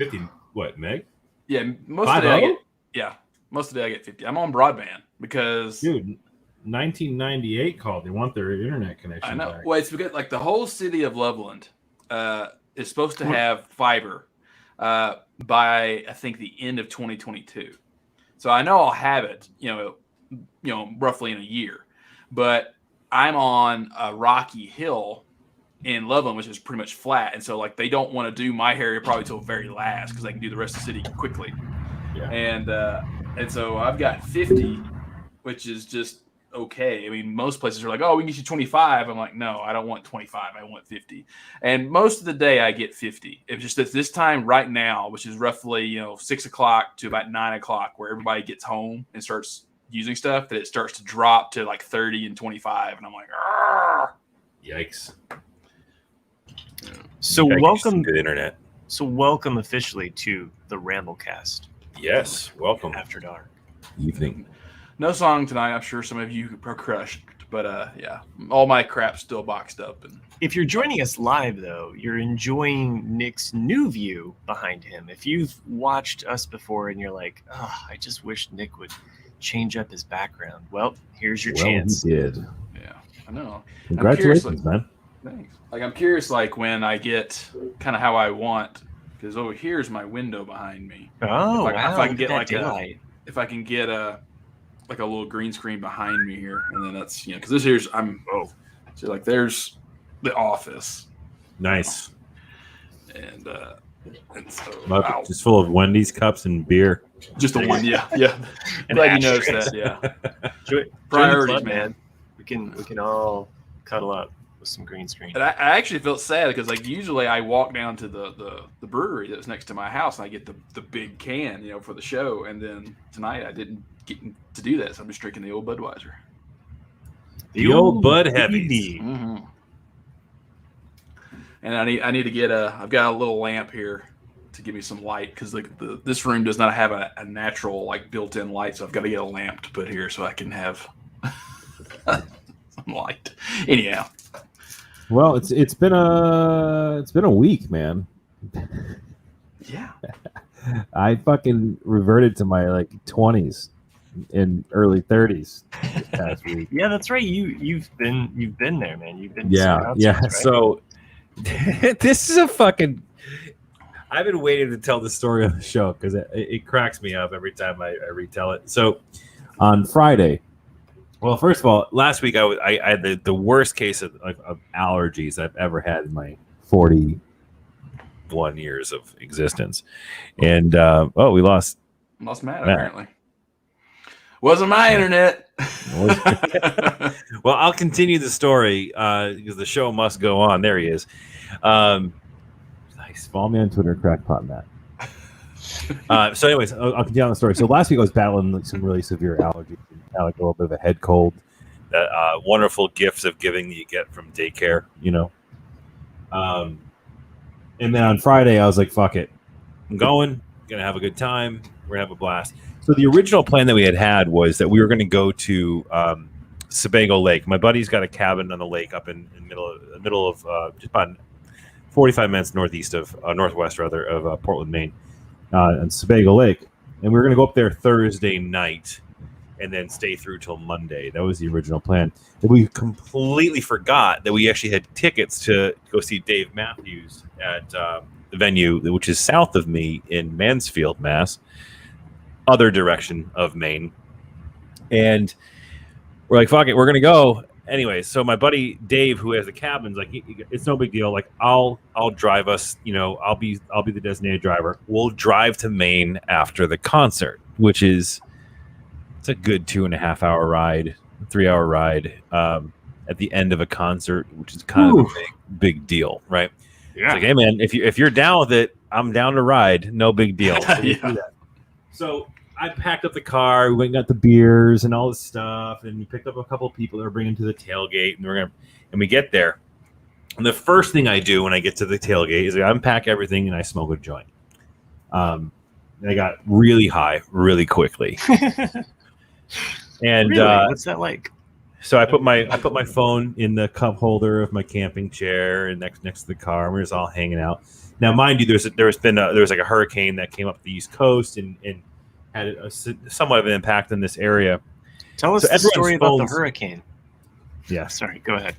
50 what, meg? Yeah, most of the day I get 50. I'm on broadband because dude, 1998 called. They want their internet connection. I know. Back. Well, it's because like the whole city of Loveland is supposed to have fiber by I think the end of 2022. So I know I'll have it, roughly in a year. But I'm on a rocky hill in Loveland, which is pretty much flat, and so like they don't want to do my area probably till very last because they can do the rest of the city quickly. Yeah. And so I've got 50, which is just okay. I mean, most places are like, oh, we can get you 25. I'm like, no, I don't want 25. I want 50. And most of the day I get 50. It's just that this time right now, which is roughly, 6 o'clock to about 9 o'clock where everybody gets home and starts using stuff, that it starts to drop to like 30 and 25. And I'm like, argh. Yikes. So welcome to the internet. So welcome officially to the Ramblecast. Yes, welcome. After dark. Evening. No song tonight. I'm sure some of you are crushed, but yeah, all my crap's still boxed up. And if you're joining us live, though, you're enjoying Nick's new view behind him. If you've watched us before and you're like, oh, I just wish Nick would change up his background. Well, here's your chance. He did. Yeah, I know. Congratulations, man. Thanks. Like I'm curious, like when I get kind of how I want, because over here's my window behind me. Oh, if I can get like daylight. If I can get a little green screen behind me here, and then that's because this here's so like there's the office. Nice. And so just full of Wendy's cups and beer. Just the one, yeah. I'm glad you noticed that. Yeah. Priorities, man. We can all cuddle up with some green screen. And I actually felt sad because like usually I walk down to the brewery that's next to my house and I get the big can, for the show, and then tonight I didn't get to do that, so I'm just drinking the old Budweiser. The old Bud Heavies. Mm-hmm. And I need to get I've got a little lamp here to give me some light because this room does not have a natural like built-in light, so I've got to get a lamp to put here so I can have some light. Anyhow. Well, it's been a week, man. Yeah. I fucking reverted to my like 20s and early 30s this past week. Yeah, that's right. You've been there, man. You've been yeah. Right? So this is a fucking. I've been waiting to tell the story on the show because it cracks me up every time I retell it. So on Friday. Well, first of all, last week I had the worst case of allergies I've ever had in my 41 years of existence, and we lost Matt apparently. Wasn't my internet. Well, I'll continue the story because the show must go on. There he is. Nice. Follow me on Twitter, Crackpot Matt. So, anyways, I'll continue on the story. So last week I was battling some really severe allergies. Like a little bit of a head cold, that wonderful gifts of giving that you get from daycare, And then on Friday, I was like, fuck it. I'm going to have a good time. We're going to have a blast. So the original plan that we had was that we were going to go to Sebago Lake. My buddy's got a cabin on the lake up in the middle of just about 45 minutes northwest of Portland, Maine, on Sebago Lake. And we were going to go up there Thursday night and then stay through till Monday. That was the original plan. And we completely forgot that we actually had tickets to go see Dave Matthews at the venue, which is south of me in Mansfield, Mass, other direction of Maine. And we're like, fuck it, we're going to go. Anyway, so my buddy Dave, who has the cabin's like, it's no big deal. Like, I'll drive us, I'll be the designated driver. We'll drive to Maine after the concert, which is, it's a good 2.5 hour ride, 3 hour ride at the end of a concert, which is kind of a big deal, right? Yeah. It's like, hey man, if you're down with it, I'm down to ride. No big deal. So I packed up the car. We went and got the beers and all this stuff, and we picked up a couple of people that were bringing to the tailgate, and we get there. And the first thing I do when I get to the tailgate is I unpack everything and I smoke a joint. I got really high really quickly. And really? What's that like? So I put my phone in the cup holder of my camping chair and next to the car. And we're just all hanging out. Now, mind you, there was like a hurricane that came up the East Coast and had somewhat of an impact in this area. Tell us the story about the hurricane. Yeah, sorry. Go ahead.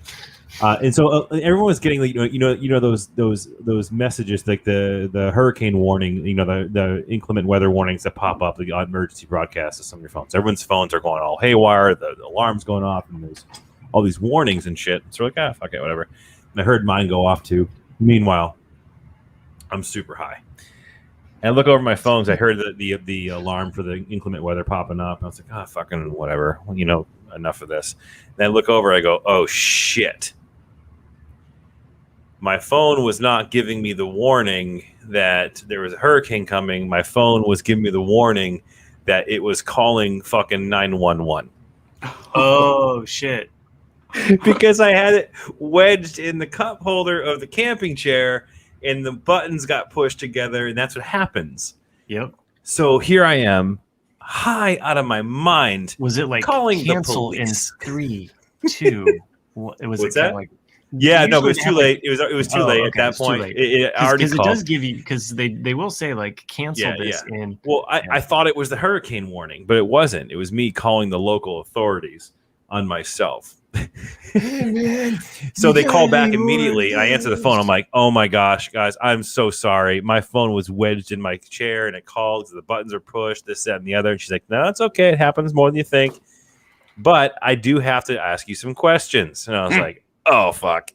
And so everyone was getting those messages like the hurricane warning, the inclement weather warnings that pop up, the emergency broadcasts to some of your phones. Everyone's phones are going all haywire. The alarm's going off, and there's all these warnings and shit. So we're like, fuck it, whatever. And I heard mine go off too. Meanwhile, I'm super high. And I look over my phones. I heard the alarm for the inclement weather popping up. And I was like, fucking whatever. Enough of this. And I look over. I go, oh shit. My phone was not giving me the warning that there was a hurricane coming. My phone was giving me the warning that it was calling fucking 911. Oh, shit. Because I had it wedged in the cup holder of the camping chair and the buttons got pushed together, and that's what happens. Yep. So here I am, high out of my mind. Was it like calling cancel the in police? 3, 2? What's that? Like, yeah, no, it was too late. It was too late at that point. It already called. It does give you, because they will say like cancel this in. Well, I thought it was the hurricane warning, but it wasn't. It was me calling the local authorities on myself. Hey, man, so they call back immediately. I answer the phone. I'm like, oh my gosh, guys, I'm so sorry. My phone was wedged in my chair and it called. The buttons are pushed, this, that, and the other. And she's like, no, it's okay. It happens more than you think. But I do have to ask you some questions. And I was like, oh, fuck.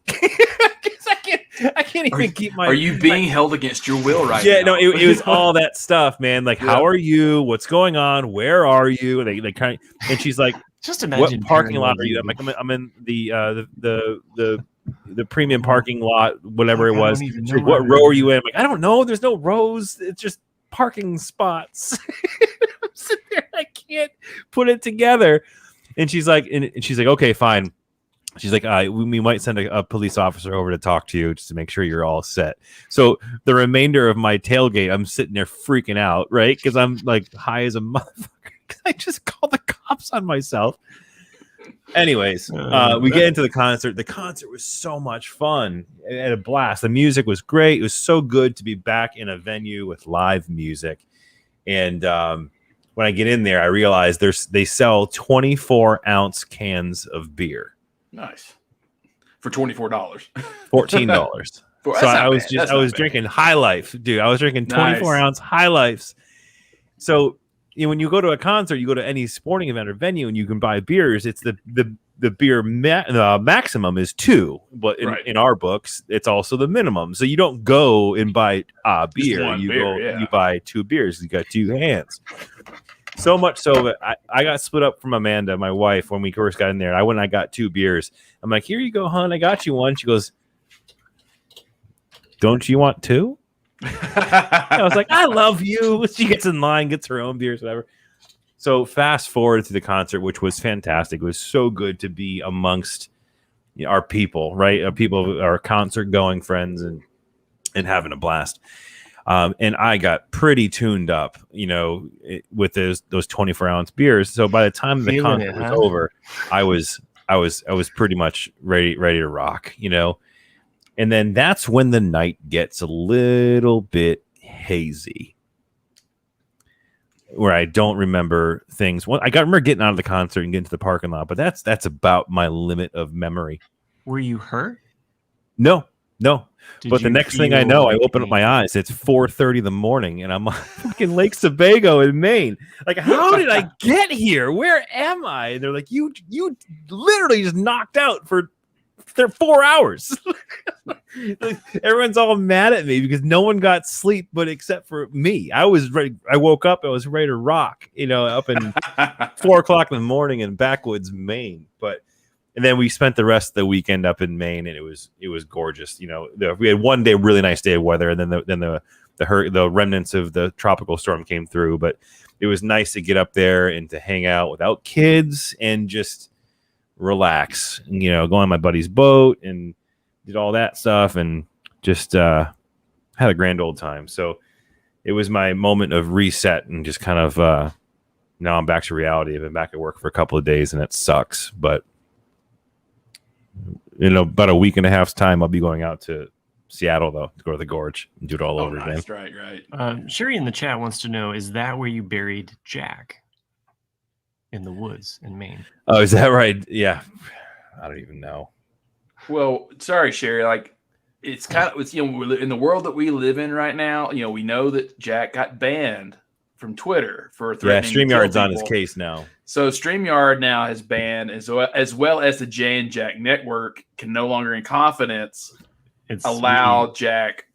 I can't even keep my... Are you being held against your will right now? Yeah, no, it was all that stuff, man. Like, how are you? What's going on? Where are you? They kind of... And she's like, just imagine what parking lot are you? I'm like, I'm in the premium parking lot, whatever it was. Like, what row are you in? I'm like, I don't know. There's no rows. It's just parking spots. I'm sitting there. I can't put it together. And she's like, okay, fine. She's like, we might send a police officer over to talk to you just to make sure you're all set. So the remainder of my tailgate, I'm sitting there freaking out, right? Because I'm like high as a motherfucker. I just called the cops on myself. Anyways, we get into the concert. The concert was so much fun. I had a blast. The music was great. It was so good to be back in a venue with live music. And when I get in there, I realize they sell 24-ounce cans of beer. Nice. For $24. $14. So I was drinking High Life, dude. I was drinking 24-ounce High Lifes. So when you go to a concert, you go to any sporting event or venue, and you can buy beers. It's the beer maximum is 2, but in our books, it's also the minimum. So you don't go and buy beer. You buy 2 beers. You got 2 hands. So much so that I got split up from Amanda, my wife, when we first got in there. I went and I got 2 beers. I'm like, here you go, hon. I got you one. She goes, don't you want 2? I was like, I love you. She gets in line, gets her own beers, whatever. So fast forward to the concert, which was fantastic. It was so good to be amongst our people, right? Our concert-going friends and having a blast. And I got pretty tuned up, with those 24-ounce beers. So by the time the concert was over, I was pretty much ready to rock, And then that's when the night gets a little bit hazy, where I don't remember things. Well, I remember getting out of the concert and getting to the parking lot, but that's about my limit of memory. Were you hurt? No. But the next thing I know, I open up my eyes. It's 4:30 in the morning, and I'm on fucking Lake Sebago in Maine. Like, how did I get here? Where am I? And they're like, you literally just knocked out for 4 hours. Everyone's all mad at me because no one got sleep, but except for me. I was ready. I woke up. I was ready to rock. Up in 4 o'clock in the morning in backwoods Maine, And then we spent the rest of the weekend up in Maine, and it was gorgeous. We had one day, really nice day of weather, and then the remnants of the tropical storm came through. But it was nice to get up there and to hang out without kids and just relax. Go on my buddy's boat and did all that stuff, and just had a grand old time. So it was my moment of reset, and just kind of now I'm back to reality. I've been back at work for a couple of days, and it sucks, but in about a week and a half's time, I'll be going out to Seattle though to go to the Gorge and do it all over again. Right. Sherry in the chat wants to know: is that where you buried Jack in the woods in Maine? Oh, is that right? Yeah, I don't even know. Well, sorry, Sherry. Like, it's kind of in the world that we live in right now. We know that Jack got banned from Twitter for threatening. Yeah, StreamYard's to kill on his people. case now. So StreamYard now has banned, as well as the Jay and Jack network can no longer in confidence allow Jack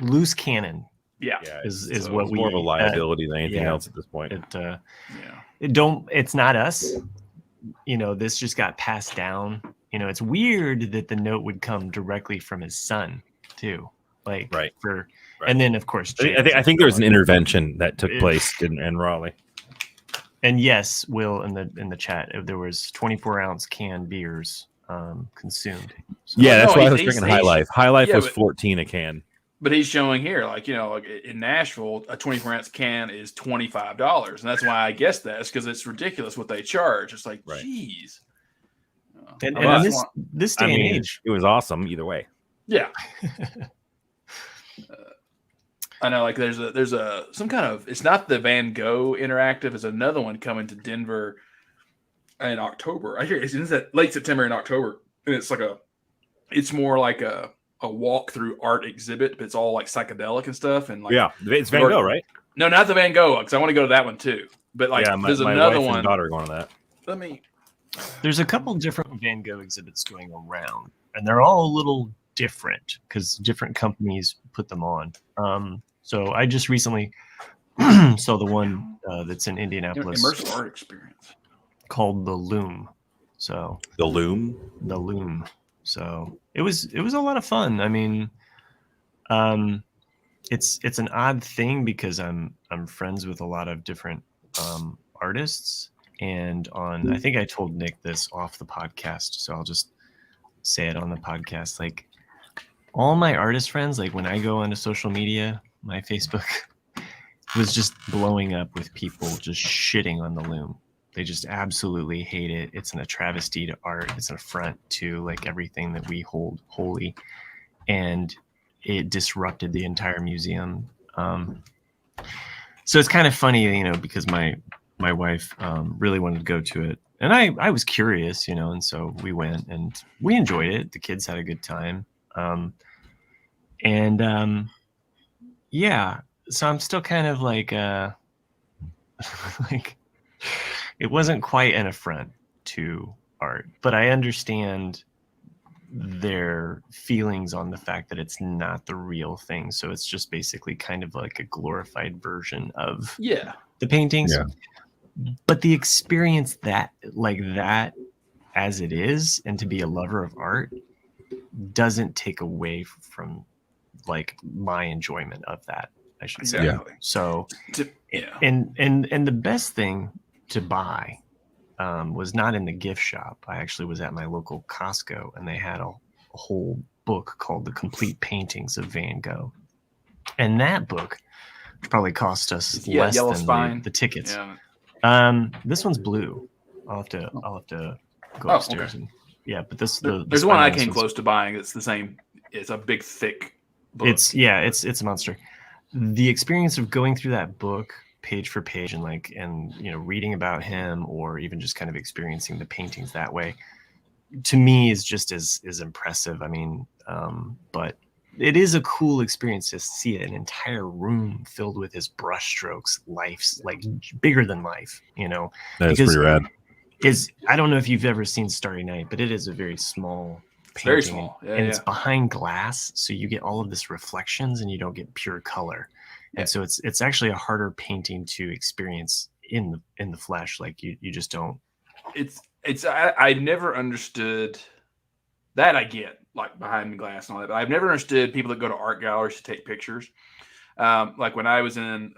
loose cannon. Yeah, is what we more of a liability than anything else at this point. It's not us. This just got passed down. It's weird that the note would come directly from his son too. Right. And then of course I think there was an intervention that took place in Raleigh. And yes, Will in the chat, there was 24-ounce canned beers consumed. So, that's why I was drinking High Life. High Life was 14 a can. But he's showing here, like in Nashville, a 24-ounce can is $25, and that's why I guess that's because it's ridiculous what they charge. It's like, geez. And this day and age, it was awesome either way. Yeah. I know, like there's some kind of, it's not the Van Gogh Interactive. It's another one coming to Denver in October. I hear it's that late September and October, and it's more like a walk through art exhibit, but it's all like psychedelic and stuff. And it's Van Gogh, right? No, not the Van Gogh, because I want to go to that one too. But there's another wife one. And daughter going to that. There's a couple different Van Gogh exhibits going around, and they're all a little different because different companies put them on. So I just recently saw the one that's in Indianapolis. Immersive art experience. Called The Loom. So The Loom? The Loom. So it was a lot of fun. I mean, it's an odd thing because I'm friends with a lot of different artists, and I think I told Nick this off the podcast, so I'll just say it on the podcast. Like all my artist friends, like when I go onto social media, my Facebook was just blowing up with people just shitting on the Loom. They just absolutely hate it. It's a travesty to art. It's an affront to like everything that we hold holy, and it disrupted the entire museum. So it's kind of funny, because my wife really wanted to go to it, and I was curious, and so we went and we enjoyed it. The kids had a good time, So I'm still kind of like like. It wasn't quite an affront to art, but I understand their feelings on the fact that it's not the real thing. So it's just basically kind of like a glorified version of the paintings. Yeah. But the experience that as it is, and to be a lover of art, doesn't take away from like my enjoyment of that, I should say. Exactly. So and the best thing to buy was not in the gift shop. I actually was at my local Costco, and they had a whole book called The Complete Paintings of Van Gogh. And that book, which probably cost us less than the tickets. Yeah. This one's blue. I'll have to go upstairs. Okay. But there's one I came close to buying. It's the same. It's a big, thick book. It's a monster. The experience of going through that book page for page and reading about him, or even just kind of experiencing the paintings that way, to me is just as impressive. I mean, but it is a cool experience to see an entire room filled with his brush strokes, life's like bigger than life, That's pretty rad. I don't know if you've ever seen Starry Night, but it is a very small painting. Very small. It's behind glass, so you get all of this reflections and you don't get pure color. And so it's actually a harder painting to experience in the flesh. Like you just don't. I never understood that. I get like behind the glass and all that, but I've never understood people that go to art galleries to take pictures. Like when I was in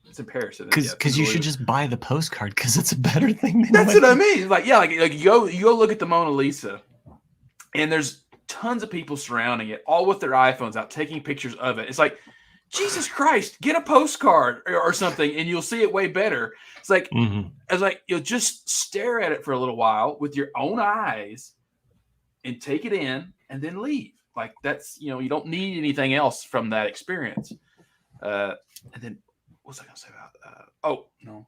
it's in Paris. Because you should just buy the postcard because it's a better thing. That's what I mean. Like you go look at the Mona Lisa, and there's tons of people surrounding it, all with their iPhones out taking pictures of it. It's like, Jesus Christ, get a postcard or something, and you'll see it way better. It's like, It's like you'll just stare at it for a little while with your own eyes, and take it in and then leave. Like that's, you don't need anything else from that experience. And then what was I going to say about, no.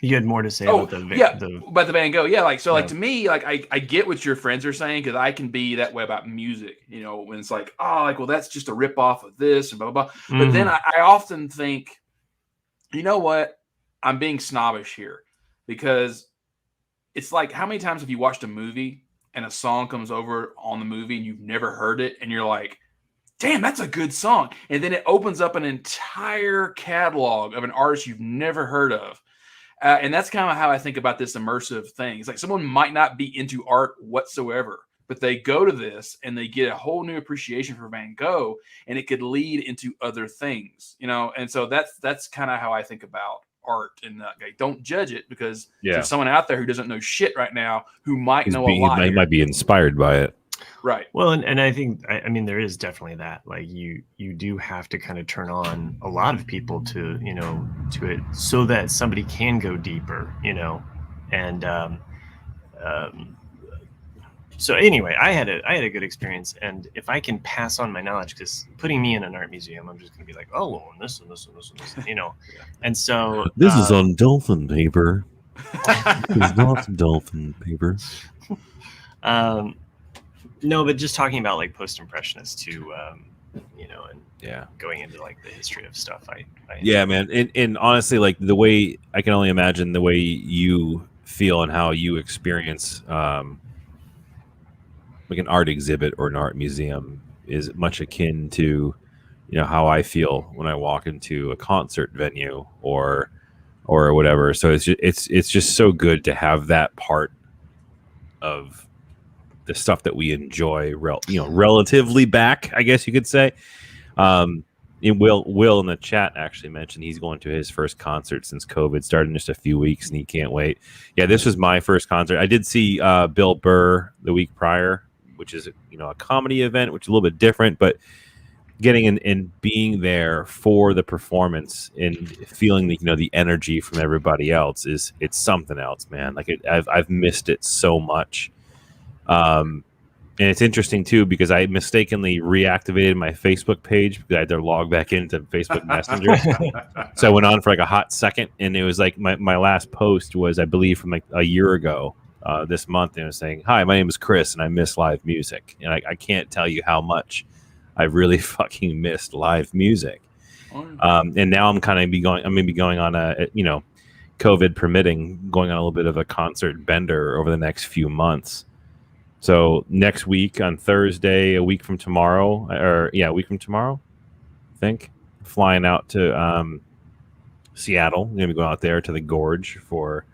You had more to say about about the Van Gogh. Yeah. Like, so like to me, like I get what your friends are saying. Cause I can be that way about music, when it's like, well, that's just a rip off of this and blah, blah, blah. But then I often think, you know what? I'm being snobbish here because it's like, how many times have you watched a movie and a song comes over on the movie and you've never heard it and you're like, damn, that's a good song. And then it opens up an entire catalog of an artist you've never heard of. And that's kind of how I think about this immersive thing. It's like someone might not be into art whatsoever, but they go to this and they get a whole new appreciation for Van Gogh, and it could lead into other things, And so that's kind of how I think about art. And don't judge it because there's someone out there who doesn't know shit right now who might know a lot. He might be inspired by it. Right. Well, and I think, I mean, there is definitely that. Like you do have to kind of turn on a lot of people to it so that somebody can go deeper, and so anyway, I had a good experience, and if I can pass on my knowledge, because putting me in an art museum, I'm just going to be like, and this and this and this and this, and so this is on dolphin paper. It's not dolphin paper. No, but just talking about like post-impressionists too, and going into like the history of stuff. Man, and honestly, like the way I can only imagine the way you feel and how you experience like an art exhibit or an art museum is much akin to how I feel when I walk into a concert venue or whatever. So it's just so good to have that part of the stuff that we enjoy, relatively back, I guess you could say. Will in the chat actually mentioned he's going to his first concert since COVID started in just a few weeks, and he can't wait. Yeah, this was my first concert. I did see Bill Burr the week prior, which is a comedy event, which is a little bit different, but getting in and being there for the performance and feeling the energy from everybody else it's something else, man. Like I've missed it so much. And it's interesting too because I mistakenly reactivated my Facebook page because I had to log back into Facebook Messenger. So I went on for like a hot second, and it was like my last post was, I believe, from like a year ago this month, and it was saying, "Hi, my name is Chris, and I miss live music." And I can't tell you how much I really fucking missed live music. And now I'm going to be going on a COVID permitting, going on a little bit of a concert bender over the next few months. So next week on Thursday, a week from tomorrow, I think, flying out to Seattle. I'm going to be going out there to the Gorge for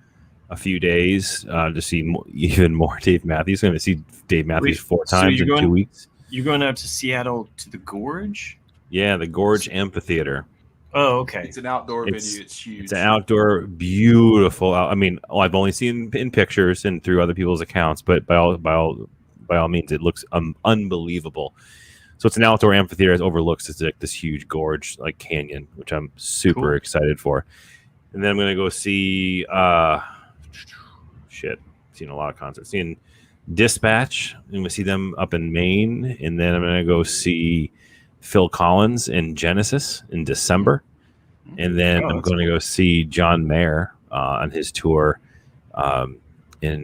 a few days to see even more Dave Matthews. I'm going to see Dave Matthews 4 times in 2 weeks. You're going out to Seattle to the Gorge? Yeah, the Gorge Amphitheater. Oh, okay. It's an outdoor venue. It's huge. It's an outdoor, beautiful. I mean, I've only seen in pictures and through other people's accounts, but by all means, it looks unbelievable. So it's an outdoor amphitheater. It overlooks this huge gorge, like canyon, which I'm super excited for. And then I'm gonna go see. Seen a lot of concerts. Seeing Dispatch. I'm gonna see them up in Maine, and then I'm gonna go see Phil Collins in Genesis in December, and then I'm going to go see John Mayer on his tour in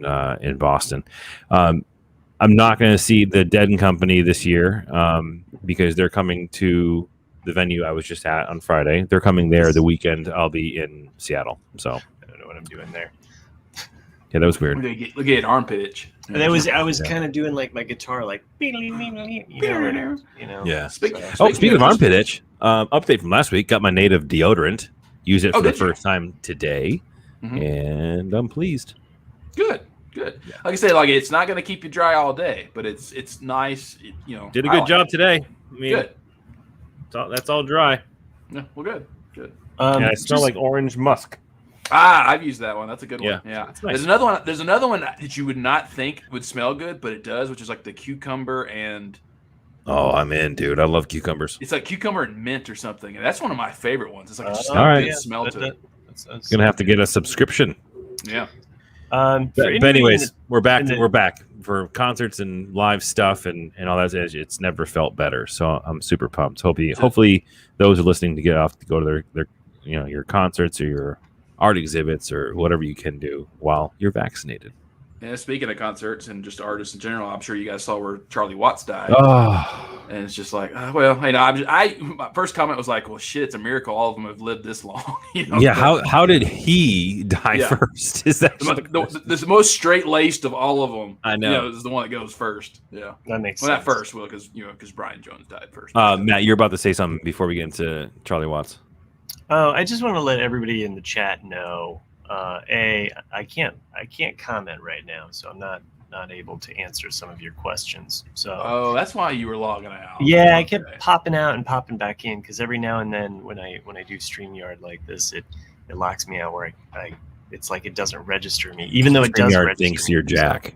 Boston. I'm not going to see the Dead and Company this year because they're coming to the venue I was just at on Friday. They're coming there the weekend. I'll be in Seattle, so I don't know what I'm doing there. Yeah, that was weird. Look at armpit itch. And I was kind of doing like my guitar, like Yeah. Speaking of armpit itch, update from last week. Got my native deodorant. Used it for the first time today, and I'm pleased. Good. Like I say, like it's not going to keep you dry all day, but it's nice. Did a good job today. I mean, good. That's all dry. Yeah, well, good. And I smell like orange musk. I've used that one. That's a good one. Yeah. Nice. There's another one that you would not think would smell good, but it does, which is like the cucumber and. Oh, I'm in, dude. I love cucumbers. It's like cucumber and mint or something, and that's one of my favorite ones. It's like just good smell to it. Gonna have to get a subscription. Yeah. But anyways, we're back. for concerts and live stuff and all that, it's never felt better. So I'm super pumped. Hopefully those are listening to get off to go to their your concerts or your art exhibits or whatever you can do while you're vaccinated. Yeah, speaking of concerts and just artists in general, I'm sure you guys saw where Charlie Watts died. Oh, and it's just like, my first comment was like, well, shit, it's a miracle all of them have lived this long. Yeah, how did he die first? Is that the most straight laced of all of them? I know. Is the one that goes first. Yeah, that makes sense. Not first, because Brian Jones died first. Matt, you're about to say something before we get into Charlie Watts. Oh, I just want to let everybody in the chat know. I can't comment right now, so I'm not able to answer some of your questions. So that's why you were logging out. Yeah, I kept popping out and popping back in because every now and then when I do StreamYard like this, it locks me out where it's like it doesn't register me, even though it does register. Thinks you're Jack.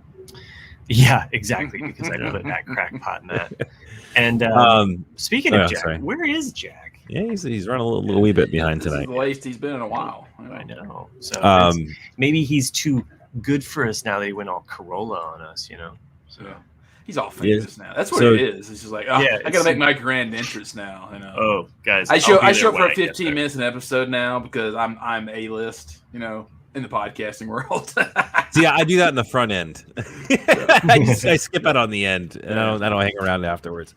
Yeah, exactly, because I put that crackpot in that. And speaking of Jack, where is Jack? Yeah, he's running a little wee bit behind tonight. This is the latest he's been in a while. I know. So maybe he's too good for us now that he went all Corolla on us, So he's all famous now. That's what it is. It's just like, I got to make my grand entrance now. Oh, guys, I show up for 15 minutes an episode now because I'm A-list, in the podcasting world. See, I do that in the front end. I skip out on the end, and I don't hang around afterwards.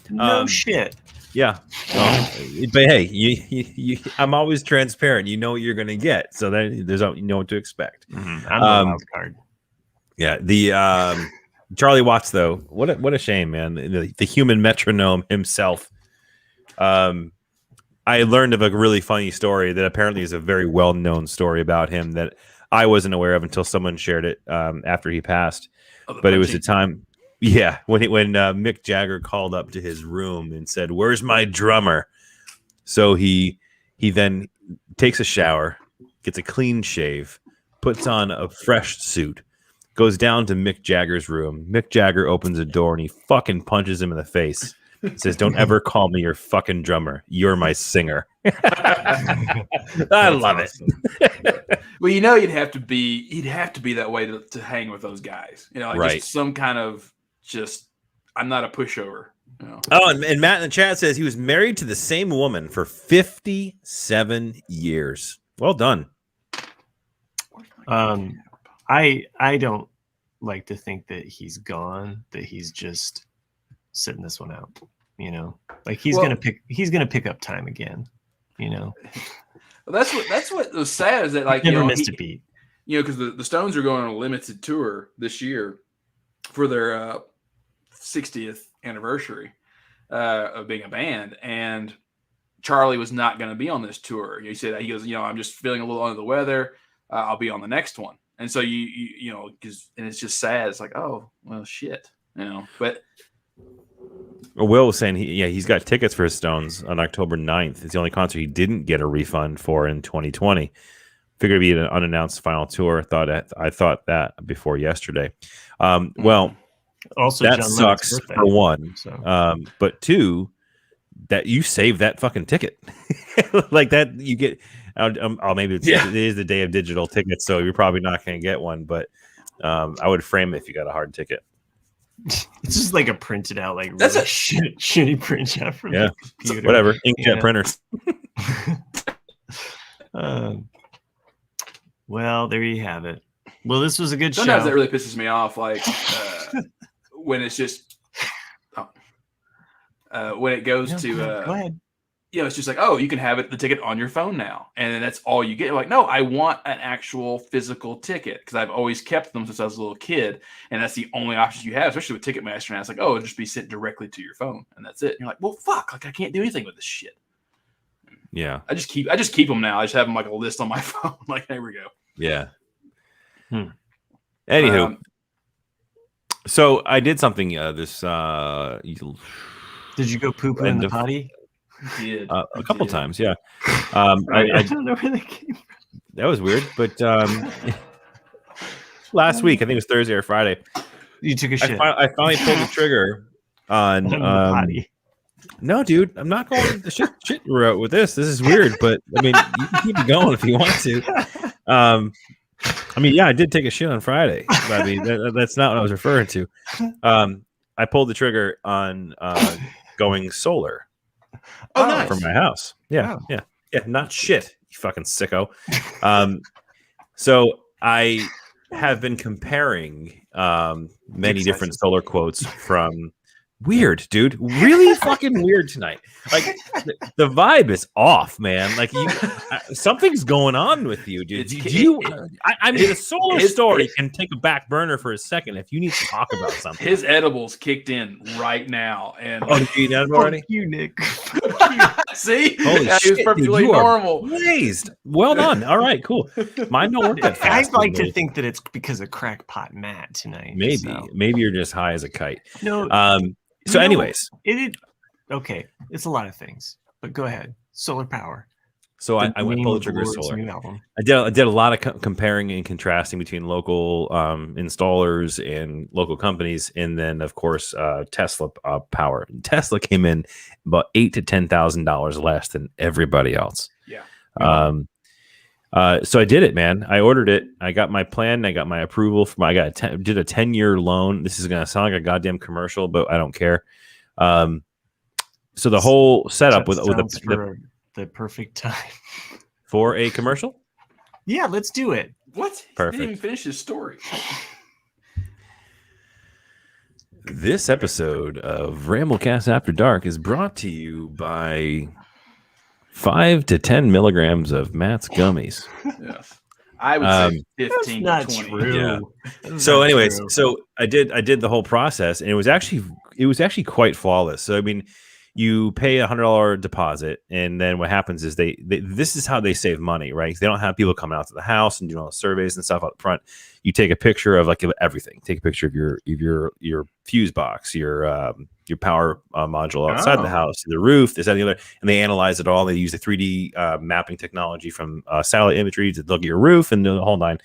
No shit. Yeah, but hey, I'm always transparent. You know what you're going to get, so then you know what to expect. Mm-hmm. I'm the wild card. Yeah, the Charlie Watts though. What a shame, man. The human metronome himself. I learned of a really funny story that apparently is a very well-known story about him that I wasn't aware of until someone shared it after he passed. But it was a time. Yeah, when Mick Jagger called up to his room and said, "Where's my drummer?" So he then takes a shower, gets a clean shave, puts on a fresh suit, goes down to Mick Jagger's room. Mick Jagger opens a door and he fucking punches him in the face. Says, "Don't ever call me your fucking drummer. You're my singer." I love it. Well, he'd have to be that way to hang with those guys. Just some kind of I'm not a pushover. Oh, and Matt in the chat says he was married to the same woman for 57 years. Well done. I don't like to think that he's gone, that he's just sitting this one out. Like he's gonna pick up time again. That's what was sad is that never missed a beat. Because the Stones are going on a limited tour this year for their 60th anniversary of being a band, and Charlie was not going to be on this tour. He goes, I'm just feeling a little under the weather. I'll be on the next one. And so and it's just sad. It's like, oh well, shit, But Will was saying he's got tickets for his Stones on October 9th. It's the only concert he didn't get a refund for in 2020. Figured it'd be an unannounced final tour. I thought that before yesterday. Well. Also, that John sucks birthday, for one, so. But two, that you save that fucking ticket like that. You get, maybe it is the day of digital tickets, so you're probably not going to get one. But I would frame it if you got a hard ticket. It's just like a printed out, like that's really shitty print out from the computer. Whatever, inkjet printers. Well, there you have it. Well, this was a good show. Sometimes that really pisses me off, like when it's just when it goes to go ahead. It's just like, oh, you can have the ticket on your phone now, and then that's all you get. You're like, no, I want an actual physical ticket because I've always kept them since I was a little kid, and that's the only option you have, especially with Ticketmaster. Now it's like, oh, it'll just be sent directly to your phone, and that's it. And you're like, well, fuck, like I can't do anything with this shit. Yeah, I just keep them now. I just have them like a list on my phone. Like, there we go. Yeah. Anywho, so I did something this. Did you go poop in the potty? Did a couple times, yeah. I don't know where they came from. That was weird, but last week I think it was Thursday or Friday. You took a shit. I finally pulled the trigger on the potty. No, dude, I'm not going the shit route with this. This is weird, but I mean, you can keep it going if you want to. I mean, yeah, I did take a shit on Friday. But I mean, that's not what I was referring to. I pulled the trigger on going solar Oh, nice. for my house. Yeah, Wow. yeah, not shit, you fucking sicko. So I have been comparing many different solar quotes from. Weird, dude. Really fucking weird tonight. Like the vibe is off, man. Like something's going on with you, dude. I mean, the solar story can take a back burner for a second if you need to talk about something. His edibles kicked in right now, and did you eat edible already? Fuck you, Nick. See, Holy he was shit, perfectly dude, you are normal. blazed. Well done. All right, cool. Mine don't work that fast. I'd like to think that it's because of crackpot Matt tonight. Maybe you're just high as a kite. No. So, anyways, okay. It's a lot of things, but go ahead. Solar power. So I went pull the trigger solar. New album. I did a lot of comparing and contrasting between local installers and local companies, and then of course Tesla power. And Tesla came in about $8,000 to $10,000 less than everybody else. Yeah. So I did it, man. I ordered it. I got my plan. I got my approval from. Did a 10-year loan. This is gonna sound like a goddamn commercial, but I don't care. So the whole setup with the perfect time for a commercial. Yeah, let's do it. What? Perfect. He didn't even finish his story. This episode of Ramblecast After Dark is brought to you by 5 to 10 milligrams of Matt's gummies. Yes. I would say 15 that's to not 20. true. Yeah. So anyways, so I did the whole process, and it was actually quite flawless. So I mean, you pay $100 deposit, and then what happens is they this is how they save money, right? They don't have people coming out to the house and doing all the surveys and stuff up front. You take a picture of like everything. Take a picture of your fuse box, your power module outside the house, the roof, this, that, and the other, and they analyze it all. They use the 3D mapping technology from satellite imagery to look at your roof and the whole nine.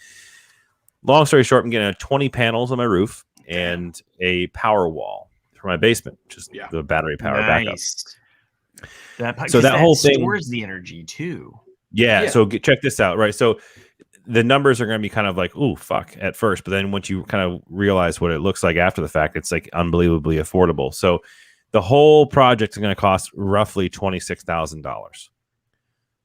Long story short, I'm getting 20 panels on my roof and a power wall for my basement, just the battery power backup. So that whole thing stores the energy too. Yeah. So check this out, right? So the numbers are going to be kind of like, oh, fuck at first. But then once you kind of realize what it looks like after the fact, it's like unbelievably affordable. So the whole project is going to cost roughly $26,000.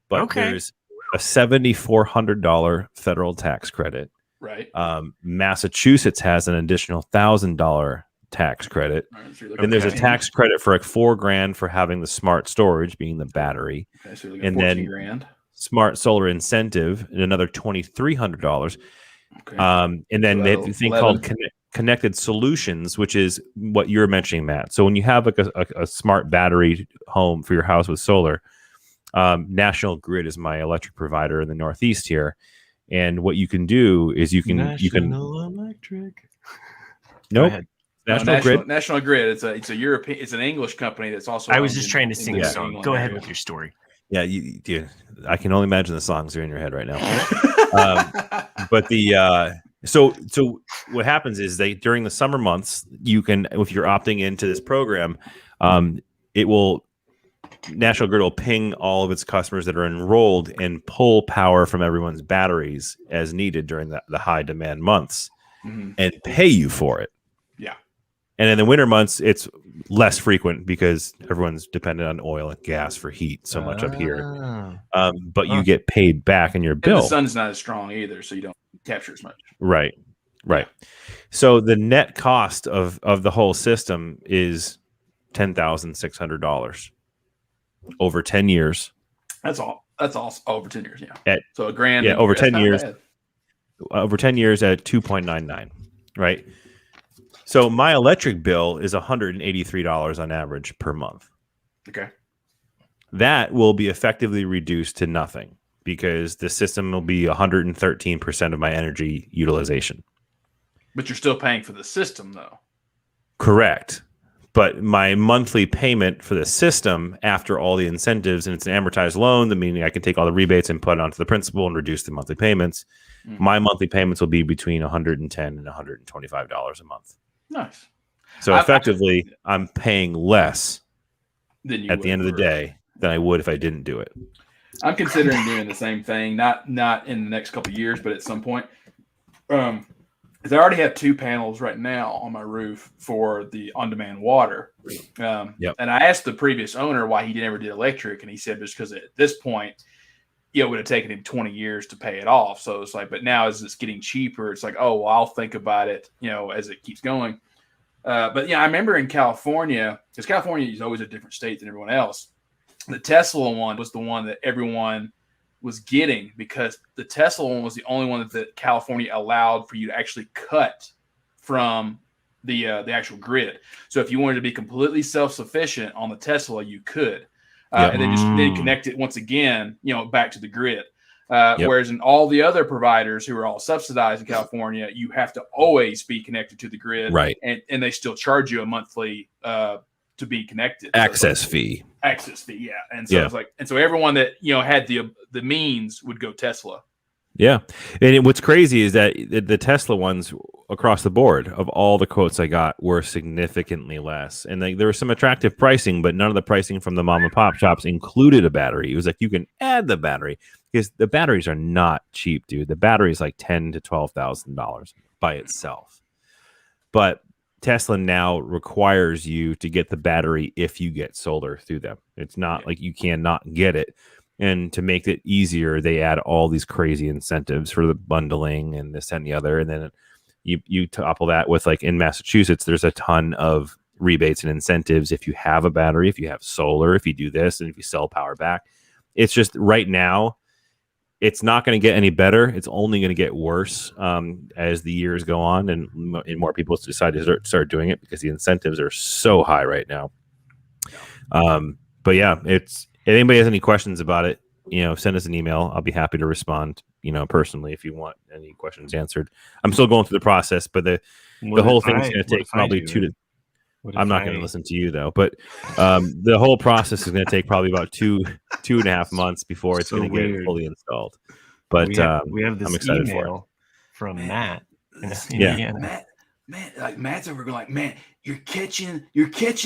But there's a $7,400 federal tax credit. Right. Massachusetts has an additional $1,000 tax credit. Right, so then there's a tax credit for like $4,000 for having the smart storage, being the battery. Okay, so and then grand. Smart solar incentive and another $2,300. Okay. And then they have a thing called connected solutions, which is what you're mentioning, Matt. So when you have like a smart battery home for your house with solar, National Grid is my electric provider in the Northeast here. And what you can do is you can Electric. Nope. National Grid. National Grid. It's a European. It's an English company that's also. I was just trying to sing a song. Go ahead with your story. Yeah, dude, I can only imagine the songs are in your head right now. But so what happens is during the summer months, you can, if you're opting into this program, National Grid will ping all of its customers that are enrolled and pull power from everyone's batteries as needed during the high demand months and pay you for it. Yeah. And in the winter months, it's less frequent because everyone's dependent on oil and gas for heat so much up here. But you get paid back in your bill. And the sun's not as strong either, so you don't capture as much. Right. So the net cost of the whole system is $10,600 over 10 years. That's all over 10 years. Yeah. So $1,000. Yeah, over 10 years. Over 10 years at 2.99. Right. So my electric bill is $183 on average per month. Okay. That will be effectively reduced to nothing because the system will be 113% of my energy utilization. But you're still paying for the system, though. Correct. But my monthly payment for the system after all the incentives, and it's an amortized loan, meaning I can take all the rebates and put it onto the principal and reduce the monthly payments. My monthly payments will be between $110 and $125 a month. Nice. So effectively, I'm paying less at the end of the day than I would if I didn't do it. I'm considering doing the same thing, not in the next couple of years, but at some point. is I already have 2 panels right now on my roof for the on-demand water. And I asked the previous owner why he never did electric, and he said just because at this point, it would have taken him 20 years to pay it off. So it's like, but now as it's getting cheaper, it's like, oh, well, I'll think about it, as it keeps going. But yeah, I remember in California, because California is always a different state than everyone else. The Tesla one was the one that everyone was getting because the Tesla one was the only one that California allowed for you to actually cut from the actual grid. So if you wanted to be completely self-sufficient on the Tesla, you could, and then connect it once again, back to the grid. Whereas in all the other providers who are all subsidized in California, you have to always be connected to the grid, right? And they still charge you a monthly to be connected. Access fee, yeah. And so it's like, and so everyone that had the means would go Tesla. Yeah, and what's crazy is that the Tesla ones across the board of all the quotes I got were significantly less, and there was some attractive pricing, but none of the pricing from the mom and pop shops included a battery. It was like you can add the battery because the batteries are not cheap, dude. The battery is like $10,000 to $12,000 by itself, but Tesla now requires you to get the battery if you get solar through them. It's not like you cannot get it. And to make it easier, they add all these crazy incentives for the bundling and this and the other. And then you topple that with, like in Massachusetts, there's a ton of rebates and incentives if you have a battery, if you have solar, if you do this, and if you sell power back. It's just right now, it's not going to get any better. It's only going to get worse as the years go on and more people decide to start doing it because the incentives are so high right now. But yeah, if anybody has any questions about it, send us an email. I'll be happy to respond, personally if you want any questions answered. I'm still going through the process, but the whole thing is going to take probably I'm not going to listen to you though, but the whole process is going to take probably about two and a half months before it's going to get fully installed. But we have this I'm excited email from Matt. Man, like Matt's over going like, man, you're catching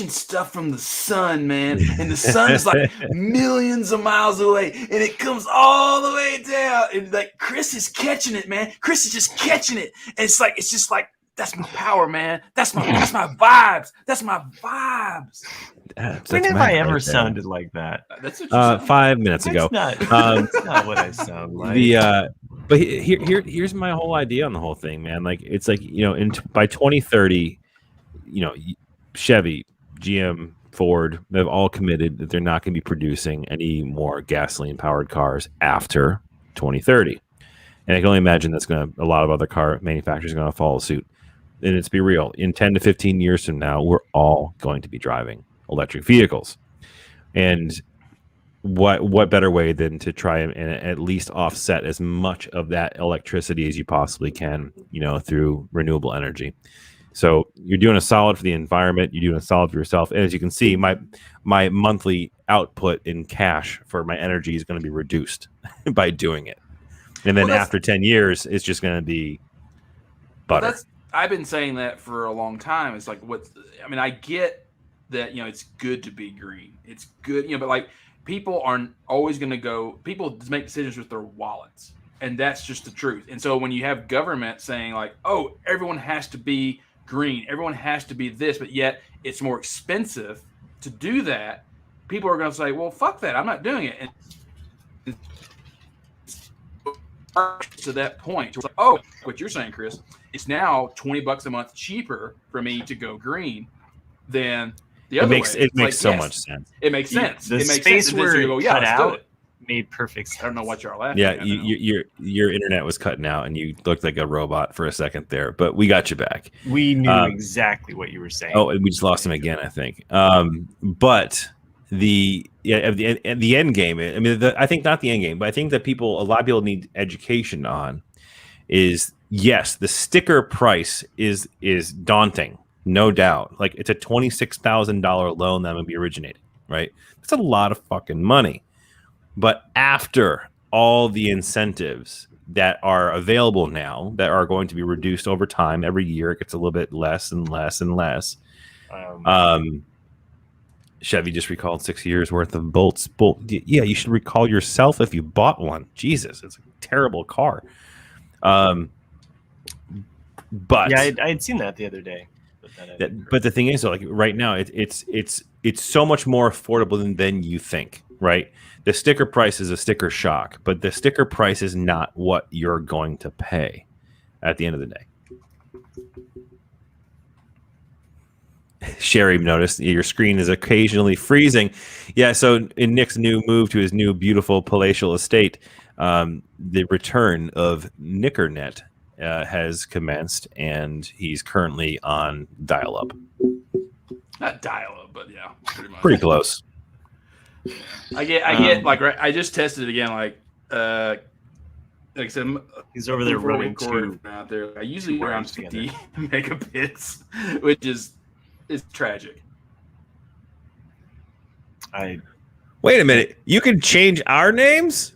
stuff from the sun, man, and the sun's like millions of miles away, and it comes all the way down, and like Chris is catching it, man. Chris is just catching it, and it's just like that's my power, man. That's my vibes. That's my vibes. When have I ever sounded like that? That's what 5 minutes ago. That's not what I sound like. But here's my whole idea on the whole thing, man. Like it's like by 2030, Chevy, GM, Ford, they've all committed that they're not going to be producing any more gasoline powered cars after 2030. And I can only imagine a lot of other car manufacturers are going to follow suit. And let's be real, in 10 to 15 years from now, we're all going to be driving electric vehicles. And what better way than to try and at least offset as much of that electricity as you possibly can, through renewable energy. So you're doing a solid for the environment. You're doing a solid for yourself. And as you can see, my monthly output in cash for my energy is going to be reduced by doing it. And then after 10 years, it's just going to be butter. I've been saying that for a long time. It's like, I get that, it's good to be green. It's good, but like people aren't always going to people make decisions with their wallets. And that's just the truth. And so when you have government saying like, oh, everyone has to be green, everyone has to be this, but yet it's more expensive to do that, people are going to say, well, fuck that. I'm not doing it. And to that point, like, oh, what you're saying, Chris, it's now $20 a month cheaper for me to go green than the other way. It makes so much sense. It makes sense. The it makes space sense. where you go, cut let's out do it. Made perfect sense. I don't know what y'all laughing at. Yeah, your internet was cutting out, and you looked like a robot for a second there, but we got you back. We knew exactly what you were saying. Oh, and we just lost him again, I think. But the end game. I think not the end game, but I think that a lot of people need education on is yes, the sticker price is daunting, no doubt. Like it's a $26,000 loan that I'm gonna be originating, right? That's a lot of fucking money. But after all the incentives that are available now, that are going to be reduced over time, every year it gets a little bit less and less and less. Chevy just recalled 6 years worth of bolts. Yeah, you should recall yourself if you bought one. Jesus, it's a terrible car. But Yeah, I had seen that the other day. but the thing is, like right now, it's so much more affordable than you think. Right, the sticker price is a sticker shock, but the sticker price is not what you're going to pay at the end of the day. Sherry noticed your screen is occasionally freezing. Yeah, so in Nick's new move to his new beautiful palatial estate, the return of Nickernet has commenced, and he's currently on dial-up. Not dial-up, but yeah, pretty much. Pretty close. I get like I just tested it again. Like I said, he's over there running two out there. I usually around 50 megabits, which is tragic. Wait a minute. You can change our names?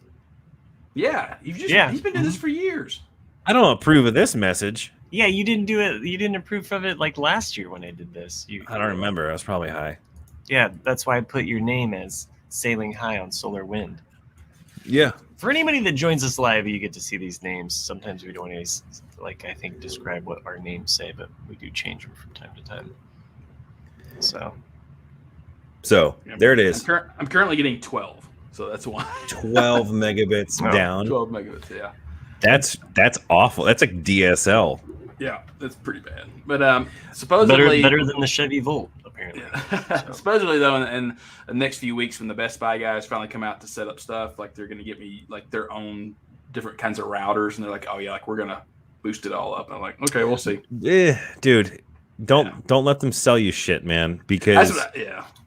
Yeah, he's been doing this for years. I don't approve of this message. Yeah, you didn't do it. You didn't approve of it like last year when I did this. I don't remember. I was probably high. Yeah, that's why I put your name as Sailing High on Solar Wind. Yeah. For anybody that joins us live, you get to see these names. Sometimes we don't always, like, I think, describe what our names say, but we do change them from time to time. So there it is. I'm currently getting 12, so that's why. 12 megabits down. 12 megabits, yeah. That's awful. That's like DSL. Yeah, that's pretty bad. But supposedly better than the Chevy Volt, apparently. Yeah. So. Supposedly though, in the next few weeks, when the Best Buy guys finally come out to set up stuff, like they're going to get me like their own different kinds of routers, and they're like, "Oh yeah, like we're gonna boost it all up." And I'm like, "Okay, we'll see." Yeah, dude, don't let them sell you shit, man, because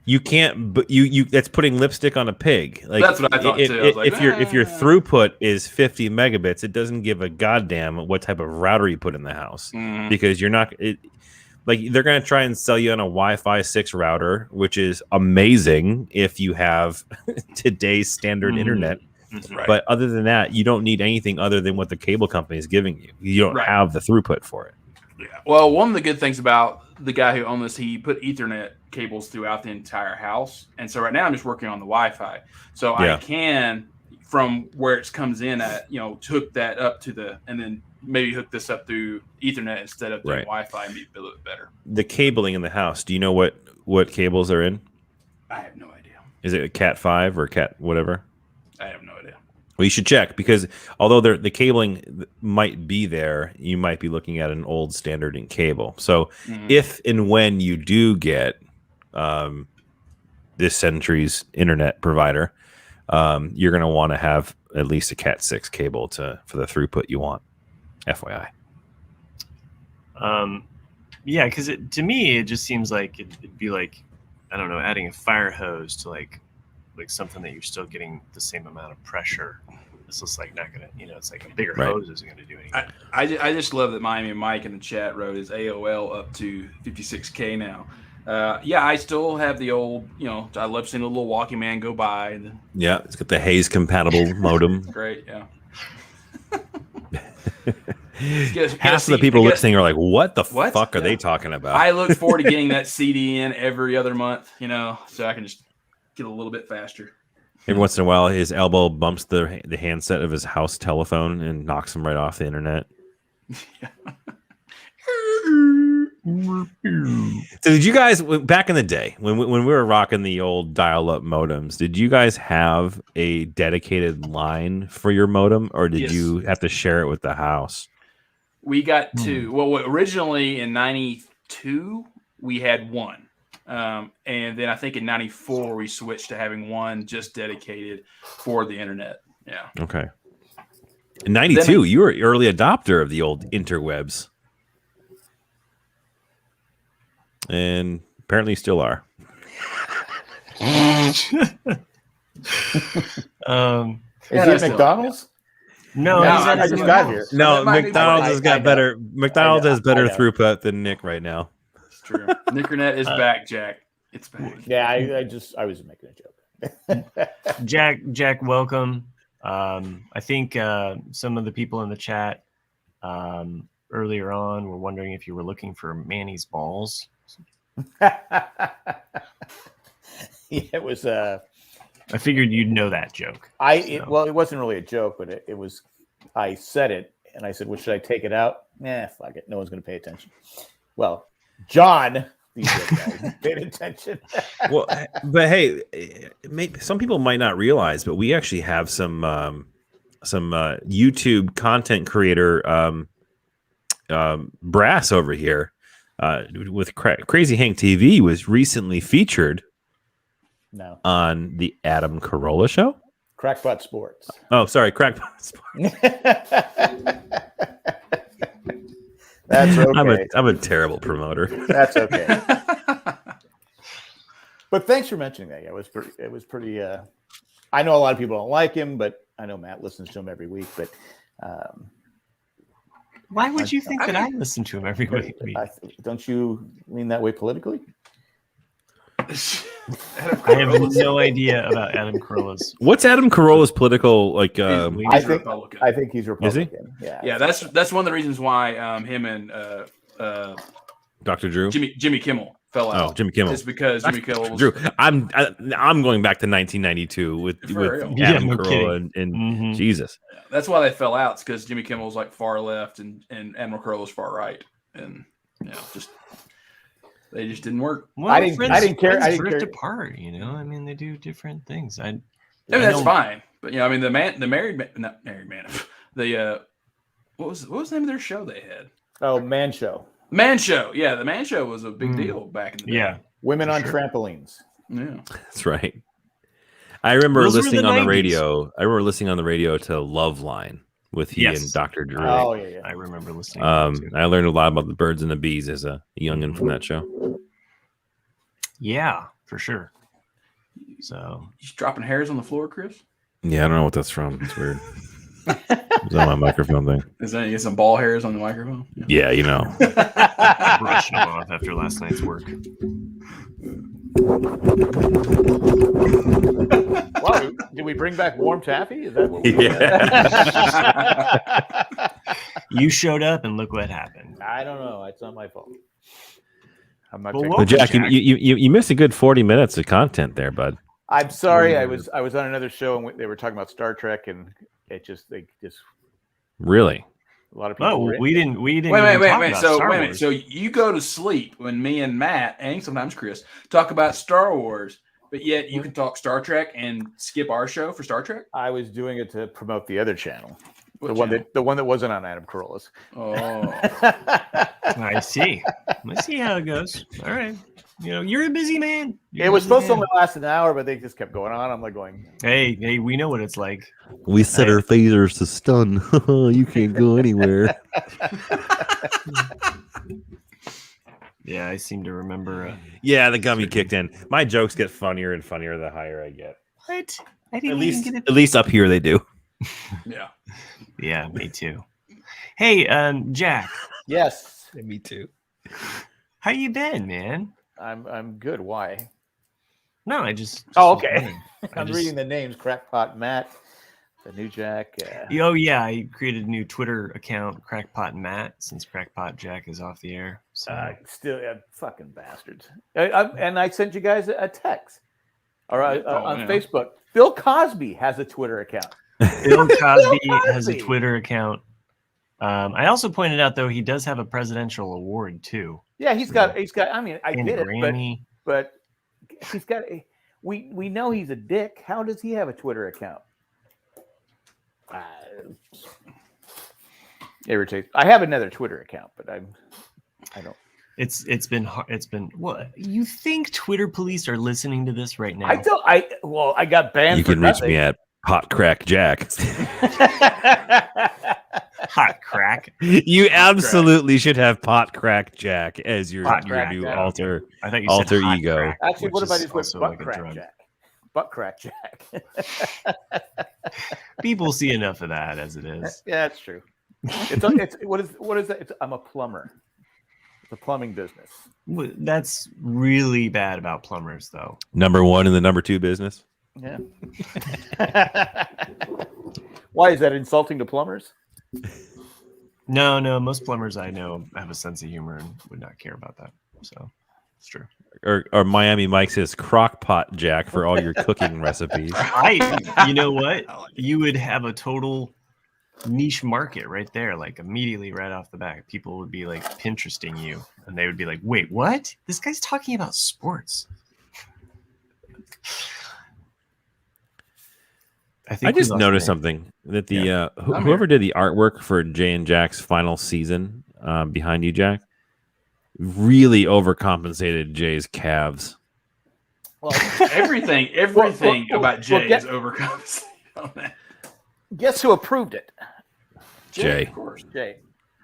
you can't. But you that's putting lipstick on a pig. Like that's what I thought too. I was like, if your throughput is 50 megabits, it doesn't give a goddamn what type of router you put in the house, because you're not. Like they're going to try and sell you on a Wi-Fi 6 router, which is amazing if you have today's standard internet. Right. But other than that, you don't need anything other than what the cable company is giving you. You don't have the throughput for it. Yeah. Well, one of the good things about the guy who owned this, he put Ethernet cables throughout the entire house. And so right now I'm just working on the Wi-Fi. So I can, from where it comes in at, hook that up to and then maybe hook this up through Ethernet instead of doing Wi-Fi and be a little bit better. The cabling in the house, do you know what cables are in? I have no idea. Is it a Cat 5 or Cat whatever? I have no idea. Well, you should check, because although the cabling might be there, you might be looking at an old standard in cable. So if and when you do get this century's internet provider, you're going to want to have at least a Cat 6 cable for the throughput you want. FYI. Yeah, because to me it just seems like it'd be like, I don't know, adding a fire hose to like something that you're still getting the same amount of pressure. This is like not gonna, it's like a bigger hose isn't gonna do anything. I just love that Miami Mike in the chat wrote his AOL up to 56K now. I still have the old, I love seeing a little walking man go by. Yeah, it's got the Hayes compatible modem. Great, yeah. Half of the people listening are like, what the fuck are they talking about? I look forward to getting that CD in every other month, so I can just get a little bit faster. Every once in a while, his elbow bumps the handset of his house telephone and knocks him right off the internet. So did you guys, back in the day, when we were rocking the old dial-up modems, did you guys have a dedicated line for your modem, or did you have to share it with the house? We got two. Well, originally in 92, we had one. And then I think in 94, we switched to having one just dedicated for the internet. Yeah. Okay. In 92, you were an early adopter of the old interwebs. And apparently you still are. Is he at McDonald's? No, I just got here. No, McDonald's has got better. McDonald's has better throughput than Nick right now. It's true. Nickernet is back, Jack. It's back. Yeah, I was making a joke. Jack, welcome. I think some of the people in the chat earlier on were wondering if you were looking for Manny's balls. It was I figured you'd know that joke. Well, it wasn't really a joke, but it was. I said it And I said, well, should I take it out? Nah, fuck it. No one's going to pay attention. Well, John, these guys paid attention. Well, but hey, some people might not realize, but we actually have some YouTube content creator brass over here with Crazy Hank TV was recently featured on the Adam Carolla show. Crackpot Sports. Oh, sorry, Crackpot Sports. That's okay. I'm a terrible promoter. That's okay. But thanks for mentioning that. Yeah, it was pretty. I know a lot of people don't like him, but I know Matt listens to him every week. But why would you think that I listen to him every week? Don't you lean that way politically? I have no idea about Adam Carolla's. What's Adam Carolla's political like? He's Republican. I think he's Republican. Is he? Yeah. That's one of the reasons why him and Dr. Drew, Jimmy Kimmel fell out. Oh, Jimmy Kimmel. It's because Jimmy Kimmel was Drew. I'm going back to 1992 with Adam Carolla and Jesus. Yeah, that's why they fell out. It's because Jimmy Kimmel was like far left and Adam Carolla was far right, and they just didn't work. Well, I didn't care. I didn't drift care. apart. I mean, they do different things. That's fine. But I mean, the married man. The what was the name of their show they had? Oh, Man Show. Man Show. Yeah, the Man Show was a big deal back in the day. Yeah, women on trampolines. Yeah, that's right. I remember Those were listening the on the 90s. radio. I remember listening on the radio to Loveline with he and Dr. Drew. Oh yeah. I remember listening. I learned a lot about the birds and the bees as a youngin from that show. Yeah, for sure. So just dropping hairs on the floor, Chris. Yeah, I don't know what that's from. It's weird. Is that my microphone thing? Is that some ball hairs on the microphone? Yeah, brushing them off after last night's work. Wow, did we bring back warm taffy? Is that what we You showed up and look what happened. I don't know. It's not my fault. I'm not. Well, But Jack, you missed a good 40 minutes of content there, bud. I'm sorry. I was on another show and they were talking about Star Trek and they just Really. a lot of people. Oh, we didn't. Wait. So you go to sleep when me and Matt and sometimes Chris talk about Star Wars, but yet you can talk Star Trek and skip our show for Star Trek? I was doing it to promote the other channel. What the one that wasn't on Adam Carolla's. Oh, I see. Let's see how it goes. All right. You're a busy man. It was supposed to only last an hour, but they just kept going on. I'm like going, Hey, we know what it's like. We set our phasers to stun. You can't go anywhere. Yeah, I seem to remember. Yeah, the gummy kicked in. My jokes get funnier and funnier the higher I get. What? I didn't even get it. At least up here they do. yeah. Yeah, me too. Hey, Jack. yes, Me too. How you been, man? I'm good. Why? No, I just Oh, okay. I'm just- reading the names: Crackpot Matt, the new Jack. Oh yeah, I created a new Twitter account, Crackpot Matt, since Crackpot Jack is off the air. So Still, fucking bastards. And I sent you guys a text. All right, on Facebook. Bill Cosby has a Twitter account. Bill Cosby has a Twitter account. I also pointed out though he does have a presidential award too. Yeah, he's got. I mean, I And get Grammy. it, but he's got. We know he's a dick. How does he have a Twitter account? Irritates. I have another Twitter account, but I don't. It's been what? You think Twitter police are listening to this right now? I don't. I got banned. You can reach me at Hot Crack Jack. Hot crack. You absolutely should have Pot Crack Jack as your Crack new Jack. alter I thought you said alter hot ego. crack, Actually, what which if I is just went also butt like a crack drug. Jack? Butt crack Jack. People see enough of that as it is. Yeah, that's true. It's what is that? I'm a plumber. It's a plumbing business. That's really bad about plumbers, though. Number one in the number two business. Yeah. Why is that insulting to plumbers? No, most plumbers I know have a sense of humor and would not care about that. So it's true. Or Miami Mike says Crock-Pot Jack for all your cooking recipes. You know what? You would have a total niche market right there. Like immediately right off the bat, people would be like Pinteresting you, and they would be like, "Wait, what? This guy's talking about sports." I just noticed something that the whoever did the artwork for Jay and Jack's final season behind you, Jack, really overcompensated Jay's calves. Well, everything about Jay is overcompensated on that. Guess who approved it? Jay. Of course. Jay.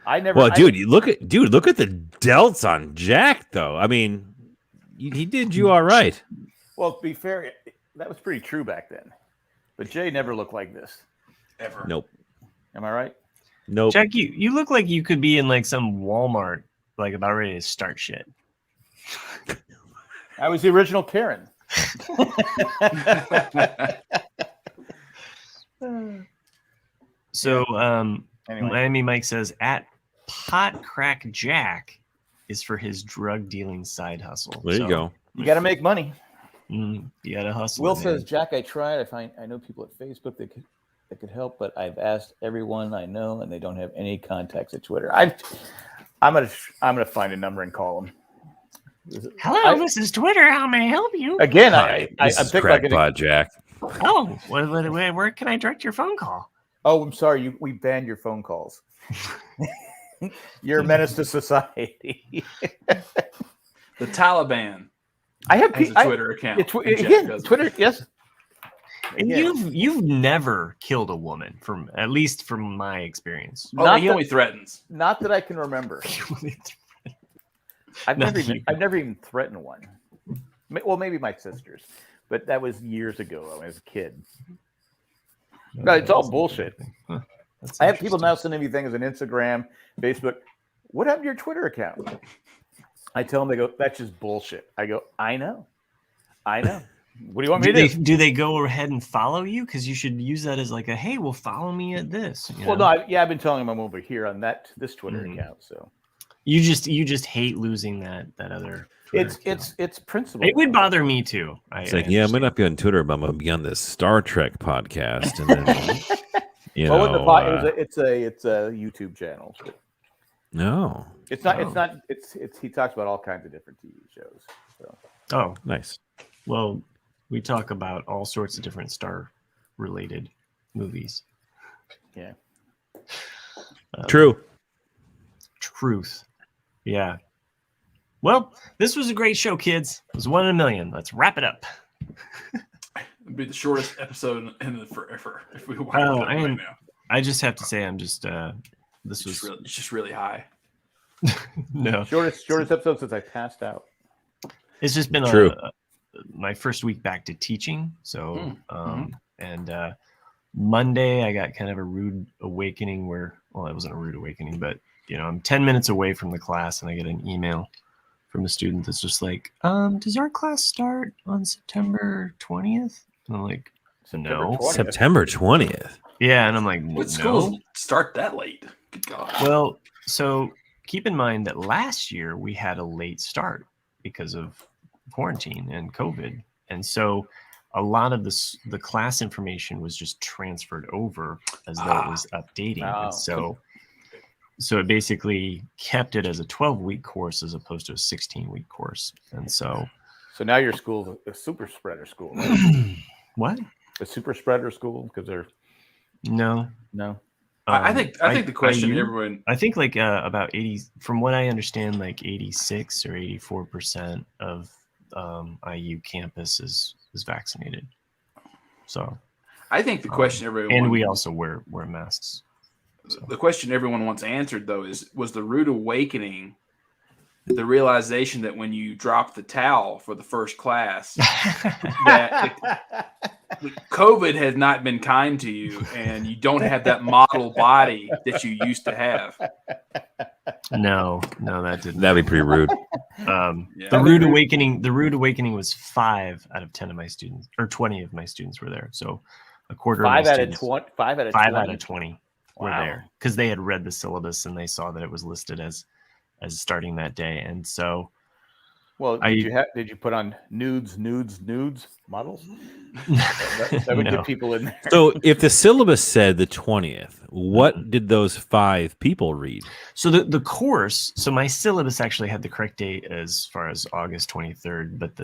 I never. Well, dude, look at the delts on Jack, though. I mean, he did you all right. Well, to be fair, that was pretty true back then. But Jay never looked like this. Ever. Nope. Am I right? Nope. Jack, you look like you could be in like some Walmart, like about ready to start shit. I was the original Karen. So, Anyway. Miami Mike says at Pot Crack Jack is for his drug dealing side hustle. There you go. You got to make money. You got to hustle. Will man. says, Jack, I tried. I know people at Facebook that could help, but I've asked everyone I know, and they don't have any contacts at Twitter. I'm gonna find a number and call them. Hello, this is Twitter. How may I help you? Again, Hi, I'm this is thinking like Crackpot Jack. Oh, where can I direct your phone call? Oh, I'm sorry. We banned your phone calls. You're a menace to society. The Taliban I have has a Twitter account. Twitter. Yes. And Again. you've never killed a woman, at least from my experience. He only threatens. Not that I can remember. I've never even threatened one. Well, maybe my sisters, but that was years ago when I was a kid. No, it's all bullshit. Huh. I have people now sending me things on Instagram, Facebook. What happened to your Twitter account? I tell them, they go, that's just bullshit. I go, I know. What do you want me to do? Do they go ahead and follow you? Because you should use that as like a, hey, well, follow me at this. Well, no, I've been telling them I'm over here on this Twitter account. So you just hate losing that other. It's principle. It would bother me too. It's I might not be on Twitter, but I'm gonna be on this Star Trek podcast, and then it's a YouTube channel. No, it's not. It's he talks about all kinds of different TV shows. So. Oh, nice. Well, we talk about all sorts of different star-related movies. Yeah. True. Truth. Yeah. Well, this was a great show, kids. It was 1 in a million. Let's wrap it up. It'd be the shortest episode in forever if we want right now. I just have to say, I'm just it's just really high. No, shortest episode since I passed out. It's just been True. My first week back to teaching. So, and Monday I got kind of a rude awakening where, well, it wasn't a rude awakening, but I'm 10 minutes away from the class and I get an email from a student that's just like, does our class start on September 20th? And I'm like, no. September 20th. Yeah. And I'm like, what schools start that late? Good God. Well, so keep in mind that last year we had a late start because of quarantine and COVID. And so a lot of the class information was just transferred over as though it was updating. And so it basically kept it as a 12-week course as opposed to a 16-week course. And so now your school's a super spreader school, right? What? A super spreader school because they're no. I think the question everyone. I think like about 80, from what I understand, like 86 or 84% of IU campus is vaccinated. So I think the question everyone, and we also wear masks. So. The question everyone wants answered though was the rude awakening, the realization that when you drop the towel for the first class, that COVID has not been kind to you, and you don't have that model body that you used to have. No, that didn't. That'd be pretty rude. The rude awakening was 5 out of 10 of my students, or 20 of my students were there. So a quarter. 5 out of 20. 5 out of 20 were there because they had read the syllabus and they saw that it was listed as starting that day. And so, well, did you put on nudes models? That would get people in there. So if the syllabus said the 20th, what did those 5 people read? So the course, so my syllabus actually had the correct date as far as August 23rd, but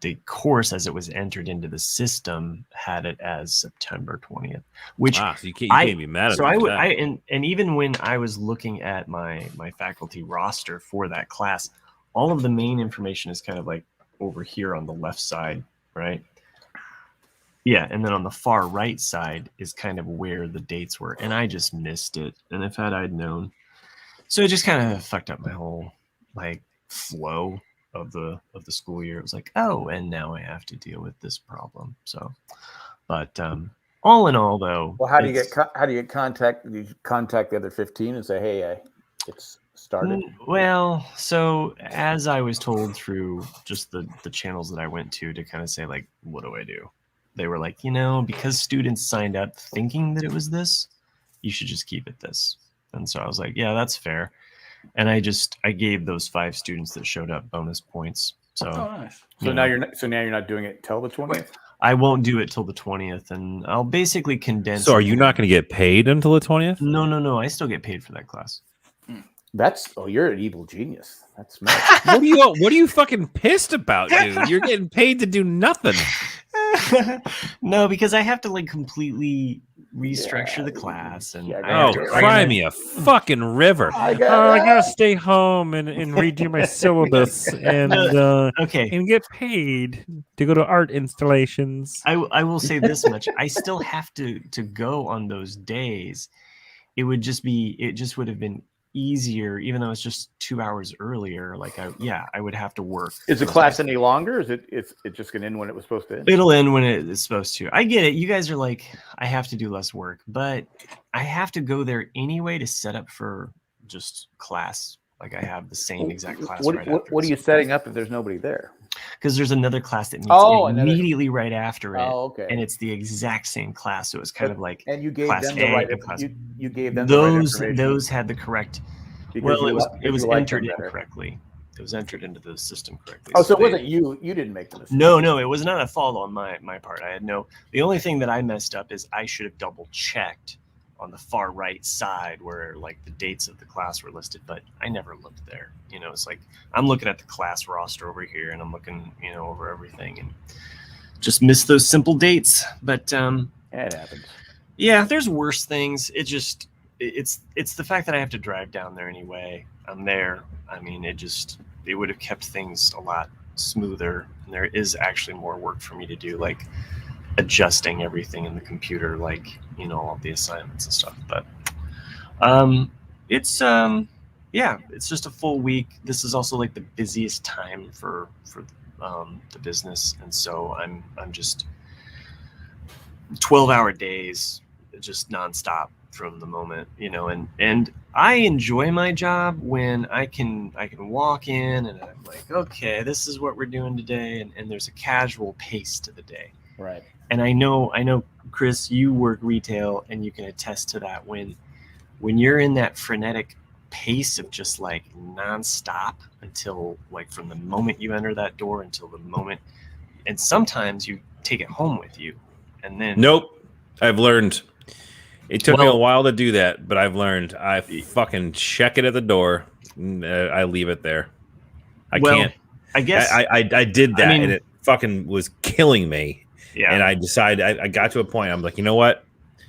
the course as it was entered into the system had it as September 20th. Which so you can't be mad at so them I for would that. and even when I was looking at my faculty roster for that class, all of the main information is kind of like over here on the left side, right? Yeah, and then on the far right side is kind of where the dates were, and I just missed it. And if I'd known, so it just kind of fucked up my whole like flow of the school year. It was like, oh, and now I have to deal with this problem. So, but all in all, though, Well, how do you get contact? Do you contact the other 15 and say, hey, it's started? Well, so as I was told through just the channels that I went to kind of say like, what do I do? They were like, because students signed up thinking that it was this, you should just keep it this. And so I was like, yeah, that's fair. And I gave those 5 students that showed up bonus points. So nice. So now you're not doing it till the 20th? I won't do it till the 20th, and I'll basically condense. So are you not going to get paid until the 20th? No. I still get paid for that class. You're an evil genius. That's smart. What are you fucking pissed about, dude? You're getting paid to do nothing. No, because I have to like completely restructure the class, and cry me a fucking river. I gotta stay home and redo my syllabus and and get paid to go to art installations. I will say this much: I still have to go on those days. It would just would have been easier, even though it's just 2 hours earlier. Like I would have to work. Is the class any longer? Is it's just gonna end when it was supposed to end? It'll end when it is supposed to. I get it. You guys are like, I have to do less work, but I have to go there anyway to set up for just class. Like I have the same exact class. What are you setting up if there's nobody there? Because there's another class that meets immediately right after it. Oh, okay. And it's the exact same class. So it was kind of like, and you gave class them the A right. class. You gave them those had the correct. Because it was entered in correctly. It was entered into the system correctly. Oh, so it wasn't you. You didn't make the mistake. No, it was not a fault on my part. The only thing that I messed up is I should have double checked on the far right side where like the dates of the class were listed, but I never looked there. It's like I'm looking at the class roster over here and I'm looking, over everything and just missed those simple dates. But it happens. Yeah, there's worse things. It's the fact that I have to drive down there anyway. I'm there. I mean, it would have kept things a lot smoother. And there is actually more work for me to do, like adjusting everything in the computer, like, all the assignments and stuff. But it's just a full week. This is also like the busiest time for the business. And so I'm just 12-hour days, just nonstop from the moment, and I enjoy my job when I can walk in and I'm like, okay, this is what we're doing today. And there's a casual pace to the day. Right. And I know, Chris, you work retail and you can attest to that when you're in that frenetic pace of just like nonstop until like from the moment you enter that door until the moment, and sometimes you take it home with you and then. Nope. I've learned. It took me a while to do that, but I've learned. I fucking check it at the door. I leave it there. I can't. I guess I did that, and it fucking was killing me. Yeah. And I decided I got to a point. I'm like, you know what?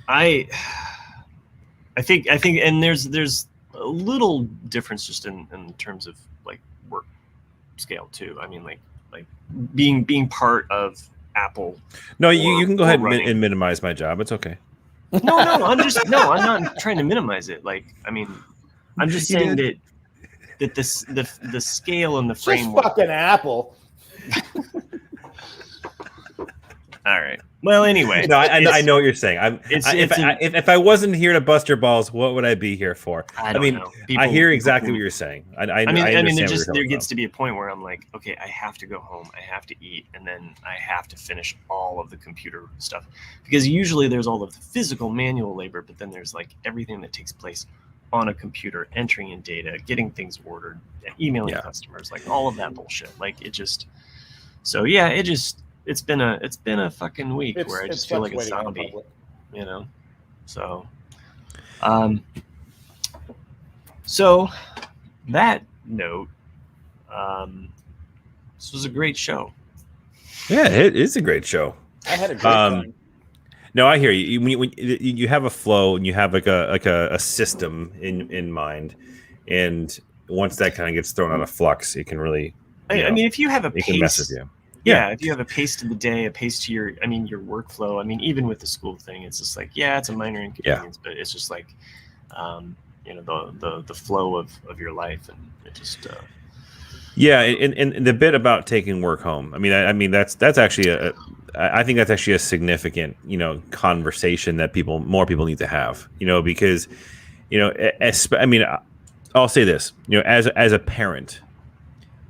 I think, and there's a little difference just in terms of like work scale too. I mean, like being part of Apple. No, you can go ahead and minimize my job. It's okay. No, I'm not trying to minimize it. Like, I mean, I'm just saying that the scale and the framework. Just fucking Apple. All right. Well, anyway. No, I know what you're saying. If I wasn't here to bust your balls, what would I be here for? I mean, I hear exactly what you're saying. I mean, there gets to be a point where I'm like, okay, I have to go home, I have to eat, and then I have to finish all of the computer stuff, because usually there's all of the physical manual labor, but then there's like everything that takes place on a computer, entering in data, getting things ordered, emailing customers, like all of that bullshit. Like it just. So yeah, It's been a fucking week where I just feel like a zombie, So So that note, this was a great show. Yeah, it is a great show. I had a great time. No, I hear you. When you have a flow and you have like a system in mind, and once that kind of gets thrown out of flux, it can really. I mean, if you have a it can mess with pace, you. yeah, if you have a pace to the day, a pace to your workflow. I mean, even with the school thing, it's just like, yeah, it's a minor inconvenience, but it's just like, the flow of your life, and it just. Yeah, and the bit about taking work home. I mean, that's actually I think that's actually a significant, conversation that more people need to have, because, I'll say this, as a parent,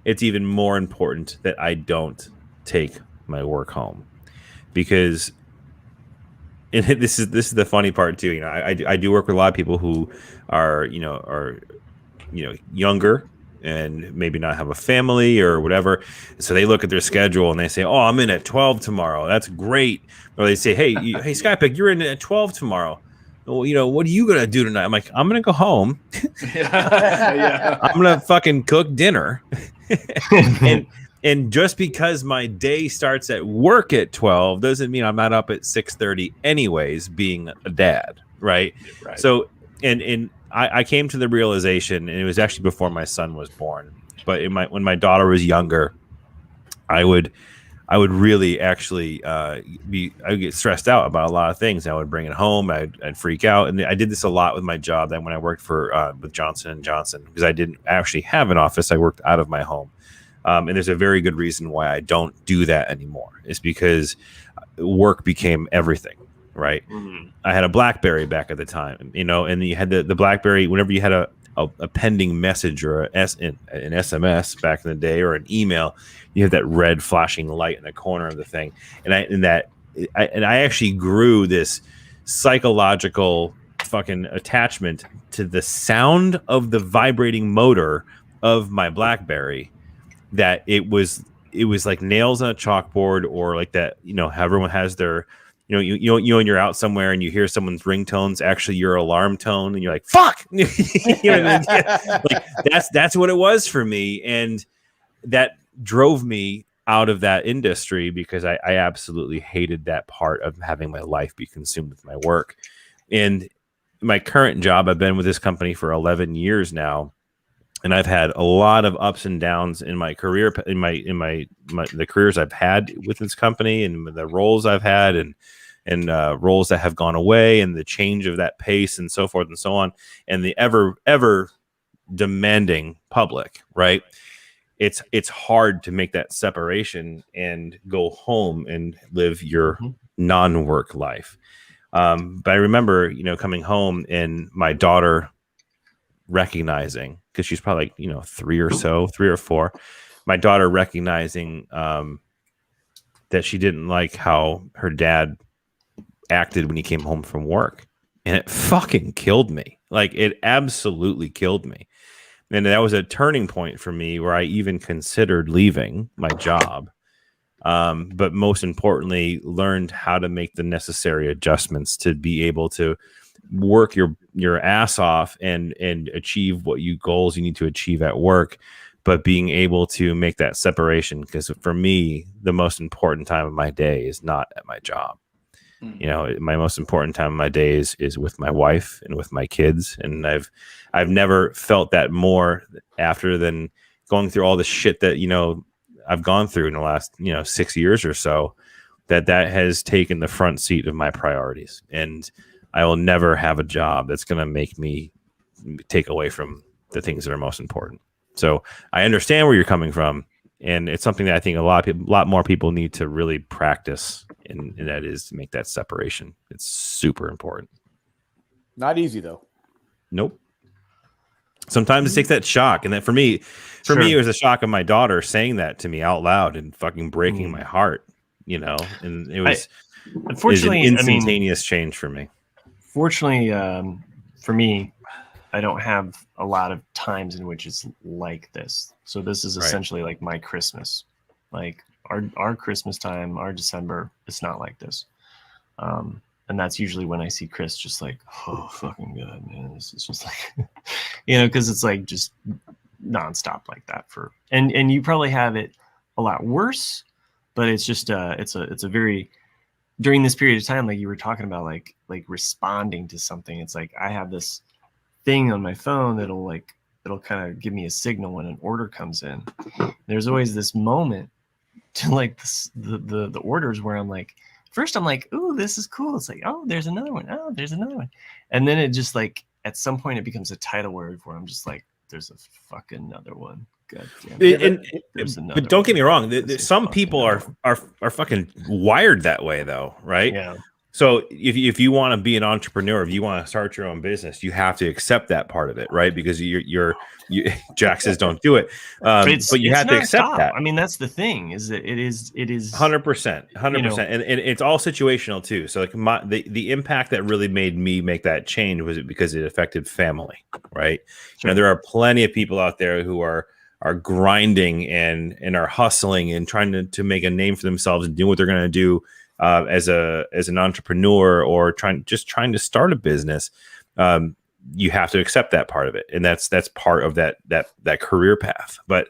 it's even more important that I don't take my work home, because this is the funny part too. I do work with a lot of people who are younger and maybe not have a family or whatever. So they look at their schedule and they say, "Oh, I'm in at 12 tomorrow. That's great." Or they say, "Hey, Skypick, you're in at 12 tomorrow. Well, what are you going to do tonight?" I'm like, "I'm going to go home. Yeah. I'm going to fucking cook dinner." And just because my day starts at work at 12 doesn't mean I'm not up at 6:30 anyways, being a dad. Right. So, and I came to the realization, and it was actually before my son was born, but when my daughter was younger, I would really actually I would get stressed out about a lot of things. I would bring it home. I'd freak out. And I did this a lot with my job then when I worked with Johnson & Johnson, because I didn't actually have an office. I worked out of my home. And there's a very good reason why I don't do that anymore. It's because work became everything. Right. Mm-hmm. I had a BlackBerry back at the time, and you had the BlackBerry whenever you had a pending message or an SMS back in the day, or an email, you have that red flashing light in the corner of the thing. And I actually grew this psychological fucking attachment to the sound of the vibrating motor of my BlackBerry, that it was like nails on a chalkboard, or like that, how everyone has their, when you're out somewhere and you hear someone's ringtones, actually your alarm tone, and you're like, "Fuck!" Like that's what it was for me, and that drove me out of that industry, because I absolutely hated that part of having my life be consumed with my work. And my current job, I've been with this company for 11 years now, and I've had a lot of ups and downs in my career, in the careers I've had with this company, and the roles I've had, and roles that have gone away, and the change of that pace, and so forth and so on, and the ever demanding public. Right? It's hard to make that separation and go home and live your non-work life. But I remember, coming home and my daughter recognizing, because she's probably like, 3 or 4, my daughter recognizing that she didn't like how her dad acted when he came home from work, and it fucking killed me. Like, it absolutely killed me. And that was a turning point for me, where I even considered leaving my job, but most importantly, learned how to make the necessary adjustments to be able to work your ass off and achieve goals you need to achieve at work, but being able to make that separation. Because for me, the most important time of my day is not at my job. My most important time of my day is with my wife and with my kids. And I've never felt that more after than going through all the shit that, I've gone through in the last, 6 years or so, that has taken the front seat of my priorities. And I will never have a job that's going to make me take away from the things that are most important. So I understand where you're coming from. And it's something that I think a lot more people need to really practice, and that is to make that separation. It's super important. Not easy though. Nope. Sometimes it takes that shock, and that for me, it was a shock of my daughter saying that to me out loud and fucking breaking my heart. And it was unfortunately an instantaneous change for me. Fortunately, for me, I don't have a lot of times in which it's like this. So this is essentially like my Christmas. Like our Christmas time, our December, it's not like this. And that's usually when I see Chris just like, oh, fucking good, man. This is just like, because it's like just nonstop like that and you probably have it a lot worse, but it's just it's a very, during this period of time, like you were talking about, like responding to something. It's like I have this thing on my phone that'll kind of give me a signal when an order comes in. There's always this moment to like the orders where I'm like, first I'm like, ooh, this is cool. It's like, oh, there's another one. Oh, there's another one. And then it just like, at some point it becomes a title word where I'm just like, there's a fucking another one. God damn it. But don't get me wrong. Some people are fucking wired that way though. Right. Yeah. So if you want to be an entrepreneur, if you want to start your own business, you have to accept that part of it, right? Because you Jack says don't do it, but you have to accept that. I mean, that's the thing, is that it is 100%, and it's all situational too. So like the impact that really made me make that change was because it affected family, right? Sure. There are plenty of people out there who are grinding and are hustling and trying to make a name for themselves and do what they're going to do. As an entrepreneur or trying to start a business, you have to accept that part of it, and that's part of that career path. But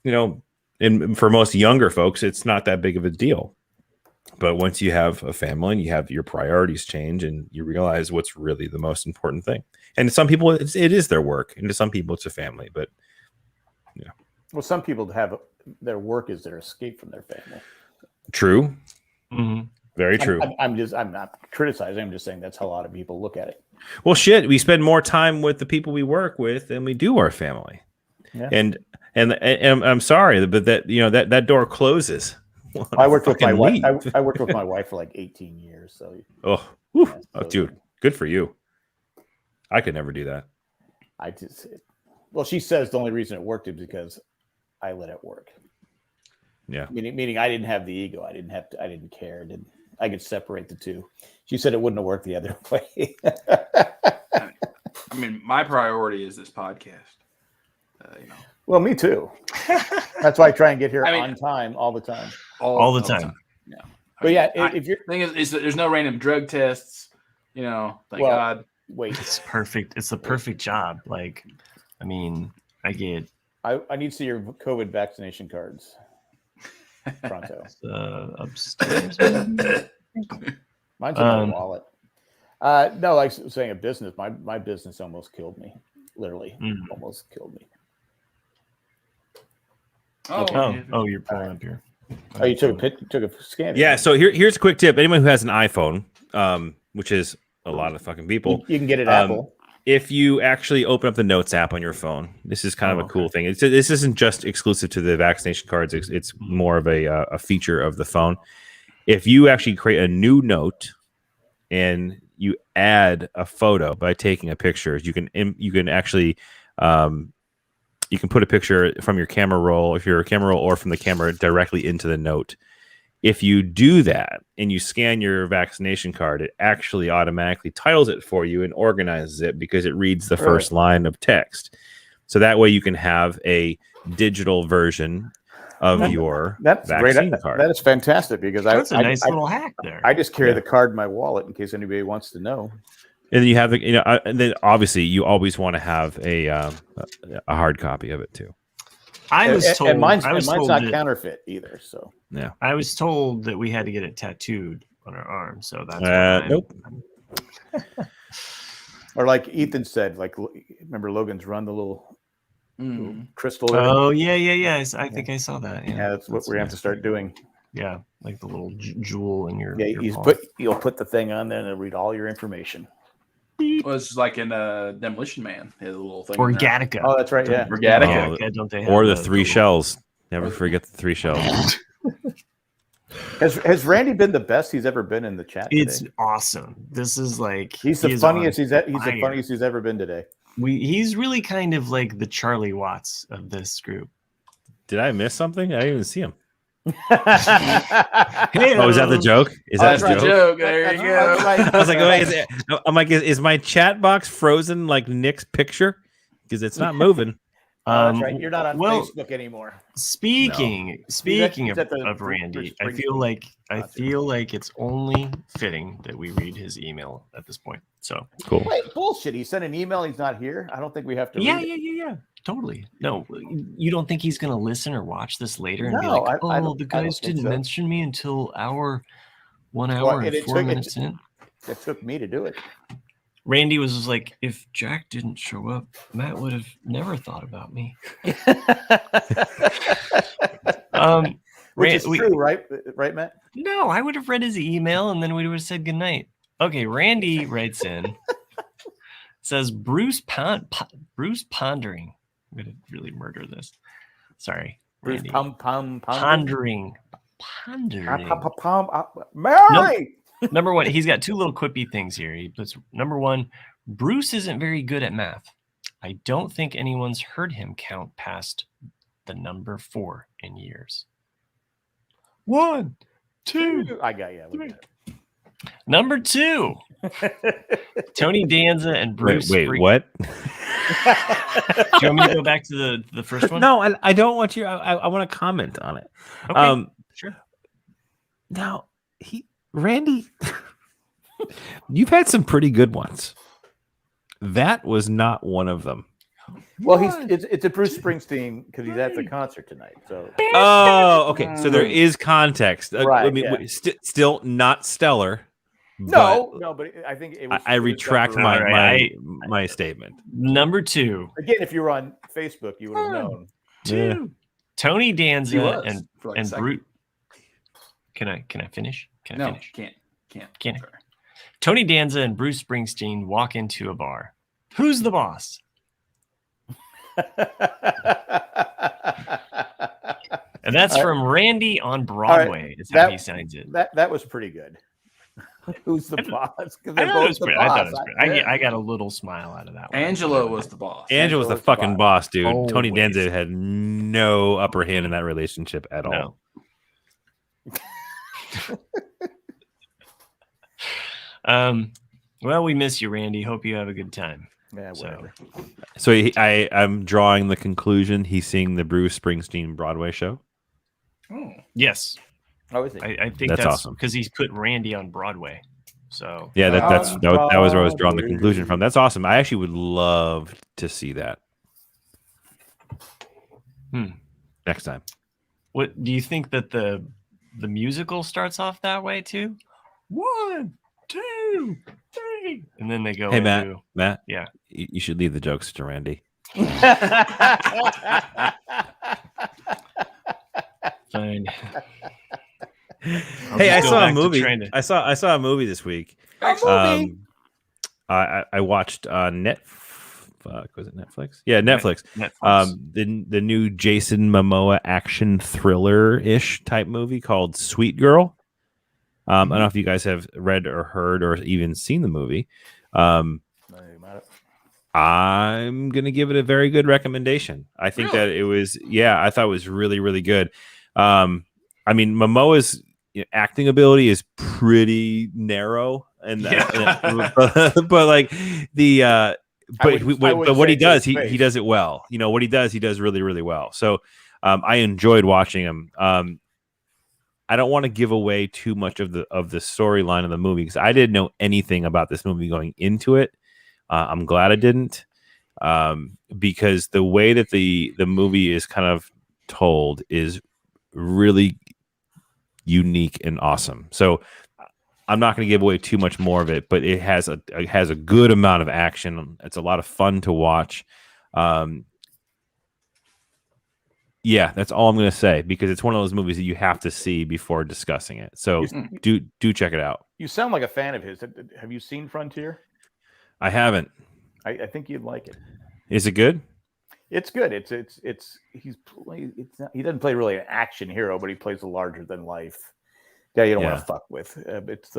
and for most younger folks, it's not that big of a deal. But once you have a family and you have your priorities change, and you realize what's really the most important thing. And to some people, it is their work, and to some people, it's a family. But well, some people have their work is their escape from their family. True. Mm-hmm. Very true. I'm not criticizing. I'm just saying that's how a lot of people look at it. Well, shit, we spend more time with the people we work with than we do our family. Yeah. And I'm sorry, but that door closes. I worked with my wife. I worked with my wife for like 18 years. So dude, good for you. I could never do that. She says the only reason it worked is because I let it work. Yeah. Meaning I didn't have the ego. I didn't care. I could separate the two. She said it wouldn't have worked the other way. I mean, my priority is this podcast. Well, me too. That's why I try and get here on time all the time. All the time. Yeah. But if you're thing is there's no random drug tests. Thank God. Wait, it's perfect. It's the perfect job. Like, I mean, I need to see your COVID vaccination cards. Pronto. Upstairs. Mine's in my wallet. No, like saying a business. My business almost killed me. Literally, almost killed me. Oh, you're pulling up here. Oh, you took a scan. Yeah. So here's a quick tip. Anyone who has an iPhone, which is a lot of fucking people, you can get it Apple. If you actually open up the Notes app on your phone, this is kind of a cool thing. This isn't just exclusive to the vaccination cards. It's more of a feature of the phone. If you actually create a new note and you add a photo by taking a picture, you can actually you can put a picture from your camera roll, if you're a camera roll, or from the camera directly into the note. If you do that and you scan your vaccination card, it actually automatically titles it for you and organizes it because it reads the first line of text. So that way you can have a digital version of your vaccine card. That is fantastic because that's a nice little hack there. I just carry the card in my wallet in case anybody wants to know. And then you have and then obviously you always want to have a hard copy of it too. I was told, and mine's not counterfeit either. So yeah, I was told that we had to get it tattooed on our arm. So that's nope. Or like Ethan said, like remember Logan's Run, the little crystal. Oh yeah. I think I saw that. Yeah, that's what we're gonna have to start doing. Yeah, like the little jewel in your. Yeah, you'll put the thing on there and it'll read all your information. Well, it's like in Demolition Man, a little thing. Or Gattaca. Oh, that's right. Yeah, or Gattaca. Don't they have or the three shells? Never forget the three shells. Has Randy been the best he's ever been in the chat today? It's awesome. This is like he's the funniest he's the funniest he's ever been today. He's really kind of like the Charlie Watts of this group. Did I miss something? I didn't even see him. Hey, is that the joke? Is that the joke? There you go. I was like, is my chat box frozen like Nick's picture? Because it's not moving. That's right. You're not on well, Facebook anymore. Speaking He's at the of Bruce Randy, I Springsteen feel like it's only fitting that we read his email at this point. So Cool. Wait, bullshit. He sent an email. He's not here. I don't think we have to. yeah, read it. totally. No, you don't think he's gonna listen or watch this later and be No, like, I "Oh, don't- the I don't guys think didn't so. mention me until 1 hour Well, and and 4 minutes in." It took me to do it. Randy was just like, "If Jack didn't show up, Matt would have never thought about me." Which is true, right? Right, Matt? No, I would have read his email and then we would have said goodnight. Okay, Randy writes in, says Bruce pondering. I'm gonna really murder this. Sorry, Bruce Randy. pondering. Mary. Number one, he's got two little quippy things here. He puts number one, Bruce isn't very good at math. I don't think anyone's heard him count past the number 4 in years. 1, 2. I got you. We got it. Number 2. Tony Danza and Bruce. Wait, what? Do you want me to go back to the first one? No, I don't want you. I want to comment on it. Okay, sure. Now, Randy, you've had some pretty good ones. That was not one of them. Well, it's a Bruce Springsteen because he's at the concert tonight. So. Oh, okay. So there is context. Right, I mean, still not stellar. No, but I think it was. I retract my statement. Number 2. Again, if you were on Facebook, you would have known. 2. Yeah. Tony Danza and Bruce. Can I finish? Can I No, finish? can't. Sorry. Tony Danza and Bruce Springsteen walk into a bar. Who's the boss? And that's from Randy on Broadway. Is how he signs it. That was pretty good. Who's the boss? I thought it was pretty. I got a little smile out of that one. Angela was the boss. Angela was the fucking boss, dude. Always. Tony Danza had no upper hand in that relationship at all. Well, we miss you, Randy. Hope you have a good time. Yeah, whatever. So I'm drawing the conclusion he's seeing the Bruce Springsteen Broadway show. Oh. Yes, I think that's awesome because he's put Randy on Broadway. So yeah, that was where I was drawing the conclusion from. That's awesome. I actually would love to see that next time. What do you think that the musical starts off that way too? 1, 2, 3, and then they go. Hey, Matt. Yeah, you should leave the jokes to Randy. Fine. Hey, I saw a movie. I saw a movie this week. I watched was it Netflix? Yeah, Netflix. The new Jason Momoa action thriller-ish type movie called Sweet Girl. I don't know if you guys have read or heard or even seen the movie. I'm gonna give it a very good recommendation. I think that it was. Yeah, I thought it was really, really good. I mean, Momoa's acting ability is pretty narrow, but like but what he does, he does it well. You know what he does really, really well. So I enjoyed watching him. I don't want to give away too much of the storyline of the movie because I didn't know anything about this movie going into it. I'm glad I didn't, because the way that the movie is kind of told is really unique and awesome. So I'm not going to give away too much more of it, but it has a good amount of action. It's a lot of fun to watch. Yeah, that's all I'm going to say because it's one of those movies that you have to see before discussing it. So do check it out. You sound like a fan of his. Have you seen Frontier? I haven't. I think you'd like it. Is it good? It's good. He doesn't play really an action hero, but he plays a larger than life guy you don't want to fuck with. It's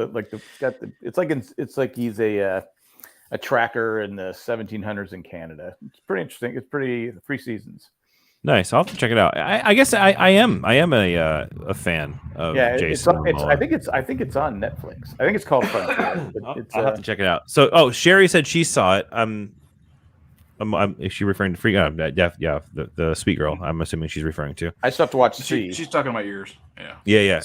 like he's a tracker in the 1700s in Canada. It's pretty interesting. It's pretty 3 seasons. Nice. I'll have to check it out. I guess I am a fan of Jason. I think it's on Netflix. I think it's called Frontier. I'll have to check it out. So, Sherry said she saw it. Is she referring to Free? Yeah, the sweet girl. I'm assuming she's referring to. I still have to watch C. She's talking about yours. Yeah. Yeah.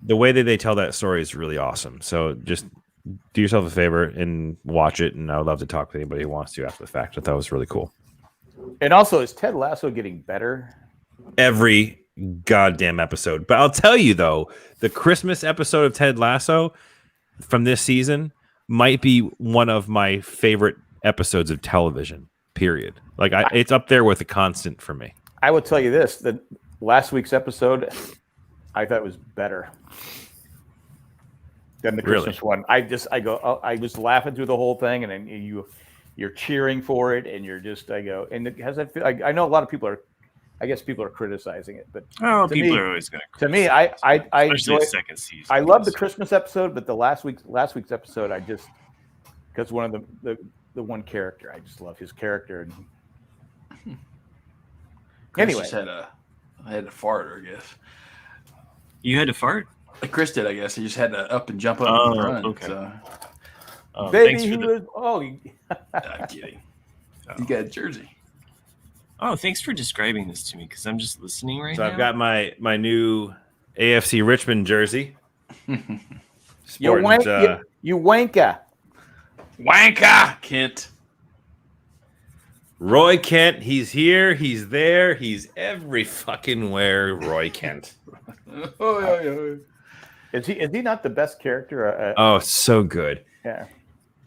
The way that they tell that story is really awesome. So just do yourself a favor and watch it. And I would love to talk to anybody who wants to after the fact. I thought it was really cool. And also, is Ted Lasso getting better? Every goddamn episode. But I'll tell you though, the Christmas episode of Ted Lasso from this season might be one of my favorite episodes of television. Period. Like it's up there with a constant for me. I will tell you this: that last week's episode, I thought was better than the Christmas one. I was laughing through the whole thing, and then you're cheering for it, and you're just and it has that feel. I know a lot of people are. I guess people are criticizing it, but people are always going to me, I enjoy second season. I love the Christmas episode, but the last week's episode, I just because one of the one character, I just love his character. And anyway, I had to fart, I guess. You had to fart? Like Chris did, I guess. He just had to up and jump up and run. Okay. So. Baby, he was. Oh, I'm kidding. You got a jersey. Oh, thanks for describing this to me because I'm just listening right now. So I've got my new AFC Richmond jersey. You wanker. Wanker, Kent. Roy Kent, he's here, he's there, he's every fucking where. Roy Kent. Is he not the best character? Oh, so good. Yeah.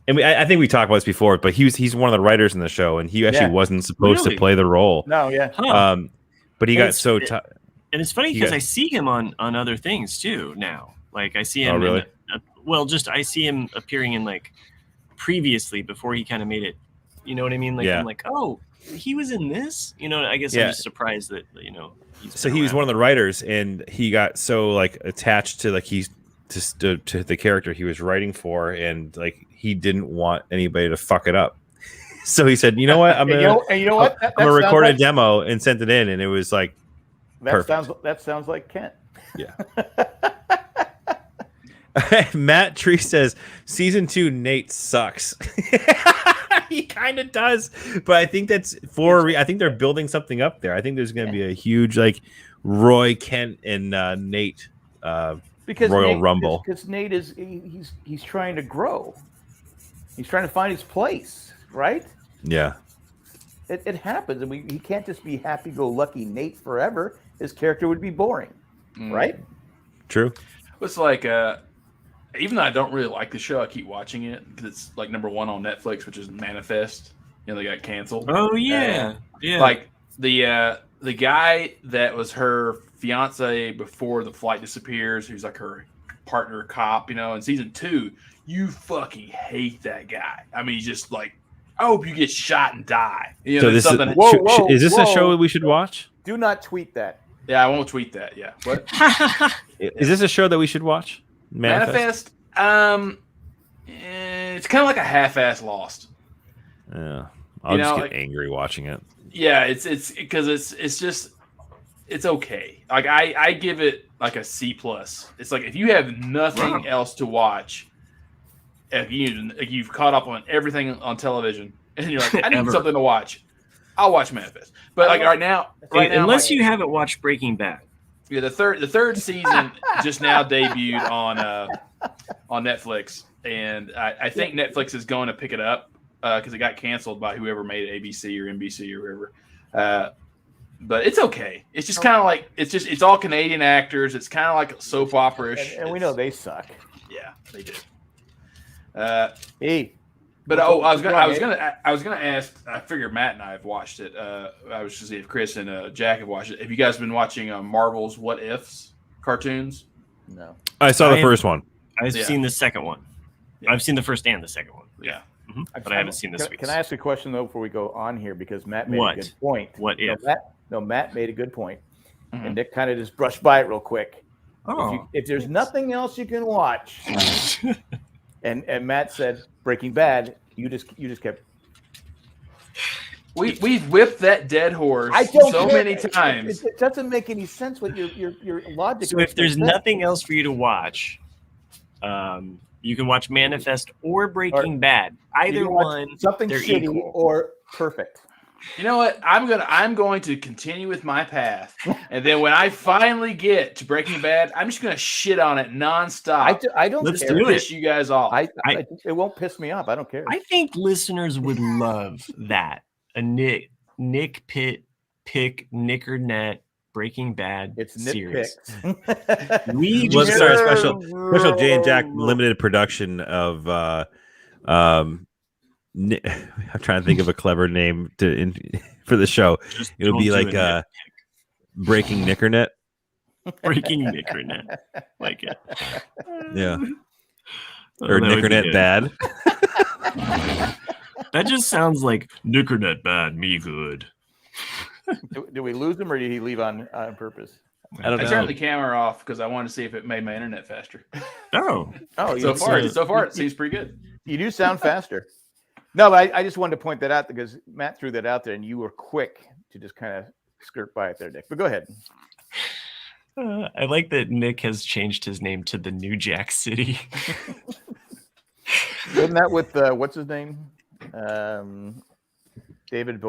And I think we talked about this before, but he's one of the writers in the show, and he actually wasn't supposed to play the role. No, yeah. But he got so. And it's funny because I see him on other things too now. Like I see him. Oh, really? I see him appearing in like previously before he kind of made it. You know what I mean? Like I'm like, oh, he was in this. You know, I guess I'm just surprised that So he was one of the writers, and he got so like attached to like to the character he was writing for, and like he didn't want anybody to fuck it up. So he said, "You know what? I'm gonna record a demo," and sent it in, and it was like perfect. That sounds like Kent. Yeah. Matt Tree says season 2 Nate sucks. He kind of does, but I think that's I think they're building something up there. I think there's going to be a huge like Roy Kent and Nate Royal Rumble. Because Nate is he's trying to grow. He's trying to find his place, right? Yeah. It happens, and he can't just be happy-go-lucky Nate forever. His character would be boring, right? True. It's like even though I don't really like the show, I keep watching it because it's like number 1 on Netflix, which is Manifest. You know, they got canceled. Oh yeah, yeah. Like the guy that was her fiance before the flight disappears, who's like her partner cop. You know, in season 2, you fucking hate that guy. I mean, he's just like, I hope you get shot and die. You know, so is this a show that we should watch? Do not tweet that. Yeah, I won't tweet that. Yeah. What? Is this a show that we should watch? Manifest? It's kind of like a half-ass Lost. Yeah, I'll just get angry watching it. Yeah, it's because it's okay. Like I give it like a C+. It's like if you have nothing else to watch, if you've caught up on everything on television, and you're like, I need something to watch, I'll watch Manifest. But like right now, unless you haven't watched Breaking Bad. Yeah, the third season just now debuted on Netflix, and I think Netflix is going to pick it up because it got canceled by whoever made it, ABC or NBC or whoever. But it's okay. It's just kind of like it's all Canadian actors. It's kind of like a soap opera-ish. And we know they suck. Yeah, they do. But I was gonna ask. I figured Matt and I have watched it. I was to see if Chris and Jack have watched it. Have you guys been watching Marvel's What Ifs cartoons? No, I saw the first one. I've seen the second one. Yeah. I've seen the first and the second one. Yeah, but I haven't seen this week. Can I ask a question though before we go on here because Matt made a good point. What if? Matt made a good point, and Nick kind of just brushed by it real quick. Oh, if there's nothing else you can watch. And Matt said Breaking Bad. You just kept. We've whipped that dead horse many times. It doesn't make any sense what your logic. So if there's nothing else for you to watch, You can watch Manifest or Breaking Bad. Either one, something they're shitty equal. or perfect. You know what? I'm going to continue with my path, and then when I finally get to Breaking Bad, I'm just going to shit on it nonstop. I don't Let's care. do it. Piss you guys off. It won't piss me off. I don't care. I think listeners would love that. A Nick Pitt pick Nick or Net Breaking Bad series. Special Jay and Jack limited production of I'm trying to think of a clever name for the show. It would be like Breaking Nickernet. Breaking Nickernet. Like it. Yeah. Or Nickernet Bad. That just sounds like Nickernet Bad, me good. Do we lose him or did he leave on purpose? I don't know. I turned the camera off because I wanted to see if it made my internet faster. Oh, so far it seems pretty good. You do sound faster. No, but I just wanted to point that out because Matt threw that out there, and you were quick to just kind of skirt by it there, Dick. But go ahead. I like that Nick has changed his name to the New Jack City. Wasn't that with what's his name? David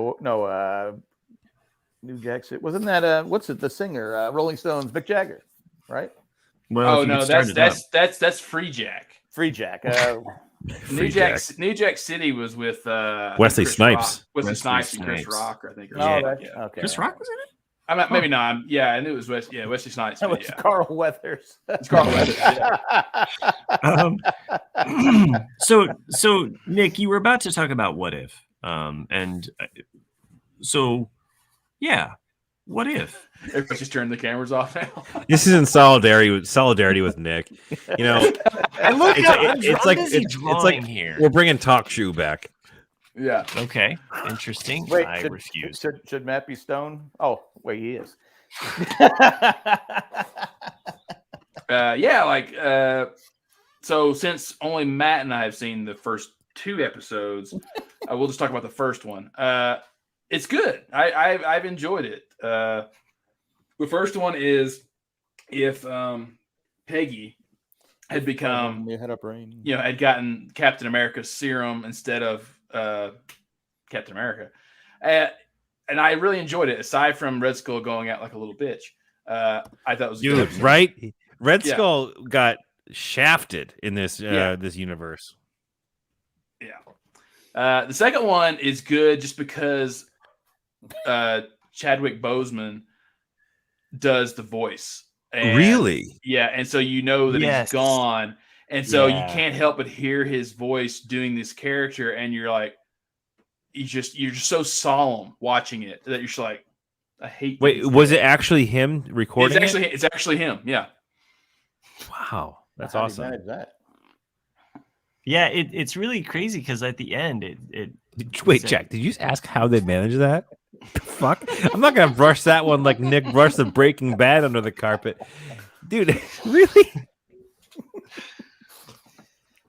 New Jack City. Wasn't that the singer? Rolling Stones, Mick Jagger, right? Well, that's Free Jack. Free Jack. New Jack City was with Wesley Snipes. Wesley Snipes and Chris Rock, I think. Okay. Chris Rock was in it? Maybe not. Yeah, I knew it was Wesley Snipes. That was Carl Weathers. It's Carl Weathers. Yeah. So Nick, you were about to talk about What If, what if? Everybody just turned the cameras off now. This is in solidarity with Nick. You know, it's like here. We're bringing Talk Shoe back. Yeah. Okay. Interesting. Wait, I refuse. Should Matt be stoned? Oh, wait, he is. So since only Matt and I have seen the first 2 episodes, we'll just talk about the first one. It's good. I've enjoyed it. The first one is if Peggy had become, had gotten Captain America's serum instead of Captain America, and I really enjoyed it. Aside from Red Skull going out like a little bitch, I thought it was good. Right? Red Skull got shafted in this universe. Yeah. The second one is good just because Chadwick Boseman does the voice. And, really? Yeah, and so you know that he's gone, and so you can't help but hear his voice doing this character, and you're like, you're just so solemn watching it that you're just like, I hate. Wait, was it actually him recording? It's actually him. Yeah. Wow, that's awesome. Yeah, it's really crazy because at the end it Wait, Jack, did you just ask how they manage that? The fuck? I'm not gonna brush that one like Nick brushed the Breaking Bad under the carpet. Dude, really?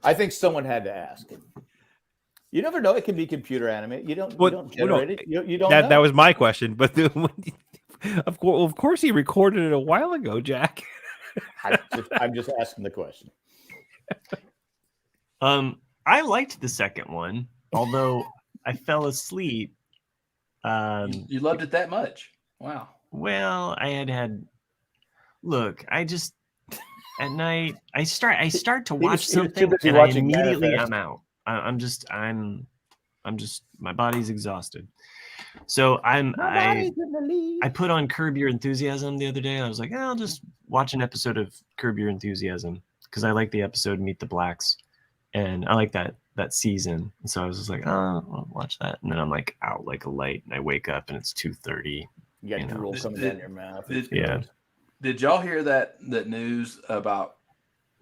I think someone had to ask. You never know. It can be computer animated. You don't generate it. You don't know. That was my question. But of course he recorded it a while ago, Jack. I'm just asking the question. I liked the second one, although I fell asleep. You loved it that much? Wow. Well, I had. Look, I just at night I start to watch something and I immediately I'm out. I'm just my body's exhausted. So I put on Curb Your Enthusiasm the other day. I was like, I'll just watch an episode of Curb Your Enthusiasm because I like the episode Meet the Blacks, and I like that season. And so I was just like, I'll watch that, and then I'm like out like a light, and I wake up and it's 2:30. You got drool coming down your mouth. Did y'all hear that news about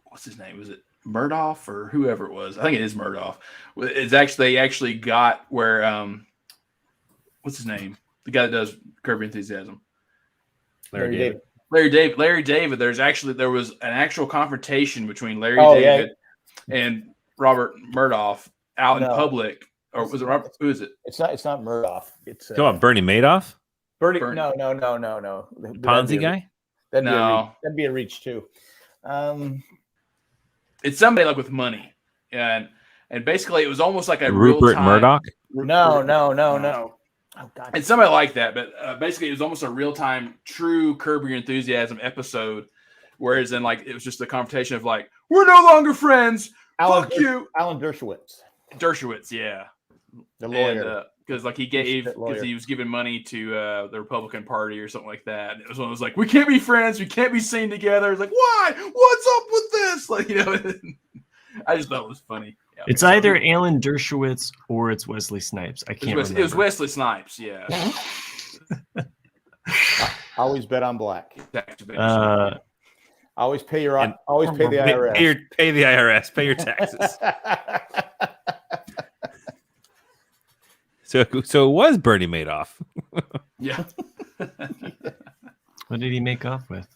what's his name? Was it Murdoch or whoever it was? I think it is Murdoch. It's actually they actually got where what's his name? The guy that does Curb Your Enthusiasm. Larry David. Larry David. There was an actual confrontation between Larry David and Robert Murdoch out in public. Or was it Robert? Who is it? It's not Murdoch. It's come on, Bernie Madoff? Bernie. No. The Ponzi guy? That'd be a reach too. it's somebody like with money, and basically it was almost like a Rupert real-time, Murdoch. No. Oh God. It's somebody like that, but basically it was almost a real-time, true Curb Your Enthusiasm episode. Whereas then, like, it was just a confrontation of like, we're no longer friends. Fuck you, Alan Dershowitz. Dershowitz, yeah, The lawyer. because like he was giving money to the Republican Party or something like that. And it was one of those like, we can't be friends, we can't be seen together. It's like, why? What's up with this? Like, I just thought it was funny. Yeah, It's either Alan Dershowitz or it's Wesley Snipes. I can't remember. It was Wesley Snipes, yeah. Always bet on black. Tax Always pay the IRS. Pay the IRS. Pay your taxes. So it was Bernie Madoff. yeah. What did he make off with?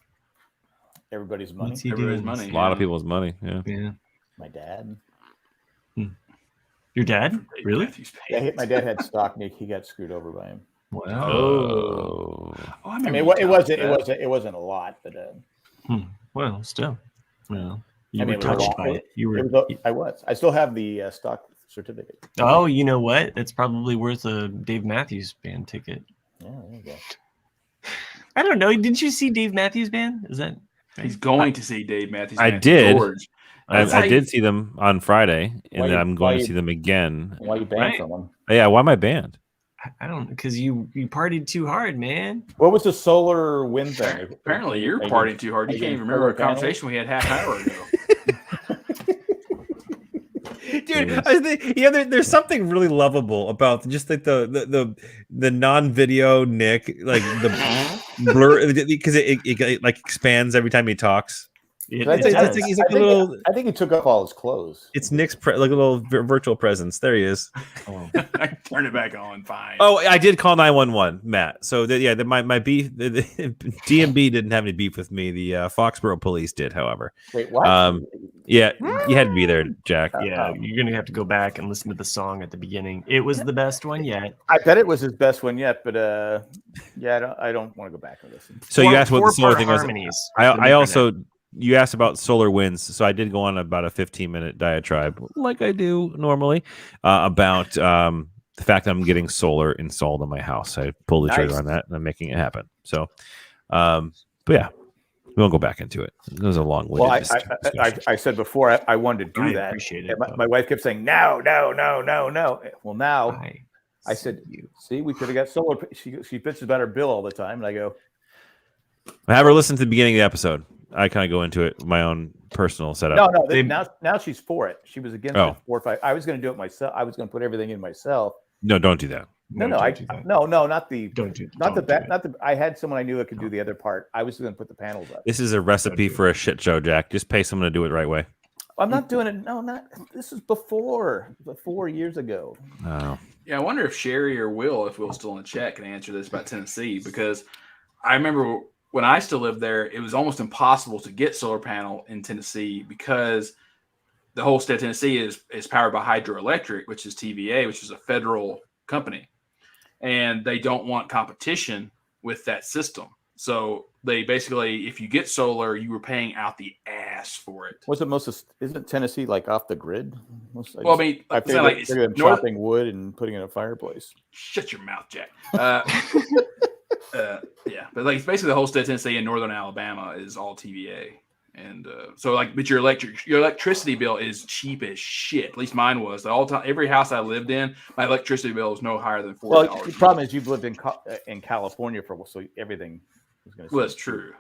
Everybody's money. What's he Everybody's doing? money. A lot of people's money. Yeah. Yeah. My dad. Your dad? Really? Yeah, my dad had stock. He got screwed over by him. Wow. Oh. I mean, it wasn't a lot, but Well, still. Well, you I mean, were touched by it. You were. I was. I still have the stock certificate. Oh, you know what? It's probably worth a Dave Matthews Band ticket. Yeah, there you go. I don't know. Did you see Dave Matthews Band? Is that? He's going to see Dave Matthews. I did. George. I did see them on Friday, and then I'm going to why see them again. Why you banned someone? Yeah, why am I banned? I don't know, because you partied too hard, man. What was the solar wind thing? Apparently, you're partying too hard. You can't even remember a conversation we had half an hour ago. Dude, I think, there's something really lovable about just like the non-video Nick, like the blur, because it like expands every time he talks. I think he took off all his clothes. It's Nick's like a little virtual presence. There he is. Oh. Turn it back on. Fine. Oh, I did call 911, Matt. So my beef, the DMB didn't have any beef with me. The Foxborough police did, however. Wait, what? Yeah, you had to be there, Jack. Yeah, you're gonna have to go back and listen to the song at the beginning. It was the best one yet. I bet it was his best one yet, but yeah, I don't want to go back and listen. So you asked what the solar thing was. Harmonies. I also. You asked about solar winds, so I did go on about a 15-minute diatribe, like I do normally, about the fact that I'm getting solar installed in my house. I pulled the trigger on that, and I'm making it happen. So, but yeah, we won't go back into it. It was a long-winded Well, I said before I wanted to do that. Appreciate it, my wife kept saying no. Well, now I said, see, we could have got solar. She bitches about her bill all the time, and I go, I have her listen to the beginning of the episode. I kind of go into it my own personal setup. No. Now she's for it. She was against it 4 or 5. I was going to do it myself. I was going to put everything in myself. No, don't do that. I had someone I knew that could do the other part. I was going to put the panels up. This is a recipe for a shit show, Jack. Just pay someone to do it the right way. I'm not doing it. No, not. This is before 4 years ago. Oh. Yeah, I wonder if Sherry or Will's still in the chat can answer this about Tennessee, because I remember when I still lived there, it was almost impossible to get solar panel in Tennessee because the whole state of Tennessee is powered by hydroelectric, which is TVA, which is a federal company. And they don't want competition with that system. So they basically, if you get solar, you were paying out the ass for it. Isn't Tennessee like off the grid? Well, I mean, I feel like it's chopping wood and putting it in a fireplace. Shut your mouth, Jack. Yeah, but like it's basically the whole state of Tennessee and northern Alabama is all TVA, and but your electricity bill is cheap as shit. At least mine was. Every house I lived in, my electricity bill was no higher than $4. Well, the problem is you've lived in California so everything is going to. Well, that's true.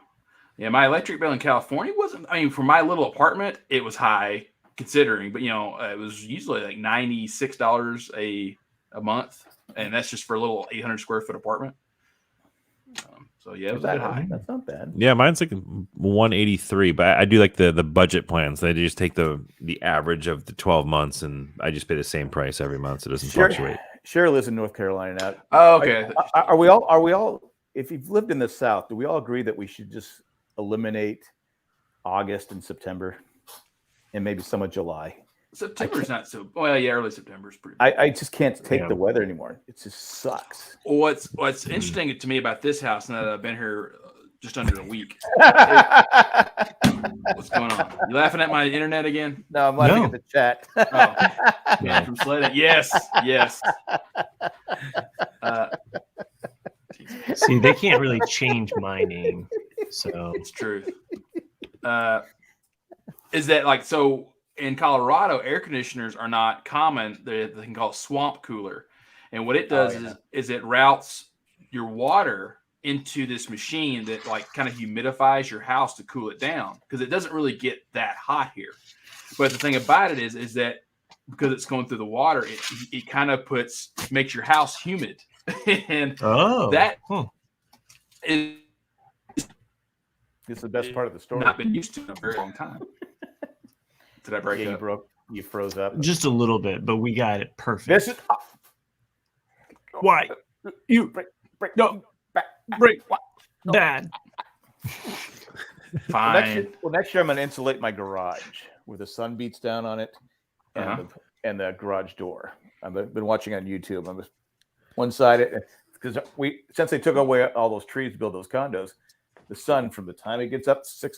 Yeah, my electric bill in California wasn't. I mean, for my little apartment, it was high considering, but it was usually like $96 a month, and that's just for a little 800 square foot apartment. So yeah, it was high. That's not bad. Yeah, mine's like 183, but I do like the budget plans. They just take the average of the 12 months, and I just pay the same price every month, so it doesn't fluctuate. Sherry lives in North Carolina now. Oh, okay. Are we all? If you've lived in the South, do we all agree that we should just eliminate August and September, and maybe some of July? September's not so well. Yeah, early September's pretty. I just can't take the weather anymore. It just sucks. What's interesting to me about this house, now that I've been here just under a week. What's going on? You laughing at my internet again? No, I'm laughing at the chat. Yeah, from Sled. Yes. See, they can't really change my name, so it's true. Is that like so? In Colorado, air conditioners are not common. They can call it swamp cooler, and what it does is it routes your water into this machine that like kind of humidifies your house to cool it down because it doesn't really get that hot here. But the thing about it is that because it's going through the water, it kind of makes your house humid, and is This is the best part of the story. Not been used to in a very long time. Did I break up? You froze up just a little bit, but we got it perfect. This is why you break bad. Fine. Next year I'm going to insulate my garage where the sun beats down on it and the garage door. I've been watching on YouTube. I'm just one side because since they took away all those trees to build those condos, the sun from the time it gets up 6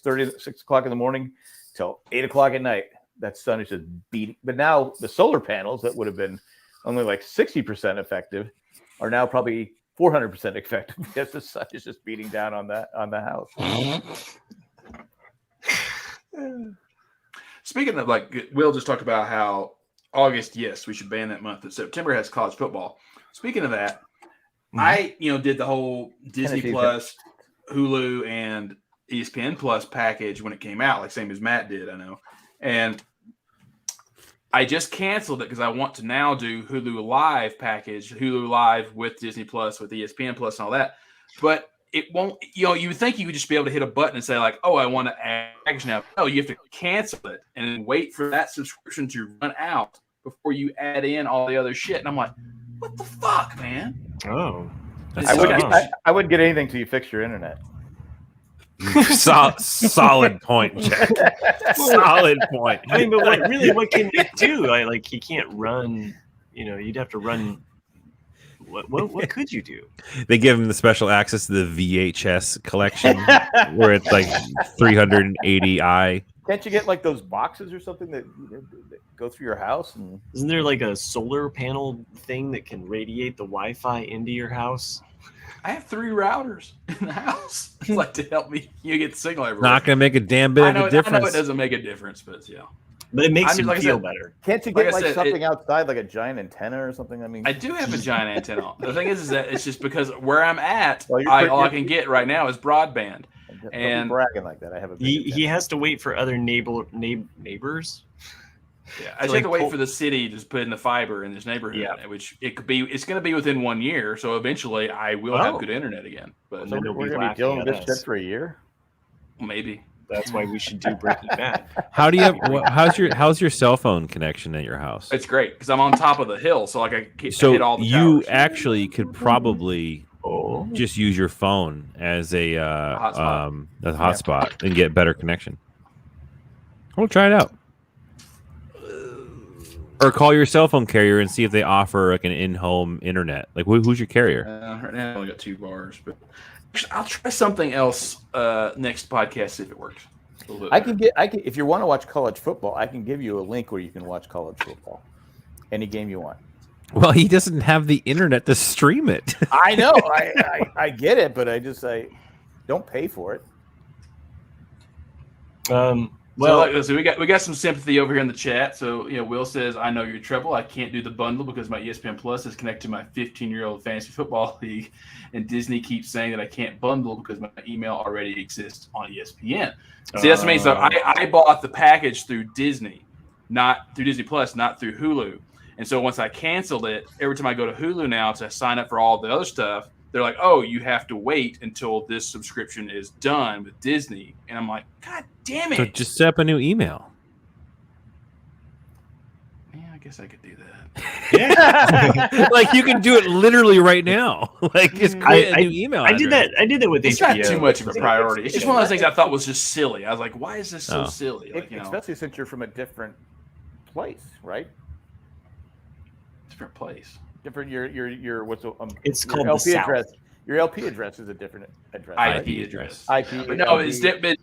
o'clock in the morning till 8 o'clock at night, that sun is just beating. But now the solar panels that would have been only like 60% effective are now probably 400% effective because the sun is just beating down on the house. Speaking of, like, Will just talked about how August, yes, we should ban that month, but September has college football. Speaking of that, I did the whole Disney Plus, Hulu, and ESPN Plus package when it came out, like same as Matt did, I know. And I just canceled it because I want to now do Hulu Live package, Hulu Live with Disney Plus, with ESPN Plus and all that. But it won't, you would think you would just be able to hit a button and say like, oh, I want to add package now. No, you have to cancel it and then wait for that subscription to run out before you add in all the other shit. And I'm like, what the fuck, man? Oh. I wouldn't get anything till you fix your internet. Solid point, Jack. Solid point. I mean, but what can you do? Like he can't run. You'd have to run. What could you do? They give him the special access to the VHS collection, where it's like 380i. Can't you get like those boxes or something that go through your house? And isn't there like a solar panel thing that can radiate the Wi-Fi into your house? I have 3 routers in the house, like to help me. You get signal everywhere. Not gonna make a damn bit of a difference. I know it doesn't make a difference, but yeah. But it makes you feel better. Can't you get something outside, like a giant antenna or something? I mean, I do have a giant antenna. The thing is that it's just because where I'm at, all I can get right now is broadband. And bragging like that, I have a. He has to wait for other neighbors. Yeah, I just have to wait for the city to put in the fiber in this neighborhood, which it's going to be within 1 year. So eventually, I will have good internet again. But so we're going to be dealing with this shit for a year. Maybe. That's why we should do Breaking Bad. How do you have? How's your cell phone connection at your house? It's great because I'm on top of the hill, so like I hit all the towers. You actually could probably just use your phone as a hotspot and get better connection. We'll try it out. Or call your cell phone carrier and see if they offer like an in-home internet. Like, who's your carrier? Right now I only got 2 bars, but I'll try something else next podcast see if it works. I can if you want to watch college football, I can give you a link where you can watch college football, any game you want. Well, he doesn't have the internet to stream it. I know, I get it, but I don't pay for it. Well, so we got some sympathy over here in the chat. So Will says, "I know your trouble. I can't do the bundle because my ESPN Plus is connected to my 15-year-old fantasy football league, and Disney keeps saying that I can't bundle because my email already exists on ESPN." See, that's me. So I bought the package through Disney, not through Disney Plus, not through Hulu. And so once I canceled it, every time I go to Hulu now to sign up for all the other stuff, they're like, "Oh, you have to wait until this subscription is done with Disney." And I'm like, God damn it. So just set up a new email. Yeah, I guess I could do that. Yeah. Like you can do it literally right now. Like just create a new email I did that with it's HBO. Not too much of a priority. It's just one of those things I thought was just silly. I was like, why is this so silly? Like, especially since you're from a different place, right? Different place. Different. Your what's it's your called LP the address. South. Your LP address is a different address. IP address. IP. But no, it's but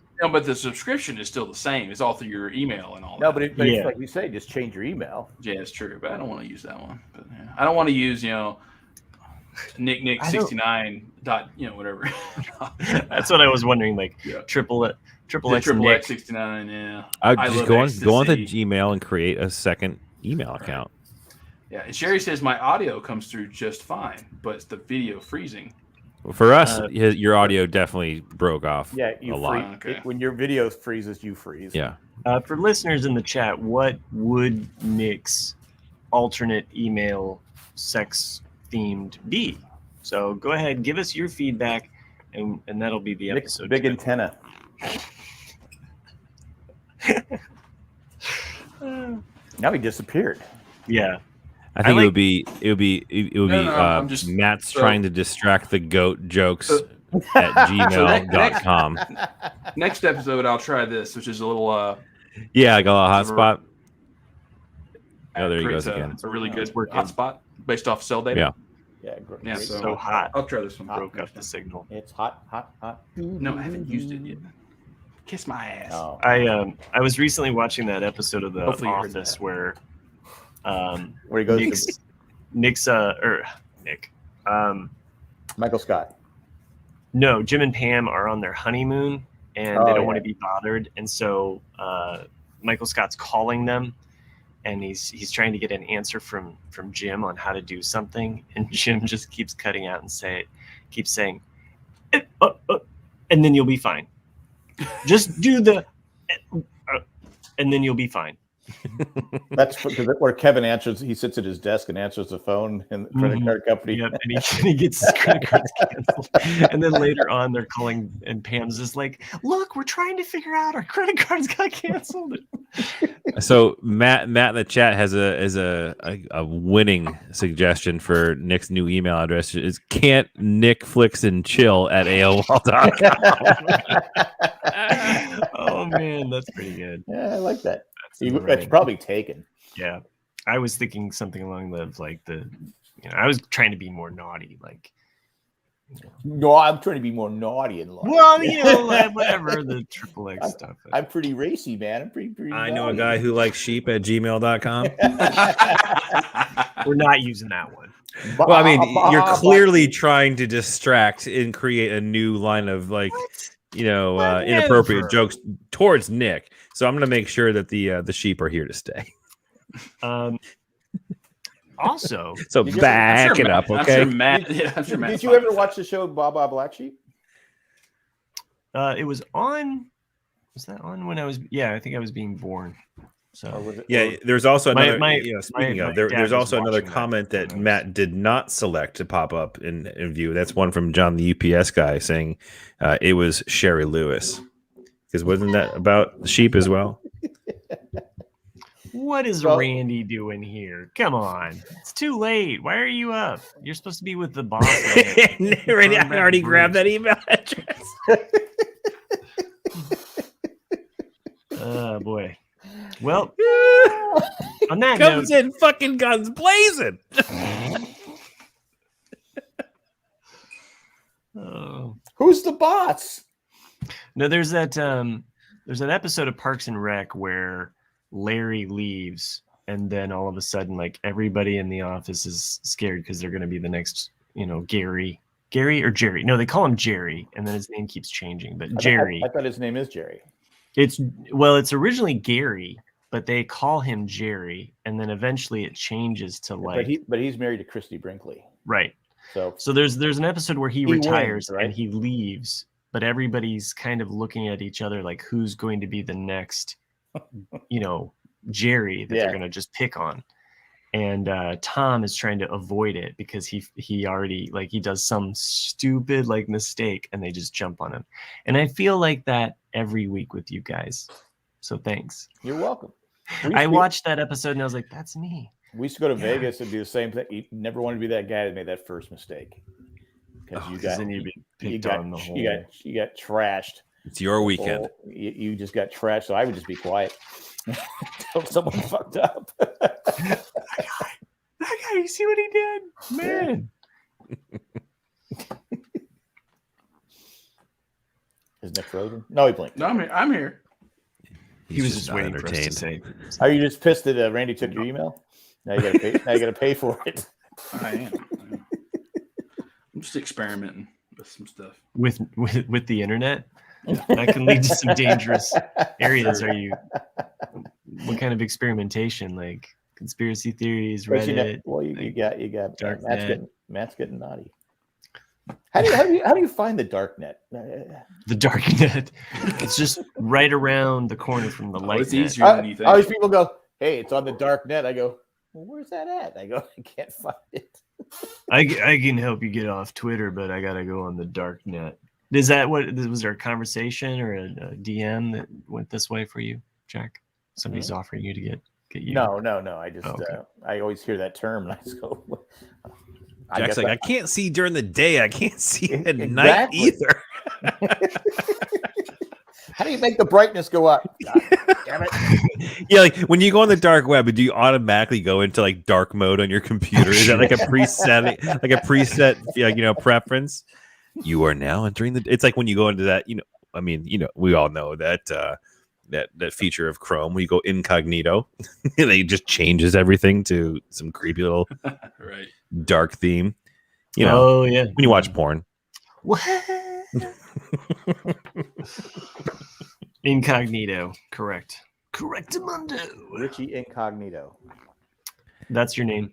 the subscription is still the same. It's all through your email and all that. No, but it's like you say, just change your email. Yeah, it's true. But I don't want to use that one. But yeah. I don't want to use, nick69 dot, whatever. That's what I was wondering. Like triple X Nick. 69. Yeah. I just go on the Gmail and create a second email account. Yeah, and Sherry says my audio comes through just fine, but it's the video freezing. For us, your audio definitely broke off. Yeah, you a lot. Okay. When your video freezes, you freeze. Yeah. For listeners in the chat, what would Nick's alternate email sex themed be? So go ahead, give us your feedback, and that'll be the Nick's episode. big antenna. Now he disappeared. Yeah. I think it would be Matt's trying to distract the goat jokes at gmail.com. Next episode, I'll try this, which is a little yeah, like a little hotspot. Oh, there he goes again. It's a really good hotspot based off cell data. Yeah. Yeah, It's so hot. I'll try this one. Broke up the signal. It's hot. No, I haven't used it yet. Kiss my ass. Oh. I was recently watching that episode of The Hopefully you heard Office that. where Where he goes Nick Michael Scott. no, Jim and Pam are on their honeymoon and they don't want to be bothered, and so Michael Scott's calling them, and he's trying to get an answer from Jim on how to do something, and Jim just keeps cutting out and keeps saying, and then you'll be fine. Just do the, and then you'll be fine. That's where Kevin answers. He sits at his desk and answers the phone in the credit card company. Yep, and he gets his credit cards canceled. And then later on, they're calling, and Pam's just like, "Look, we're trying to figure out our credit cards got canceled." So Matt in the chat has a winning suggestion for Nick's new email address. Is can't Nick flicks and chill at AOL.com. Oh man, that's pretty good. Yeah, I like that. Right. It's probably taken. Yeah, I was thinking something along I was trying to be more naughty, like. No, I'm trying to be more naughty and naughty. Well, whatever the triple X stuff. I'm pretty racy, man. I'm pretty. I know a guy who likes sheep at gmail.com. We're not using that one. Well, I mean, you're clearly trying to distract and create a new line of inappropriate jokes towards Nick. So I'm going to make sure that the sheep are here to stay. Also, so back it up, okay? Did you ever watch the show Baba Black Sheep? It was on. Was that on when I was? Yeah, I think I was being born. So there's also another. There's there's also another comment that Matt did not select to pop up in view. That's one from John, the UPS guy, saying it was Sherry Lewis. Because wasn't that about the sheep as well? What is Randy doing here? Come on. It's too late. Why are you up? You're supposed to be with the boss. Randy, I already grabbed that email address. Oh, boy. Well, on that comes note, in fucking guns blazing. Who's the boss? No, there's that episode of Parks and Rec where Larry leaves, and then all of a sudden, like, everybody in the office is scared because they're going to be the next, Gary or Jerry. No, they call him Jerry, and then his name keeps changing. But Jerry. I thought his name is Jerry. It's originally Gary, but they call him Jerry, and then eventually it changes to But he's married to Christy Brinkley. Right. So there's an episode where he retires wins, right? And he leaves, but everybody's kind of looking at each other like who's going to be the next, Jerry that they're going to just pick on. And Tom is trying to avoid it because he already he does some stupid mistake and they just jump on him. And I feel like that every week with you guys. So thanks. You're welcome. I watched that episode and I was like, that's me. We used to go to Vegas and do the same thing. You never wanted to be that guy that made that first mistake. Because you got trashed. It's your weekend. You just got trashed. So I would just be quiet until someone fucked up. That guy, you see what he did? Man. frozen? No, he blinked. No, I'm here. He He's was just not waiting for us to say. Are you just pissed that Randy took your email? Now you got to pay. Now you got to pay for it. I am. I'm just experimenting with some stuff. With the internet, that can lead to some dangerous areas. Sure. Are you? What kind of experimentation? Like conspiracy theories, But you Reddit? know, well, you got dark Matt's getting naughty. How do you find the dark net? The dark net. It's just right around the corner from the light. It's net. easier than you think. Always people go, "Hey, it's on the dark net." I go, "Well, where's that at?" I go, "I can't find it." I can help you get off Twitter, but I gotta go on the dark net. Is that what was there a conversation or a DM that went this way for you, Jack? Somebody's offering you to get you. No. I just Okay. I always hear that term and I just go. Jack's like, I can't see during the day. I can't see at Exactly. night either. How do you make the brightness go up? God damn it! Yeah, like when you go on the dark web, do you automatically go into like dark mode on your computer? Is that like a preset, preference? You are now entering the. It's like when you go into that, we all know that that feature of Chrome where you go incognito, and it just changes everything to some creepy little Right. dark theme. Oh yeah. When you watch porn. What? Incognito, correct. Correctamundo. Richie Incognito. That's your name.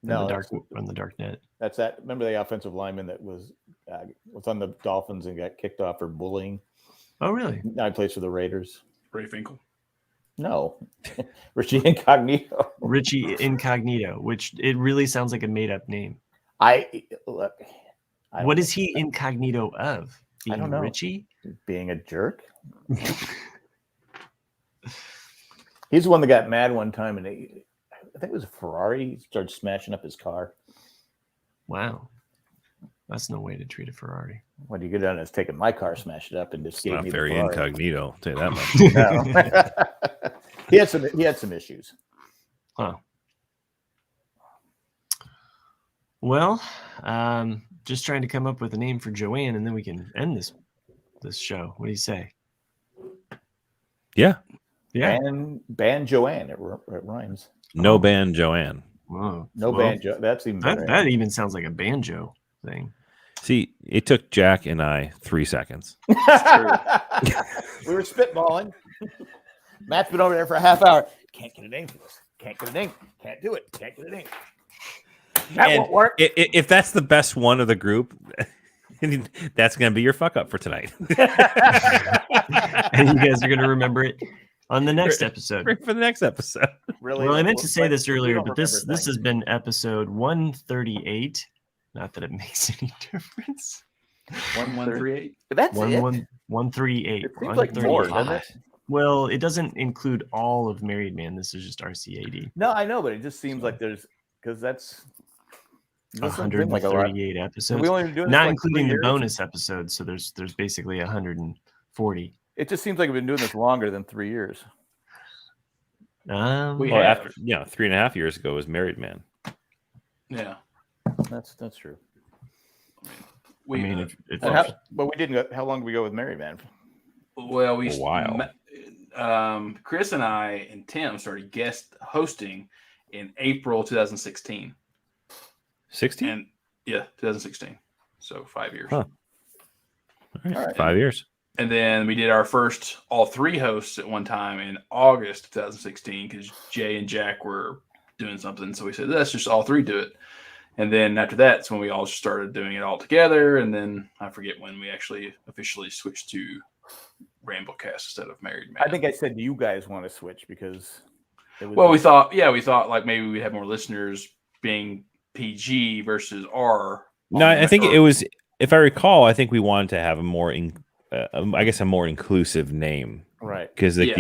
No, On the dark net. that's that. Remember the offensive lineman that was on the Dolphins and got kicked off for bullying? Oh, really? Now he plays for the Raiders. Ray Finkel. No, Richie Incognito. Richie Incognito, which it really sounds like a made-up name. What is he incognito of? I don't know. Richie? Being a jerk. He's the one that got mad one time, and I think it was a Ferrari. He started smashing up his car. Wow, that's no way to treat a Ferrari. What you get done is taking my car, smash it up, and just It's gave not me very the Ferrari. incognito. I'll tell you that much. No. He had some issues. Huh. Well, just trying to come up with a name for Joanne, and then we can end this show. What do you say? Yeah. Yeah. Ban Joanne. It rhymes. No ban Joanne. Whoa. No Well, banjo. That's even better. that even sounds like a banjo thing. See, it took Jack and I 3 seconds. We were spitballing. Matt's been over there for a half hour. Can't get a name for this. Can't get a name. Can't do it. Can't get a name. That won't work. If that's the best one of the group, that's going to be your fuck up for tonight. And you guys are going to remember it on the next episode. For the next episode. Really? Well, I meant to say this We earlier, don't but this remember has things. been episode 138. Not that it makes any difference. 1138. That's it. 138. It seems like more, doesn't it? Well, it doesn't include all of Married Man. This is just RCAD. No, I know, but it just seems like there's because that's doesn't seem like a lot. 138 episodes. We only been doing this Not for like 3 including the years. bonus episodes, so there's basically 140. It just seems like we've been doing this longer than 3 years. We Well, have. after 3.5 years ago was Married Man. Yeah. That's true. We, I mean, if But we didn't go. How long did we go with Married Man? well, we A while. Chris and I and Tim started guest hosting in April 2016. 16? And 2016. So 5 years. Huh. All right. right. 5 years. And then we did our first all three hosts at one time in August 2016 because Jay and Jack were doing something. So we said, let's just all three do it. And then after that's when we all started doing it all together. And then I forget when we actually officially switched to Ramblecast instead of Married Man. I think I said you guys want to switch because. It was Well, we thought like maybe we'd have more listeners being PG versus R. No, I think it was, if I recall, I think we wanted to have a more, a more inclusive name. right. Because like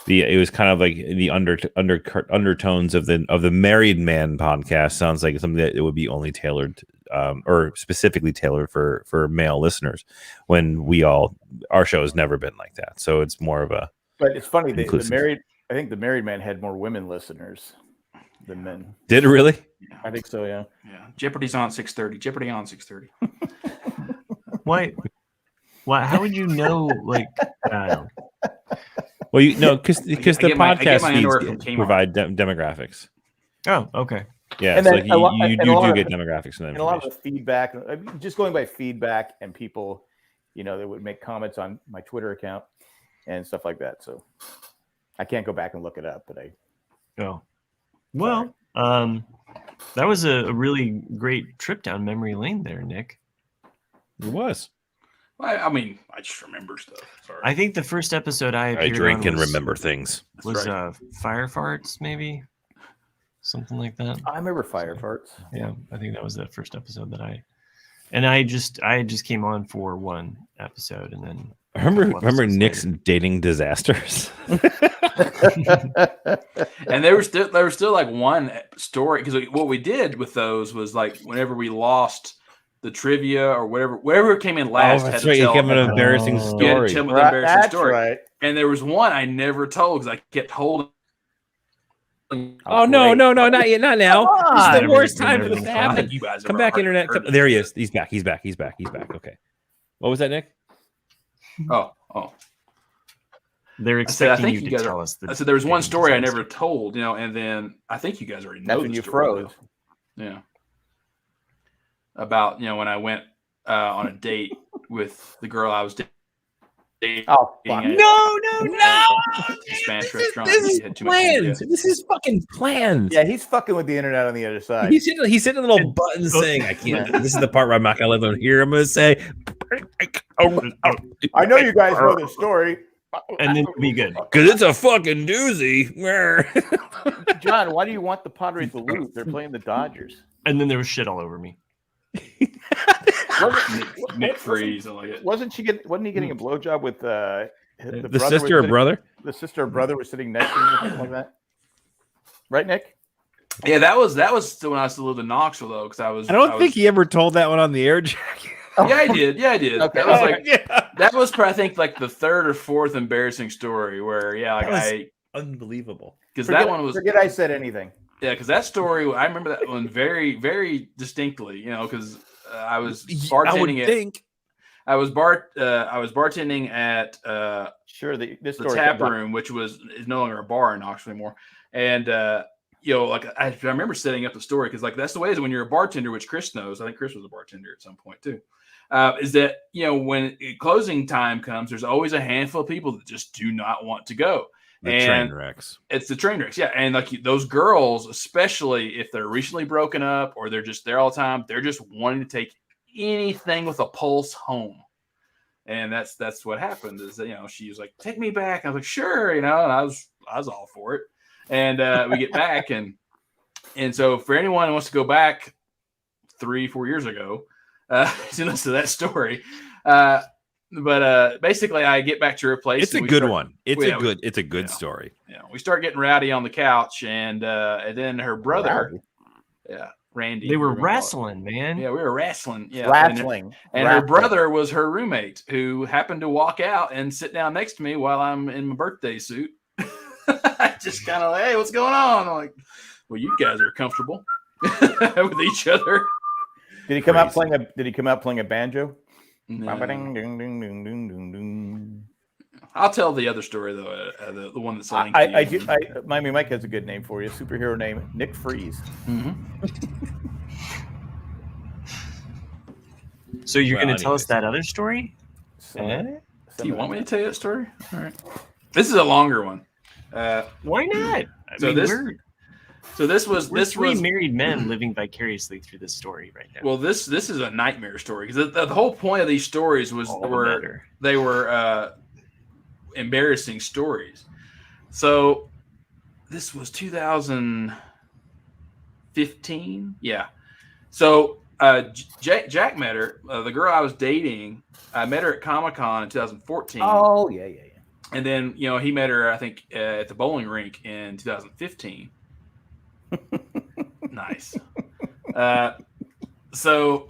it was kind of like the undertones of the Married Man podcast sounds like something that it would be only tailored or specifically tailored for male listeners. When our show has never been like that, so it's more of a. But it's funny I think the Married Man had more women listeners than men. Did it really? I think so. Yeah. Yeah. Jeopardy's on 6:30. Jeopardy on 6:30. why Well, how would you know? Like, I don't know. Well, because the I get my underwear from feeds Kmart. provide demographics. Oh, okay. Yeah, And so then like a lot- you and a do lot of get the- demographics from that And a lot of information. the feedback, I mean, just going by feedback and people, they would make comments on my Twitter account and stuff like that. So I can't go back and look it up, but Oh, well, that was a really great trip down memory lane there, Nick. It was. I mean, I just remember stuff. Sorry. I think the first episode I I appeared drink on and was, remember things. was right. Fire Farts, maybe something like that. I remember Fire Farts. Yeah, I think that was the first episode that I just came on for one episode and then I remember Nick's dating disasters. And there was still like one story, because what we did with those was like whenever we lost the trivia or whatever came in last, that's had to right. You tell give him an embarrassing you had to story. tell them the embarrassing That's story. right. And there was one I never told because I kept holding. Oh no, not yet, not now. This is the worst time for this to I happen. think you guys Come have back, already internet. heard it. There he is. He's back. Okay. What was that, Nick? Oh. They're I said, I expecting think you you to guys tell us. I said there was one story I never told, and then I think you guys already know. That's when the you story, froze. though. Yeah. About when I went on a date with the girl I was dating. Oh, fuck. at No. the Spanish restaurant. This is He had too much trivia. planned. This is fucking planned. Yeah, he's fucking with the internet on the other side. He's hitting a little button saying, "I can't." This is the part where I'm not gonna let them hear. I'm gonna say, I know you guys know the story. And then it'll be good. "Cause it's a fucking doozy." John, why do you want the Padres to lose? They're playing the Dodgers. And then there was shit all over me. Nick Freeze. I like it. Wasn't he getting a blowjob with The brother sister or brother? The sister or brother was sitting next to him or something like that. Right, Nick? Yeah, that was still when I was still living in Knoxville though, because I don't think he ever told that one on the air, Jack. Yeah, I did. Okay. That was like Yeah. that was I think like the third or fourth embarrassing story where Unbelievable. because that one was Forget I said anything. because that story I remember that one very very distinctly. Because I was bartending I was bartending at Sure, this the story tap comes up. room, which is no longer a bar in Knoxville anymore, and I remember setting up the story because that's the way it is when you're a bartender, which Chris knows. I think Chris was a bartender at some point too. Is that when closing time comes, there's always a handful of people that just do not want to go. Train wrecks. It's the train wrecks, yeah. And those girls, especially if they're recently broken up or they're just there all the time, they're just wanting to take anything with a pulse home. And that's what happened. Is that she was like, "Take me back." I was like, "Sure," and I was all for it. And we get back, and so for anyone who wants to go back 3-4 years ago, to listen to that story. But basically, I get back to her place. It's a good one. It's a good story. Yeah, we start getting rowdy on the couch, and then her brother, Randy. They were wrestling, man. Yeah, we were wrestling. Yeah, Wrestling. and her brother was her roommate, who happened to walk out and sit down next to me while I'm in my birthday suit. Just kind of like, "Hey, what's going on?" I'm like, "Well, you guys are comfortable with each other." Did he come out playing a banjo? No. Ding, ding, ding, ding, ding, ding, ding. I'll tell the other story though, the one that's linked. Miami Mike has a good name for you. Superhero name, Nick Freeze. So you're going to tell us that other story? Do you want me to tell you that story? All right. This is a longer one. Why not? This was three married men living vicariously through this story right now. Well, this is a nightmare story because the whole point of these stories was they were embarrassing stories. So this was 2015. Yeah. So Jack met her, the girl I was dating. I met her at Comic-Con in 2014. Oh, yeah. And then, he met her, I think, at the bowling rink in 2015. Nice. So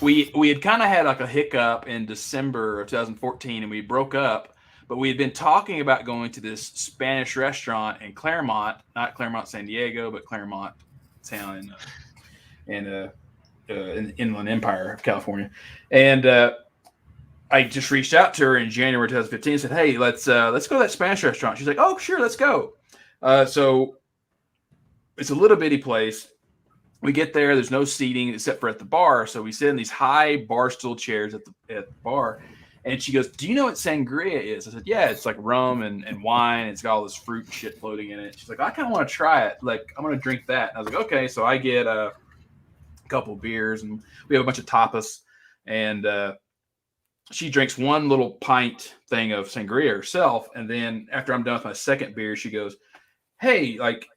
we had kind of had like a hiccup in December of 2014, and we broke up. But we had been talking about going to this Spanish restaurant in Claremont, not Claremont, San Diego, but Claremont town in Inland Empire of California. And I just reached out to her in January 2015 and said, "Hey, let's go to that Spanish restaurant." She's like, "Oh, sure, let's go." So it's a little bitty place. We get there. There's no seating except for at the bar. So we sit in these high bar stool chairs at the bar. And she goes, "Do you know what sangria is?" I said, "Yeah, it's like rum and wine. It's got all this fruit and shit floating in it." She's like, "I kind of want to try it. Like, I'm going to drink that." And I was like, "Okay." So I get a couple beers and we have a bunch of tapas. And she drinks one little pint thing of sangria herself. And then after I'm done with my second beer, she goes, "Hey, like,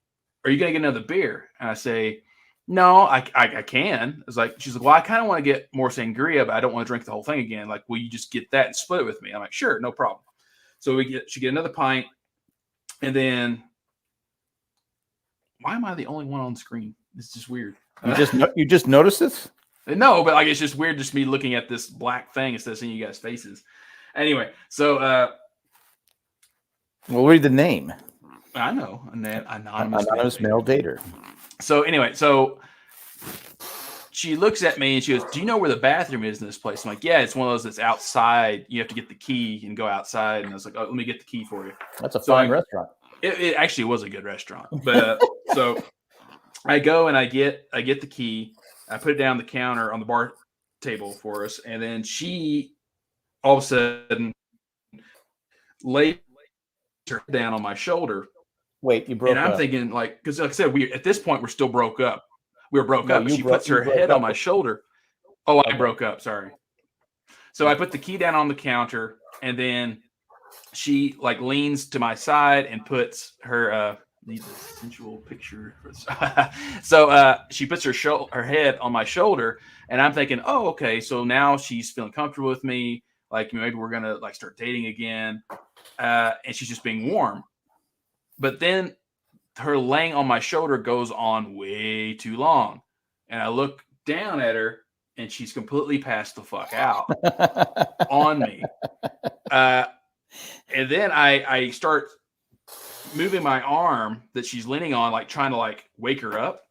are you going to get another beer?" And I say, "No, I can." It's like, she's like, "Well, I kind of want to get more sangria, but I don't want to drink the whole thing again. Like, will you just get that and split it with me?" I'm like, "Sure, no problem." So she get another pint, and then why am I the only one on screen? It's just weird. You just noticed this? No, but like it's just weird, just me looking at this black thing instead of seeing you guys' faces. Anyway, so We'll read the name. I know, Anonymous male dater. So anyway, so she looks at me and she goes, "Do you know where the bathroom is in this place?" I'm like, "Yeah, it's one of those that's outside. You have to get the key and go outside." And I was like, "Oh, let me get the key for you." That's a fine restaurant. It actually was a good restaurant, but so I go and I get the key. I put it down the counter on the bar table for us, and then she all of a sudden lays her down on my shoulder. Wait, you broke up? And I'm thinking, like, because like I said, at this point we're still broke up. We were broke up. But she puts her head on my shoulder. Oh, I broke up. Sorry. So I put the key down on the counter, and then she like leans to my side and puts her needs a sensual picture. So she puts her head on my shoulder, and I'm thinking, oh, okay. So now she's feeling comfortable with me. Like maybe we're gonna like start dating again. And she's just being warm. But then her laying on my shoulder goes on way too long, and I look down at her, and she's completely passed the fuck out on me. And then I start moving my arm that she's leaning on, like trying to like wake her up.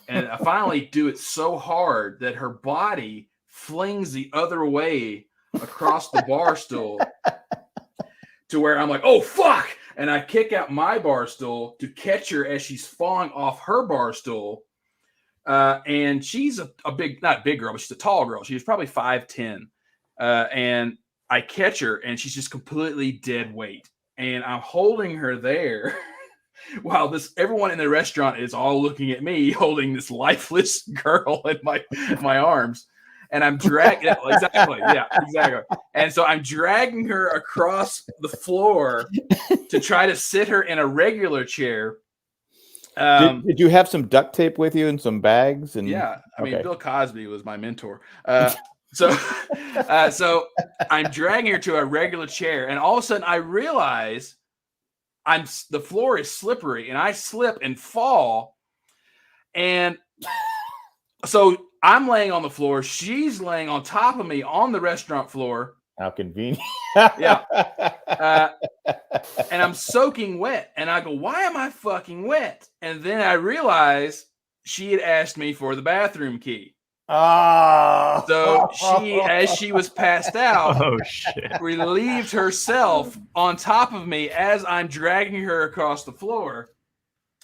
And I finally do it so hard that her body flings the other way across the bar stool to where I'm like, "Oh, fuck." And I kick out my bar stool to catch her as she's falling off her bar stool. And she's a big, not a big girl, but she's a tall girl. She's probably 5'10". And I catch her and she's just completely dead weight. And I'm holding her there while everyone in the restaurant is all looking at me holding this lifeless girl in my arms. And I'm dragging exactly. And so I'm dragging her across the floor to try to sit her in a regular chair. Did you have some duct tape with you and some bags? And yeah, I mean, Bill Cosby was my mentor. So I'm dragging her to a regular chair, and all of a sudden I realize the floor is slippery, and I slip and fall. And so I'm laying on the floor. She's laying on top of me on the restaurant floor. How convenient. Yeah. And I'm soaking wet. And I go, "Why am I fucking wet?" And then I realize she had asked me for the bathroom key. Oh. So she, as she was passed out, shit, relieved herself on top of me as I'm dragging her across the floor.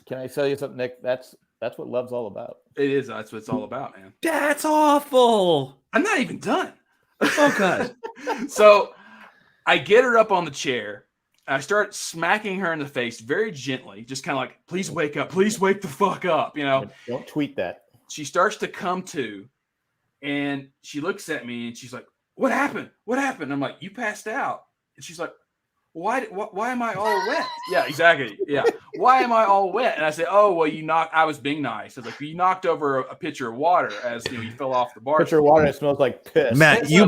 Can I tell you something, Nick? That's what love's all about. It is. That's what it's all about, man. That's awful. I'm not even done. Oh, God. So I get her up on the chair. I start smacking her in the face very gently, just kind of like, "Please wake up. Please wake the fuck up." You know, don't tweet that. She starts to come to, and she looks at me and she's like, "What happened? What happened?" I'm like, "You passed out." And she's like, Why am I all wet? Yeah, exactly. Yeah. Why am I all wet? And I say, "Oh, well, I was being nice." I was like, "You knocked over a pitcher of water as you fell off the bar." Pitcher of water, it smells like piss. Matt, you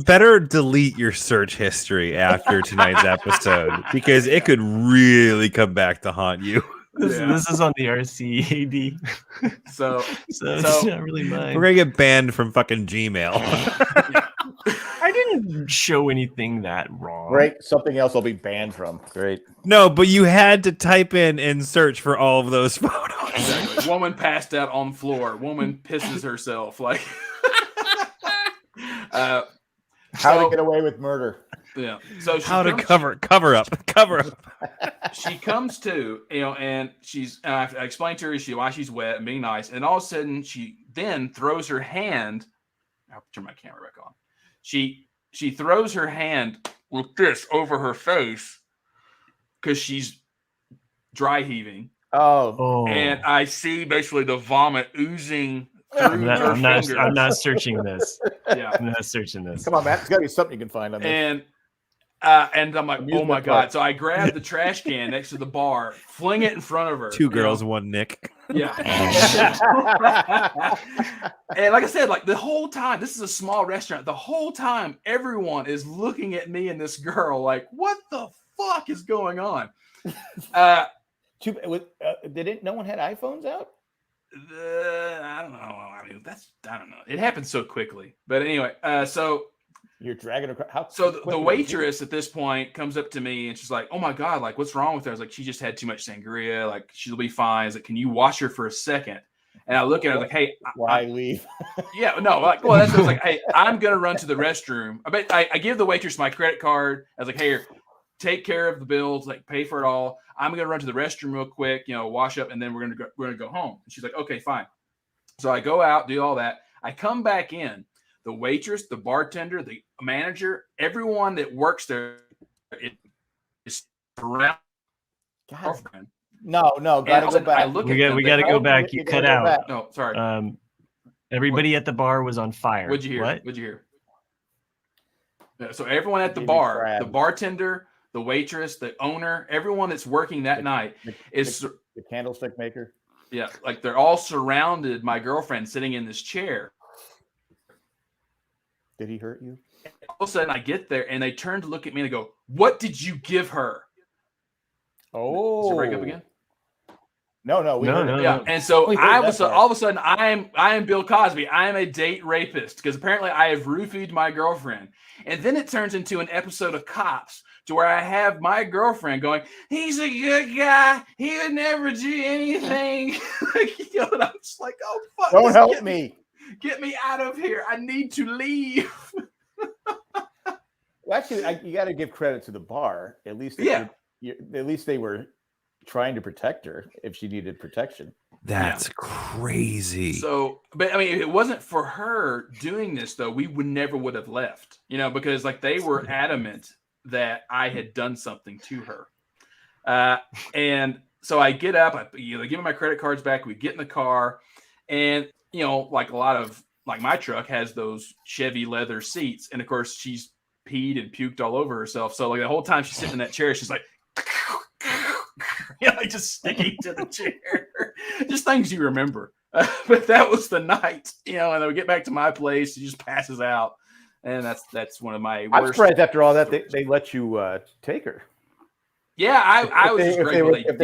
better delete your search history after tonight's episode, because it could really come back to haunt you. This is on the RCAD. So it's not really mine. We're gonna get banned from fucking Gmail. I didn't show anything that wrong. Great. Something else I'll be banned from. Great. No, but you had to type in and search for all of those photos. Exactly. Woman passed out on the floor. Woman pisses herself. Like, How to get away with murder. Yeah. So How to cover up. She comes to, and she's. I explained to her why she's wet and being nice, and all of a sudden she then throws her hand. I'll turn my camera back on. She throws her hand with this over her face because she's dry heaving. Oh. And I see basically the vomit oozing through her fingers. I'm not searching this. Yeah. I'm not searching this. Come on, Matt. There's got to be something you can find on this. And I'm like, oh my God. So I grab the trash can next to the bar, fling it in front of her. 2 girls, 1 Nick. Yeah. And like I said, like the whole time, this is a small restaurant. The whole time, everyone is looking at me and this girl like, what the fuck is going on? No one had iPhones out? I don't know. I mean, I don't know. It happened so quickly. But anyway, so you're dragging her. The waitress at this point comes up to me and she's like, "Oh my God, like what's wrong with her?" I was like, "She just had too much sangria. Like she'll be fine." I was like, "Can you watch her for a second?" And I look at her like, "Hey, why leave?" Yeah, no, like, well, that's what I was like, "Hey, I'm gonna run to the restroom." I give the waitress my credit card. I was like, "Hey, here, take care of the bills, like pay for it all. I'm gonna run to the restroom real quick, wash up, and then we're gonna go home." And she's like, "Okay, fine." So I go out, do all that. I come back in. The waitress, the bartender, the manager, everyone that works there is around girlfriend. No, gotta go back. We gotta go back. You cut out. Back. No, sorry. Everybody at the bar was on fire. What'd you hear? What? What'd you hear? Yeah, so everyone at the bar, the bartender, the waitress, the owner, everyone that's working that night is the candlestick maker. Yeah, like they're all surrounded my girlfriend sitting in this chair. Did he hurt you? All of a sudden I get there and they turn to look at me and they go, "What did you give her?" Oh. Does it break up again? No. Yeah, and so all of a sudden I am Bill Cosby. I am a date rapist because apparently I have roofied my girlfriend. And then it turns into an episode of Cops to where I have my girlfriend going, "He's a good guy. He would never do anything." And I'm just like, "Oh fuck! Don't help me. Get me out of here. I need to leave." Well, actually, you got to give credit to the bar. At least, at least they were trying to protect her if she needed protection. That's crazy. So, but I mean, if it wasn't for her doing this, though, we would have left. Because like they were adamant that I had done something to her. And so I get up, they give me my credit cards back. We get in the car, and like a lot of like my truck has those Chevy leather seats, and of course she's peed and puked all over herself. So like the whole time she's sitting in that chair, she's like, like just sticking to the chair. Just things you remember. But that was the night, and then we get back to my place. She just passes out, and that's one of my. I'm surprised after all that they let you take her. Yeah, I was just grateful if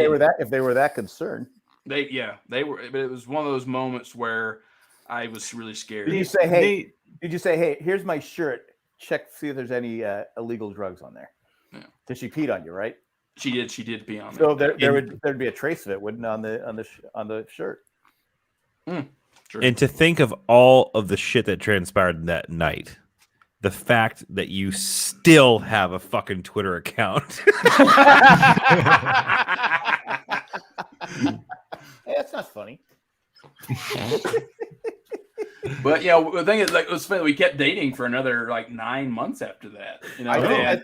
they were that concerned. They were, but it was one of those moments where I was really scared. Did you say, hey, here's my shirt. Check, see if there's any illegal drugs on there. Yeah. Did she peed on you, right? She did pee on me. So there'd be a trace of it, wouldn't on the shirt. True. And to think of all of the shit that transpired that night, the fact that you still have a fucking Twitter account. Hey, that's not funny. But the thing is, like, it was funny. We kept dating for another like 9 months after that.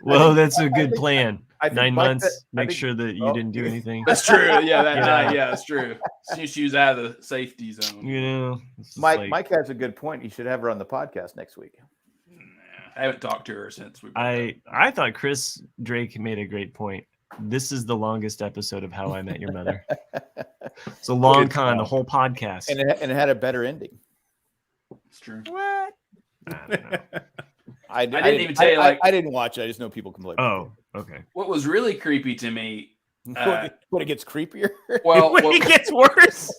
Well, that's a good plan. 9 months. Make sure that you didn't do anything. That's true. Yeah, night. Yeah, that's true. She was out of the safety zone. Mike has a good point. You should have her on the podcast next week. I haven't talked to her since we. I thought Chris Drake made a great point. This is the longest episode of How I Met Your Mother. It's a long con, the whole podcast, and it had a better ending. It's true. What? I didn't even tell you. I didn't watch it. I just know people complain. Oh, okay. What was really creepy to me? When it gets creepier. Well, it gets worse.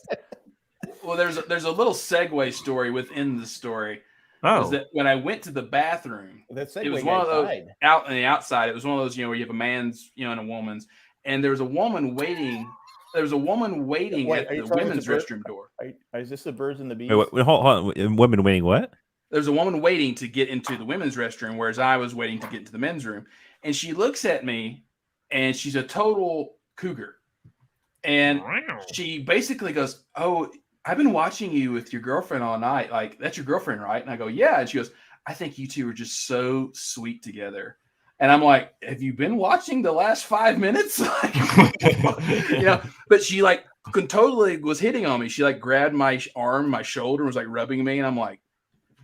Well, there's a little segue story within the story. Oh, is that when I went to the bathroom, it was one of those out on the outside. It was one of those, where you have a man's, and a woman's, and there was a woman waiting. There was a woman waiting at the women's restroom door. Is this the birds and the bees? Wait, hold on. Women waiting what? there's a woman waiting to get into the women's restroom, whereas I was waiting to get into the men's room. And she looks at me, and she's a total cougar. And she basically goes, "Oh, I've been watching you with your girlfriend all night. Like, that's your girlfriend, right?" And I go, "Yeah." And she goes, "I think you two are just so sweet together." And I'm like, "Have you been watching the last 5 minutes?" Like, you know, but she like totally was hitting on me. She like grabbed my arm, my shoulder, and was like rubbing me. And I'm like,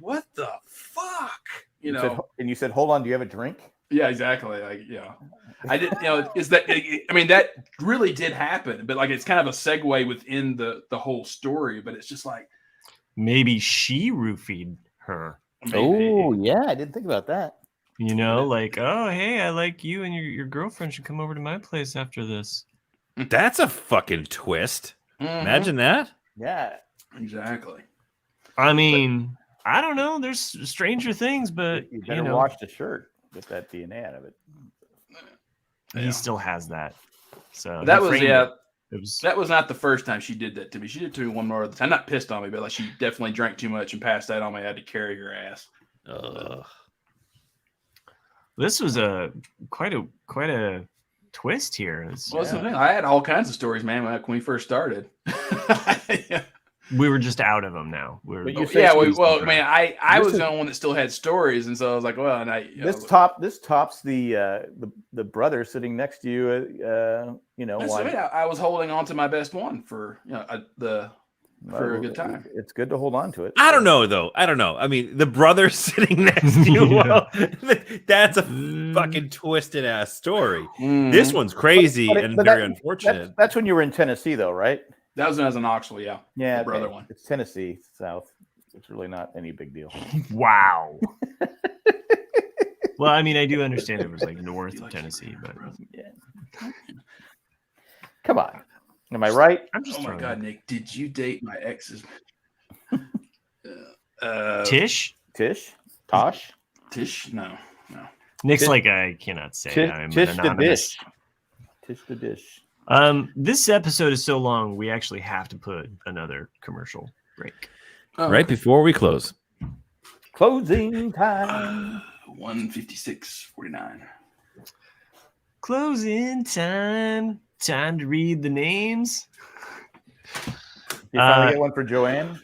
"What the fuck?" You know? And you said, "Hold on, do you have a drink?" Yeah, exactly. Like, yeah, I didn't, you know, I mean, that really did happen, but like, it's kind of a segue within the whole story, but it's just like, maybe she roofied her. maybe. Oh, yeah. I didn't think about that. You know, like, oh, hey, I like you, and your girlfriend should come over to my place after this. That's a fucking twist. Mhm. Imagine that. Yeah. Exactly. I mean, I don't know. There's stranger things, but You better know, wash the shirt. Get that DNA out of it. he still has that. So That he was, framed yeah, it. It was that was not the first time she did that to me. She did it to me one more other time. Not pissed on me, but like, she definitely drank too much and passed out on me. I had to carry her ass. this was quite a twist here. Well, that's the thing. I had all kinds of stories, man, when we first started. Yeah. We were just out of them now. We're But you Oh, say yeah, squeeze well, them man, dry. I This was is- the only one that still had stories, and so I was like, well, and This tops the brother sitting next to you. You know, that's why- the way I was holding on to my best one for for a good time. It's good to hold on to it. I don't know though. I don't know. I mean, the brother sitting next to you. Well, that's a fucking twisted ass story. This one's crazy and very unfortunate. That's when you were in Tennessee, though, right? That was when I was in Knoxville, yeah. Yeah, The brother okay. one. It's Tennessee South. It's really not any big deal. wow. Well, I mean, I do understand it was like north of Tennessee, but Yeah. Come on, am I right? I'm just Oh my throwing God, it. Nick, did you date my ex's? Tish? Tish, Tosh, Tish? No. Nick's Tish- like, I cannot say. I'm Tish the anonymous. dish. Tish the dish. This episode is so long, we actually have to put another commercial break. Oh, Right before we close. Closing time. 156.49. Closing time. Time to read the names. You finally get one for Joanne.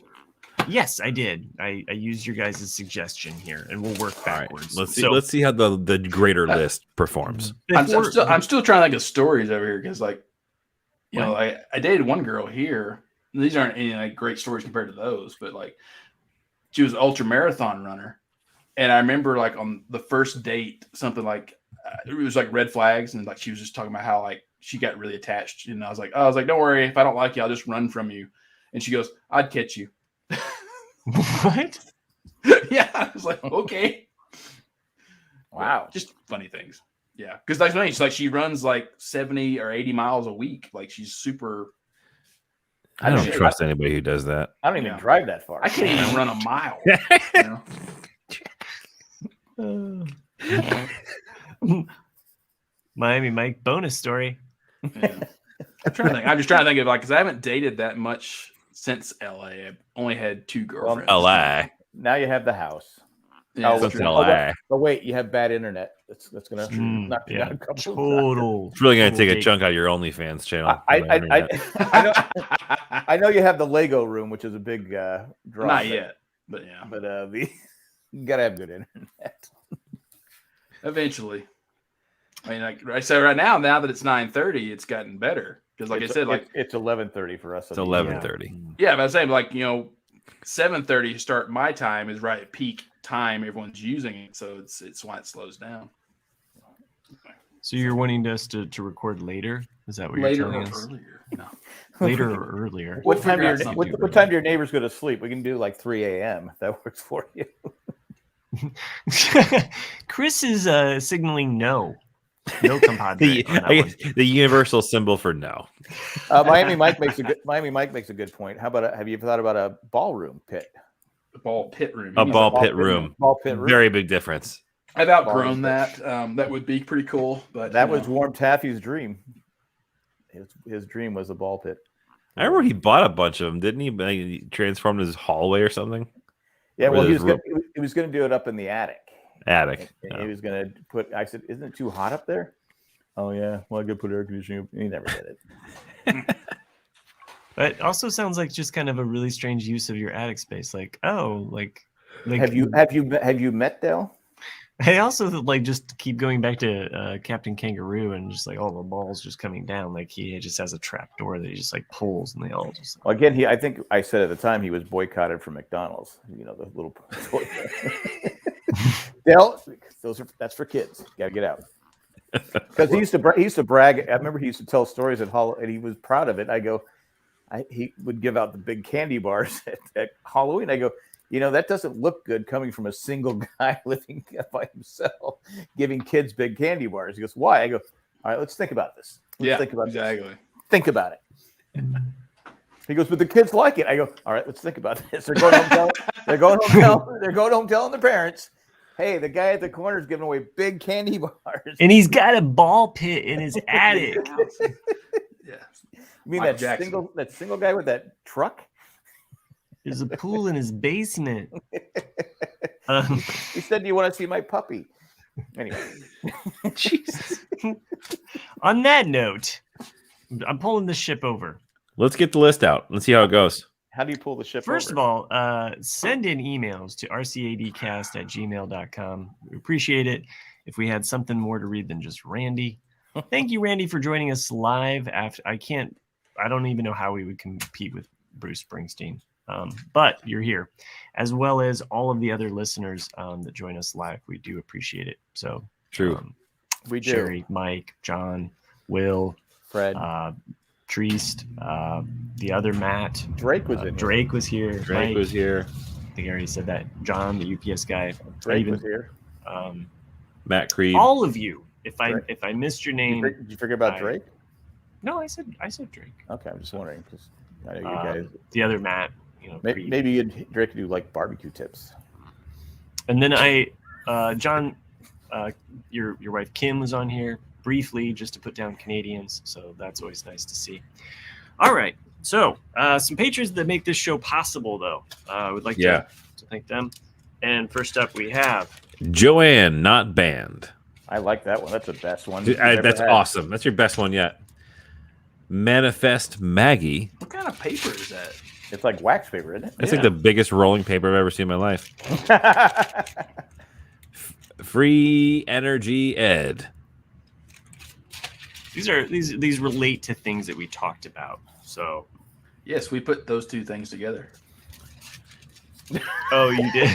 Yes, I did. I used your guys' suggestion here, and we'll work All right. backwards. Let's see how the greater list performs. I'm still trying to think of stories over here because, like, you know, What? I dated one girl here. These aren't any like great stories compared to those, but like, she was an ultra marathon runner, and I remember like on the first date, something like it was like red flags, and like she was just talking about how like she got really attached, and I was like, don't worry, if I don't like you, I'll just run from you. And she goes, "I'd catch you." What? Yeah, I was like, okay. Wow. Just funny things. Yeah, because like she's like she runs like 70 or 80 miles a week. Like she's super. I don't Shit. trust anybody who does that. I don't even Yeah. drive that far. I can't even run a mile. You know? Miami Mike bonus story. Yeah. I'm just trying to think of like because I haven't dated that much since LA. I've only had 2 girlfriends. LA. Now you have the house. Yeah, Oh, that's Since true. LA. But wait, you have bad internet. That's gonna knock you Yeah, down a couple of times. total. It's really gonna total take a date. chunk out of your OnlyFans channel. I know you have the Lego room, which is a big draw. Not yet, but yeah, But you gotta have good internet. eventually. I mean, like I said, right now that it's 9:30, it's gotten better because, like I said, like it's 11:30 for us. It's 11:30. yeah, but I'm saying like 7:30 start my time is right at peak time. Everyone's using it, so it's why it slows down. So you're wanting us to record later? Is that what Later you're or telling us? earlier? No. Later or earlier? We'll What time figure do out your something. what time do your neighbors go to sleep? We can do like 3 a.m. if that works for you. Chris is signaling no. No compadre on that one. The universal symbol for no. Miami Mike makes a good point. How about have you thought about a ballroom pit? The ball pit room. A ball pit room. Ball pit room. Very big difference. I've outgrown that. That would be pretty cool, but That was Warm Taffy's dream. His dream was a ball pit. I remember he bought a bunch of them, didn't he? He transformed his hallway or something. Yeah, well, Where he there's was was going to do it up in the attic. Attic. And he was going to put. I said, "Isn't it too hot up there?" Oh yeah. Well, I could put air conditioning. He never did it. But it also sounds like just kind of a really strange use of your attic space. Like Have you met Dale? I also like just keep going back to Captain Kangaroo and just like all the balls just coming down. Like he just has a trap door that he just like pulls and they all just. Well, again, I think I said at the time he was boycotted from McDonald's. You know, the little. Dale, that's for kids. You gotta get out. Because he used to brag. I remember he used to tell stories at Halloween, and he was proud of it. He would give out the big candy bars at Halloween. I go, that doesn't look good coming from a single guy living by himself, giving kids big candy bars. He goes, why? I go, all right, let's think about this. Think about exactly. This. Think about it. He goes, but the kids like it. I go, all right, let's think about this. They're going home telling their parents, hey, the guy at the corner is giving away big candy bars. And he's got a ball pit in his attic. Yeah. You mean that single guy with that truck? There's a pool in his basement. He said, do you want to see my puppy? Anyway. Jesus. On that note, I'm pulling the ship over. Let's get the list out. Let's see how it goes. How do you pull the ship First over? of all, send in emails to rcadcast@gmail.com. We appreciate it. If we had something more to read than just Randy. Thank you, Randy, for joining us live. I don't even know how we would compete with Bruce Springsteen. But you're here, as well as all of the other listeners that join us live. We do appreciate it. So True. We do. Sherry, Mike, John, Will, Fred, Treast, the other Matt. Drake was in. Drake was here. Drake Mike, was here. I think I already said that. John, the UPS guy. Drake was here. Matt Creed. All of you. If Drake. I missed your name, Did you forget about Drake? No, I said Drake. Okay, I'm just wondering because I know you guys. The other Matt. Maybe Drake could do like barbecue tips. And then John, your wife Kim was on here briefly just to put down Canadians, so that's always nice to see. All right, so some patrons that make this show possible, though. I would like to thank them. And first up, we have Joanne, not banned. I like that one. That's the best one. Dude, that's awesome. That's your best one yet. Manifest Maggie. What kind of paper is that? It's like wax paper, isn't it? That's like the biggest rolling paper I've ever seen in my life. Free Energy Ed. These relate to things that we talked about. So Yes, we put those two things together. oh, you did.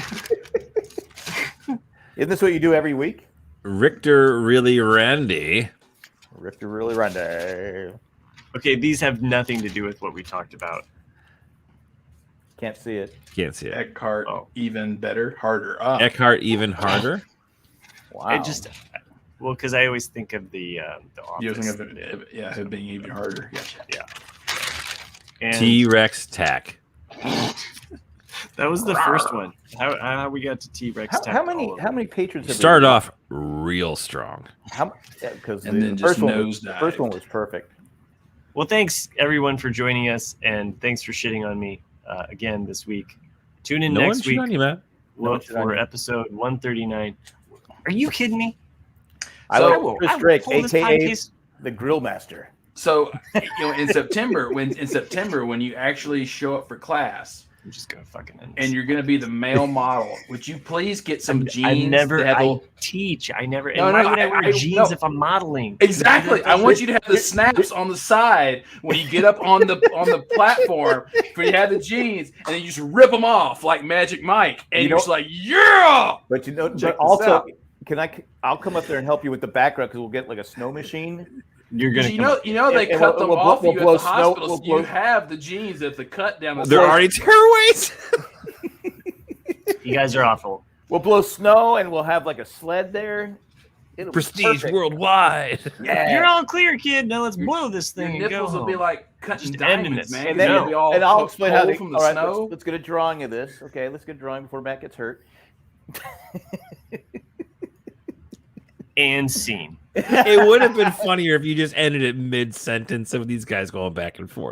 Isn't this what you do every week? Richter Really Randy. Richter Really Randy. Okay, these have nothing to do with what we talked about. Can't see it. Can't see it. Eckhart, even better, harder. Eckhart Even Harder. Wow. Because I always think of the Office. You think of it, it being even harder. Gotcha. Yeah. And T-Rex Tack. that was the first one. How we got to T-Rex Tack? How many patrons have Started off real strong. Because And then the just first one was perfect. Well, thanks everyone for joining us, and thanks for shitting on me again this week. Tune in next week On you, Matt. for episode 139. Are you kidding me? I like Chris Drake, aka the Grill Master. So, in September, when you actually show up for class, I'm just gonna fucking end this. and you're going to be the male model, would you please get some jeans? I teach. I never. Why would I wear jeans if I'm modeling? Exactly. I want you to have the snaps on the side when you get up on the platform. Where you have the jeans, and then you just rip them off like Magic Mike, and you're just like, yeah. But Check also, this out. I'll come up there and help you with the background because we'll get like a snow machine. You're gonna. They cut them off you at the hospital. You have the jeans at the cut down the. They're already tearaways. You guys are awful. We'll blow snow and we'll have like a sled there. It'll Prestige worldwide. Yeah. You're all clear, kid. Now let's blow this thing Your and go nipples will home. be like cutting Just ending diamonds, this. man. And then They'll be all I'll explain how from all the right, snow. let's get a drawing of this. Okay, let's get a drawing before Matt gets hurt. And scene. It would have been funnier if you just ended it mid-sentence of these guys going back and forth.